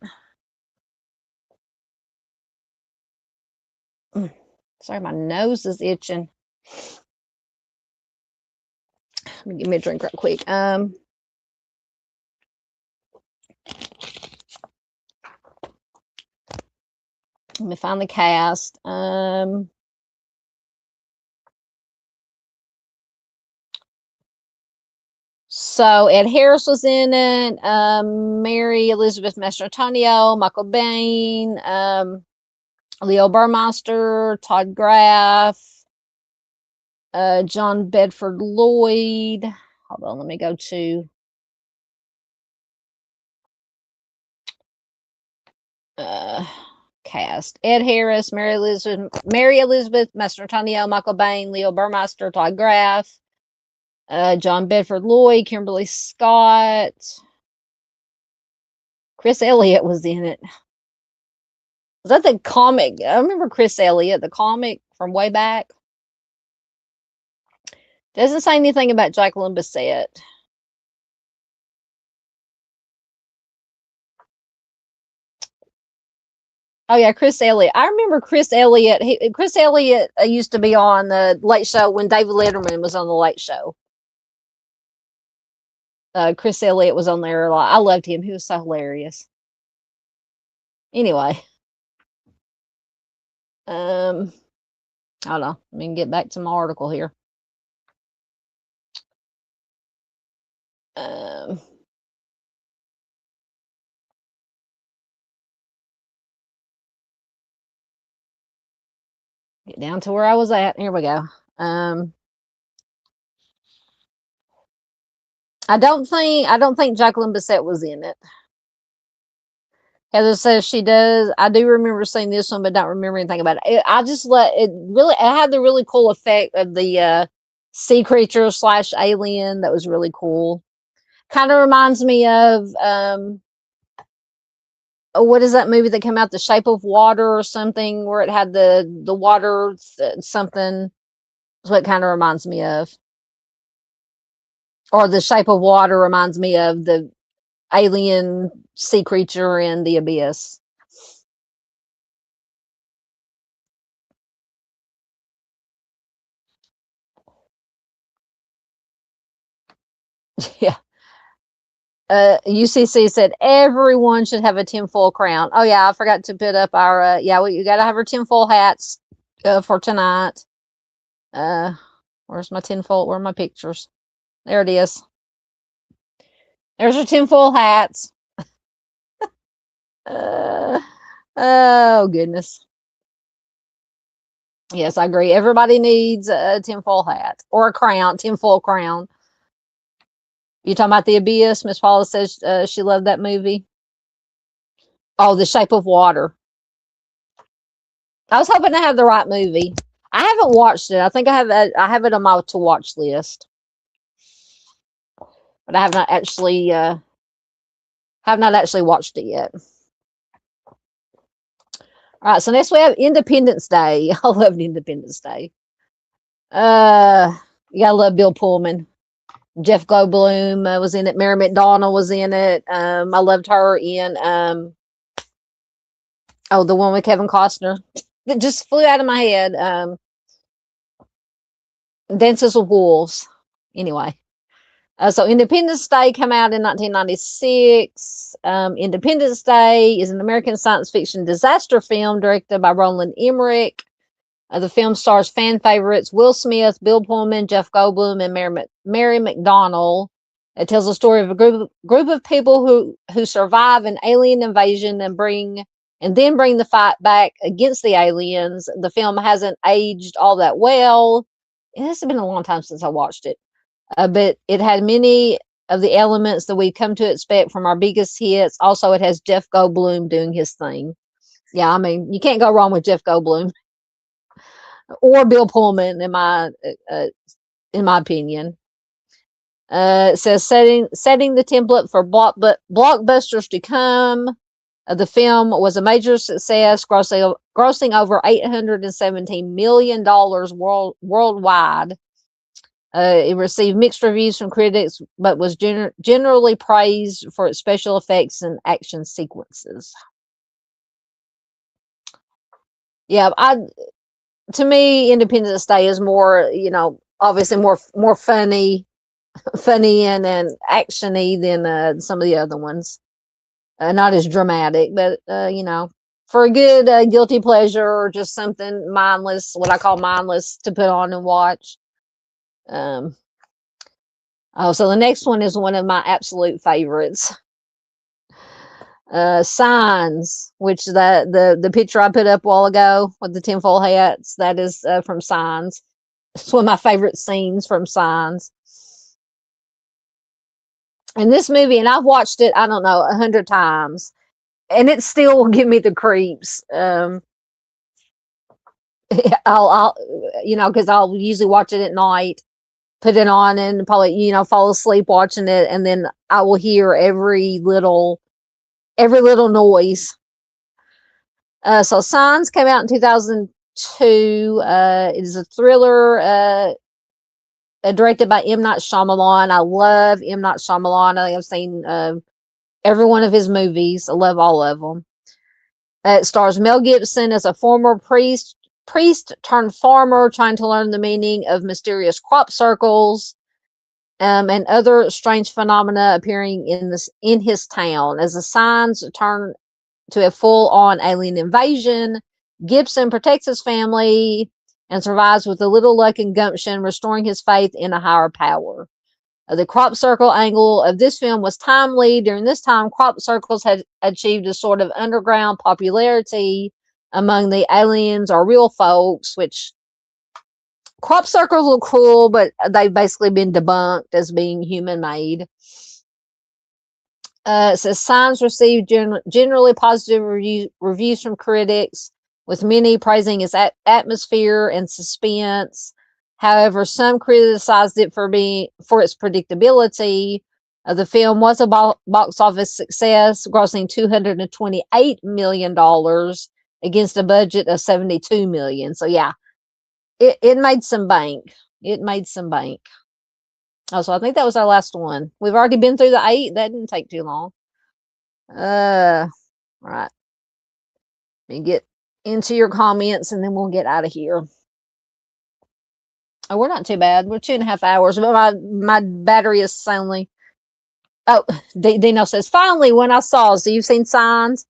Sorry, my nose is itching. Let me give me a drink right quick. Let me find the cast. So Ed Harris was in it. Mary Elizabeth Mastrantonio, Michael Bain, Leo Burmeister, Todd Graff, John Bedford Lloyd. Hold on, let me go to cast. Ed Harris, Mary Elizabeth Mastrantonio, Michael Bain, Leo Burmeister, Todd Graff, John Bedford Lloyd, Kimberly Scott, Chris Elliott was in it. Was that the comic? I remember Chris Elliott, the comic from way back. Doesn't say anything about Jacqueline Bisset. Oh yeah, Chris Elliott. I remember Chris Elliott. Chris Elliott used to be on the Late Show when David Letterman was on the Late Show. Chris Elliott was on there a lot. I loved him. He was so hilarious. Anyway, hold on. Let me get back to my article here. Get down to where I was at. Here we go. I don't think Jacqueline Bisset was in it. Heather says she does. I do remember seeing this one, but don't remember anything about it. I just it had the really cool effect of the sea creature / alien that was really cool. Kind of reminds me of what is that movie that came out, The Shape of Water or something, where it had the water something. Is what it kind of reminds me of. Or The Shape of Water reminds me of the alien sea creature in The Abyss. Yeah. UCC said everyone should have a tinfoil crown. Oh yeah, I forgot to put up our you got to have our tinfoil hats for tonight. Where's my tinfoil? Where are my pictures? There it is. There's our tinfoil hats. Oh goodness. Yes, I agree. Everybody needs a tinfoil hat or a crown, tinfoil crown. You talking about The Abyss? Miss Paula says she loved that movie. Oh, The Shape of Water. I was hoping to have the right movie. I haven't watched it. I think I have it on my to watch list, but I have not actually watched it yet. All right, so next we have Independence Day. I love Independence Day. You gotta love Bill Pullman. Jeff Goldblum was in it. Mary McDonnell was in it. I loved her in the one with Kevin Costner that just flew out of my head. Dances with Wolves. Anyway, so Independence Day came out in 1996. Independence Day is an American science fiction disaster film directed by Roland Emmerich. The film stars fan favorites Will Smith, Bill Pullman, Jeff Goldblum, and Mary McDonnell. It tells the story of a group of people who survive an alien invasion and then bring the fight back against the aliens. The film hasn't aged all that well. It has been a long time since I watched it, but it had many of the elements that we've come to expect from our biggest hits. Also, it has Jeff Goldblum doing his thing. Yeah, I mean, you can't go wrong with Jeff Goldblum or Bill Pullman, in my opinion. It says setting the template for blockbusters to come. The film was a major success, grossing over $817 million worldwide. It received mixed reviews from critics, but was generally praised for its special effects and action sequences. Yeah, to me, Independence Day is more, obviously more funny and actiony than some of the other ones. Not as dramatic, but for a good guilty pleasure or just something mindless, what I call mindless, to put on and watch. So the next one is one of my absolute favorites. Signs, which the picture I put up a while ago with the tinfoil hats, that is from Signs. It's one of my favorite scenes from Signs. And this movie, and I've watched it, I don't know, 100 times, and it still will give me the creeps. I'll because I'll usually watch it at night, put it on, and probably fall asleep watching it, and then I will hear every little noise. So Signs came out in 2002. It is a thriller directed by M. Night Shyamalan. I love M. Night Shyamalan. I think I've seen every one of his movies. I love all of them. It stars Mel Gibson as a former priest turned farmer trying to learn the meaning of mysterious crop circles and other strange phenomena appearing in his town. As the signs turn to a full-on alien invasion, Gibson protects his family and survives with a little luck and gumption, restoring his faith in a higher power. The crop circle angle of this film was timely. During this time, crop circles had achieved a sort of underground popularity among the aliens or real folks, which crop circles look cool, but they've basically been debunked as being human-made. It says Signs received generally positive reviews from critics, with many praising its atmosphere and suspense. However, some criticized it for its predictability. The film was a box office success, grossing $228 million against a budget of $72 million. So yeah, it made some bank. It made some bank. Oh, so I think that was our last one. We've already been through the 8. That didn't take too long. All right. Let me get into your comments and then we'll get out of here. Oh, we're not too bad. We're 2.5 hours, but my battery is only. Oh, Dino says, finally, when I saw, so you've seen Signs.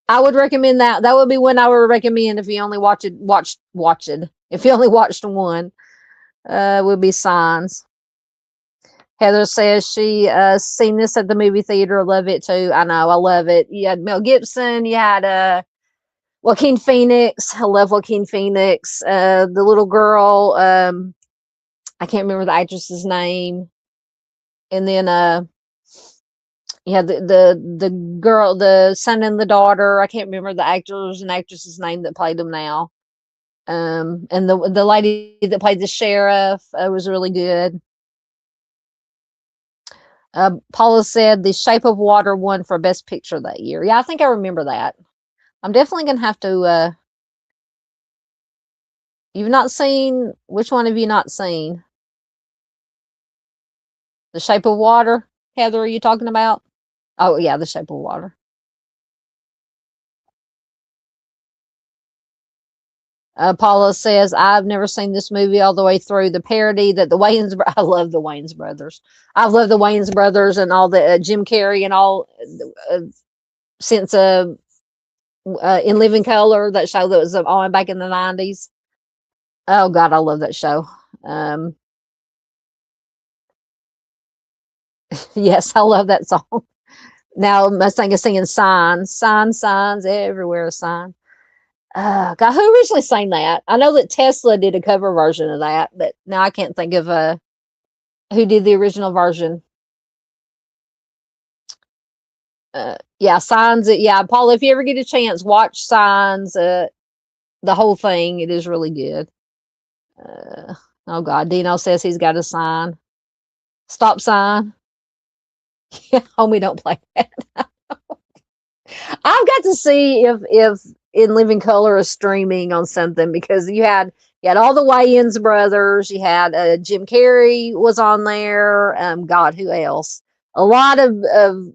I would recommend that. That would be one I would recommend if you only watched. If you only watched one, would be Signs. Heather says she seen this at the movie theater. Love it too. I know, I love it. You had Mel Gibson. You had Joaquin Phoenix. I love Joaquin Phoenix. The little girl. I can't remember the actress's name. And then you had the girl, the son and the daughter. I can't remember the actors and actress's name that played them now. And the lady that played the sheriff was really good. Paula said The Shape of Water won for Best Picture that year. Yeah, I think I remember that. I'm definitely going to have to. You've not seen, which one have you not seen? The Shape of Water? Heather, are you talking about? Oh, yeah, The Shape of Water. Paula says, I've never seen this movie all the way through. The parody that the Wayans, I love the Wayans brothers. I've loved the Wayans brothers and all the Jim Carrey and all since In Living Color, that show that was on back in the 90s. Oh God, I love that show. Yes, I love that song. Now Mustang is singing signs everywhere, sign. God, who originally sang that? I know that Tesla did a cover version of that, but now I can't think of who did the original version. Yeah, Signs. Yeah, Paul, if you ever get a chance, watch Signs. The whole thing. It is really good. Oh God, Dino says he's got a sign. Stop sign. Yeah, homie, don't play that. I've got to see if In Living Color is streaming on something, because you had all the Wayans brothers. You had Jim Carrey was on there. God, who else? A lot of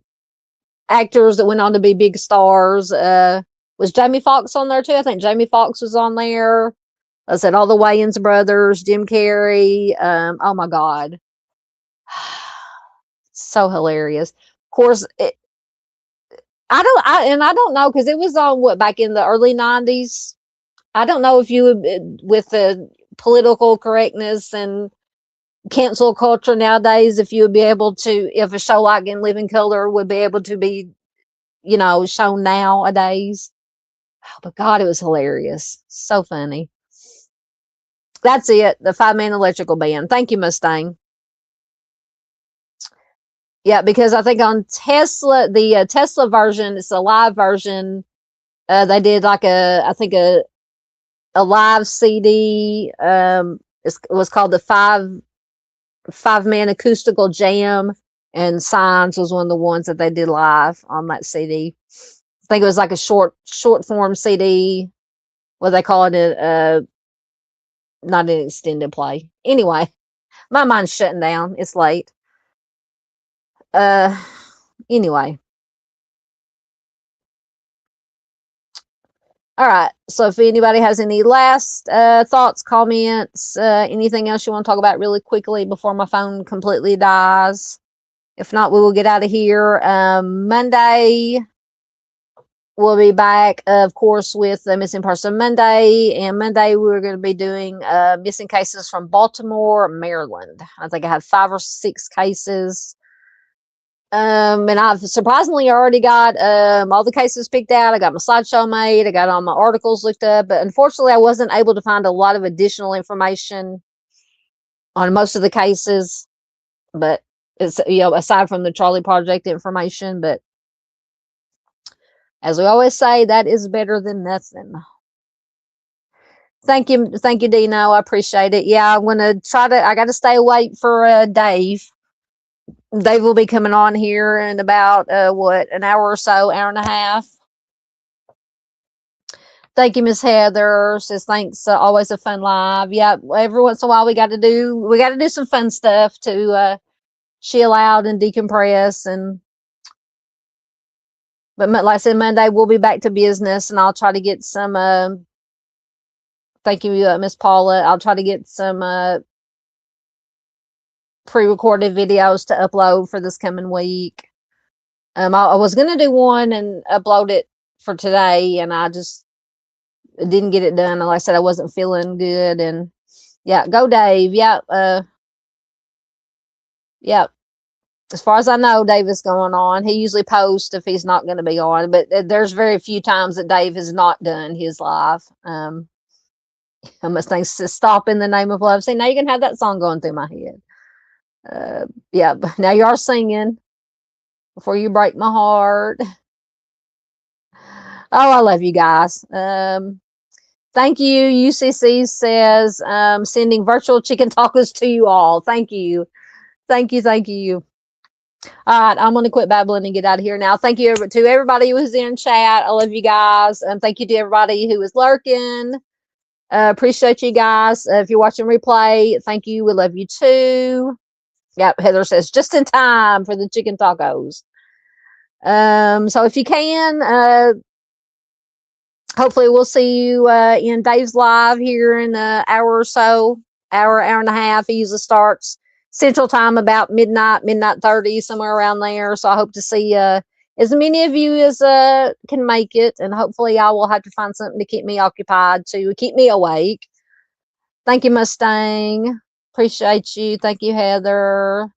actors that went on to be big stars. Was Jamie Foxx on there too? I think Jamie Foxx was on there. I said all the Wayans brothers, Jim Carrey. Oh my God, so hilarious. Of course, I don't know, because it was on what, back in the early '90s. I don't know if you would, with the political correctness and cancel culture nowadays, if you would be able to, if a show like In Living Color would be able to be, shown nowadays. Oh, but God, it was hilarious. So funny. That's it. The 5-man electrical band. Thank you, Mustang. Yeah, because I think on Tesla, the Tesla version, it's a live version. They did like I think a live CD. It was called the five man acoustical jam, and Signs was one of the ones that they did live on that CD. I think it was like a short form CD. What they call it? Not an extended play. Anyway, my mind's shutting down. It's late. Uh, anyway. All right. So if anybody has any last thoughts, comments, anything else you want to talk about really quickly before my phone completely dies? If not, we will get out of here. Monday, we'll be back, of course, with the Missing Person Monday. And Monday, we're going to be doing missing cases from Baltimore, Maryland. I think I have 5 or 6 cases. And I've surprisingly already got all the cases picked out. I got my slideshow made. I got all my articles looked up. But unfortunately, I wasn't able to find a lot of additional information on most of the cases. But it's, aside from the Charlie Project information. But as we always say, that is better than nothing. Thank you, Dino. I appreciate it. Yeah, I'm gonna try to. I got to stay awake for Dave. Dave will be coming on here in about an hour or so, hour and a half. Thank you, Miss Heather. Says thanks. Always a fun live. Yeah, every once in a while we got to do some fun stuff to chill out and decompress. But like I said, Monday we'll be back to business, and I'll try to get some. Thank you, Miss Paula. I'll try to get some pre-recorded videos to upload for this coming week. I was gonna do one and upload it for today, and I just didn't get it done. Like I said, I wasn't feeling good, and yeah, go Dave. Yeah, yeah. As far as I know, Dave is going on. He usually posts if he's not going to be on, but there's very few times that Dave has not done his live. I must think to stop in the name of love. See, now you can have that song going through my head. Yeah, but now you are singing before you break my heart. Oh, I love you guys. Thank you. UCC says sending virtual chicken tacos to you all. Thank you. Thank you. Thank you. All right, I'm going to quit babbling and get out of here now. Thank you to everybody who was in chat. I love you guys. And thank you to everybody who was lurking. Appreciate you guys. If you're watching replay, thank you. We love you too. Yep, Heather says just in time for the chicken tacos. So if you can, hopefully we'll see you in Dave's live here in an hour or so, hour and a half. He usually starts Central Time about midnight 30, somewhere around there. So I hope to see as many of you as can make it, and hopefully I will have to find something to keep me occupied, to keep me awake. Thank you, Mustang. Appreciate you. Thank you, Heather.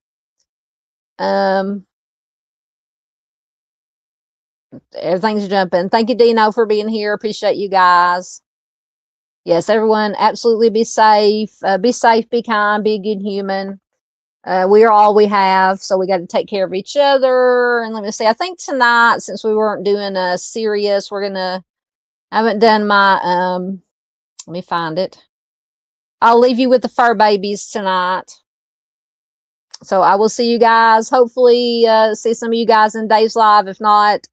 Everything's jumping. Thank you, Dino, for being here. Appreciate you guys. Yes, everyone, absolutely be safe. Be safe, be kind, be a good human. We are all we have, so we got to take care of each other. And let me see, I think tonight, since we weren't doing a serious, I haven't done my, let me find it. I'll leave you with the fur babies tonight. So I will see you guys. Hopefully, see some of you guys in Dave's live. If not,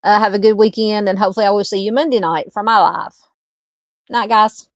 have a good weekend, and hopefully I will see you Monday night for my live. Night, guys.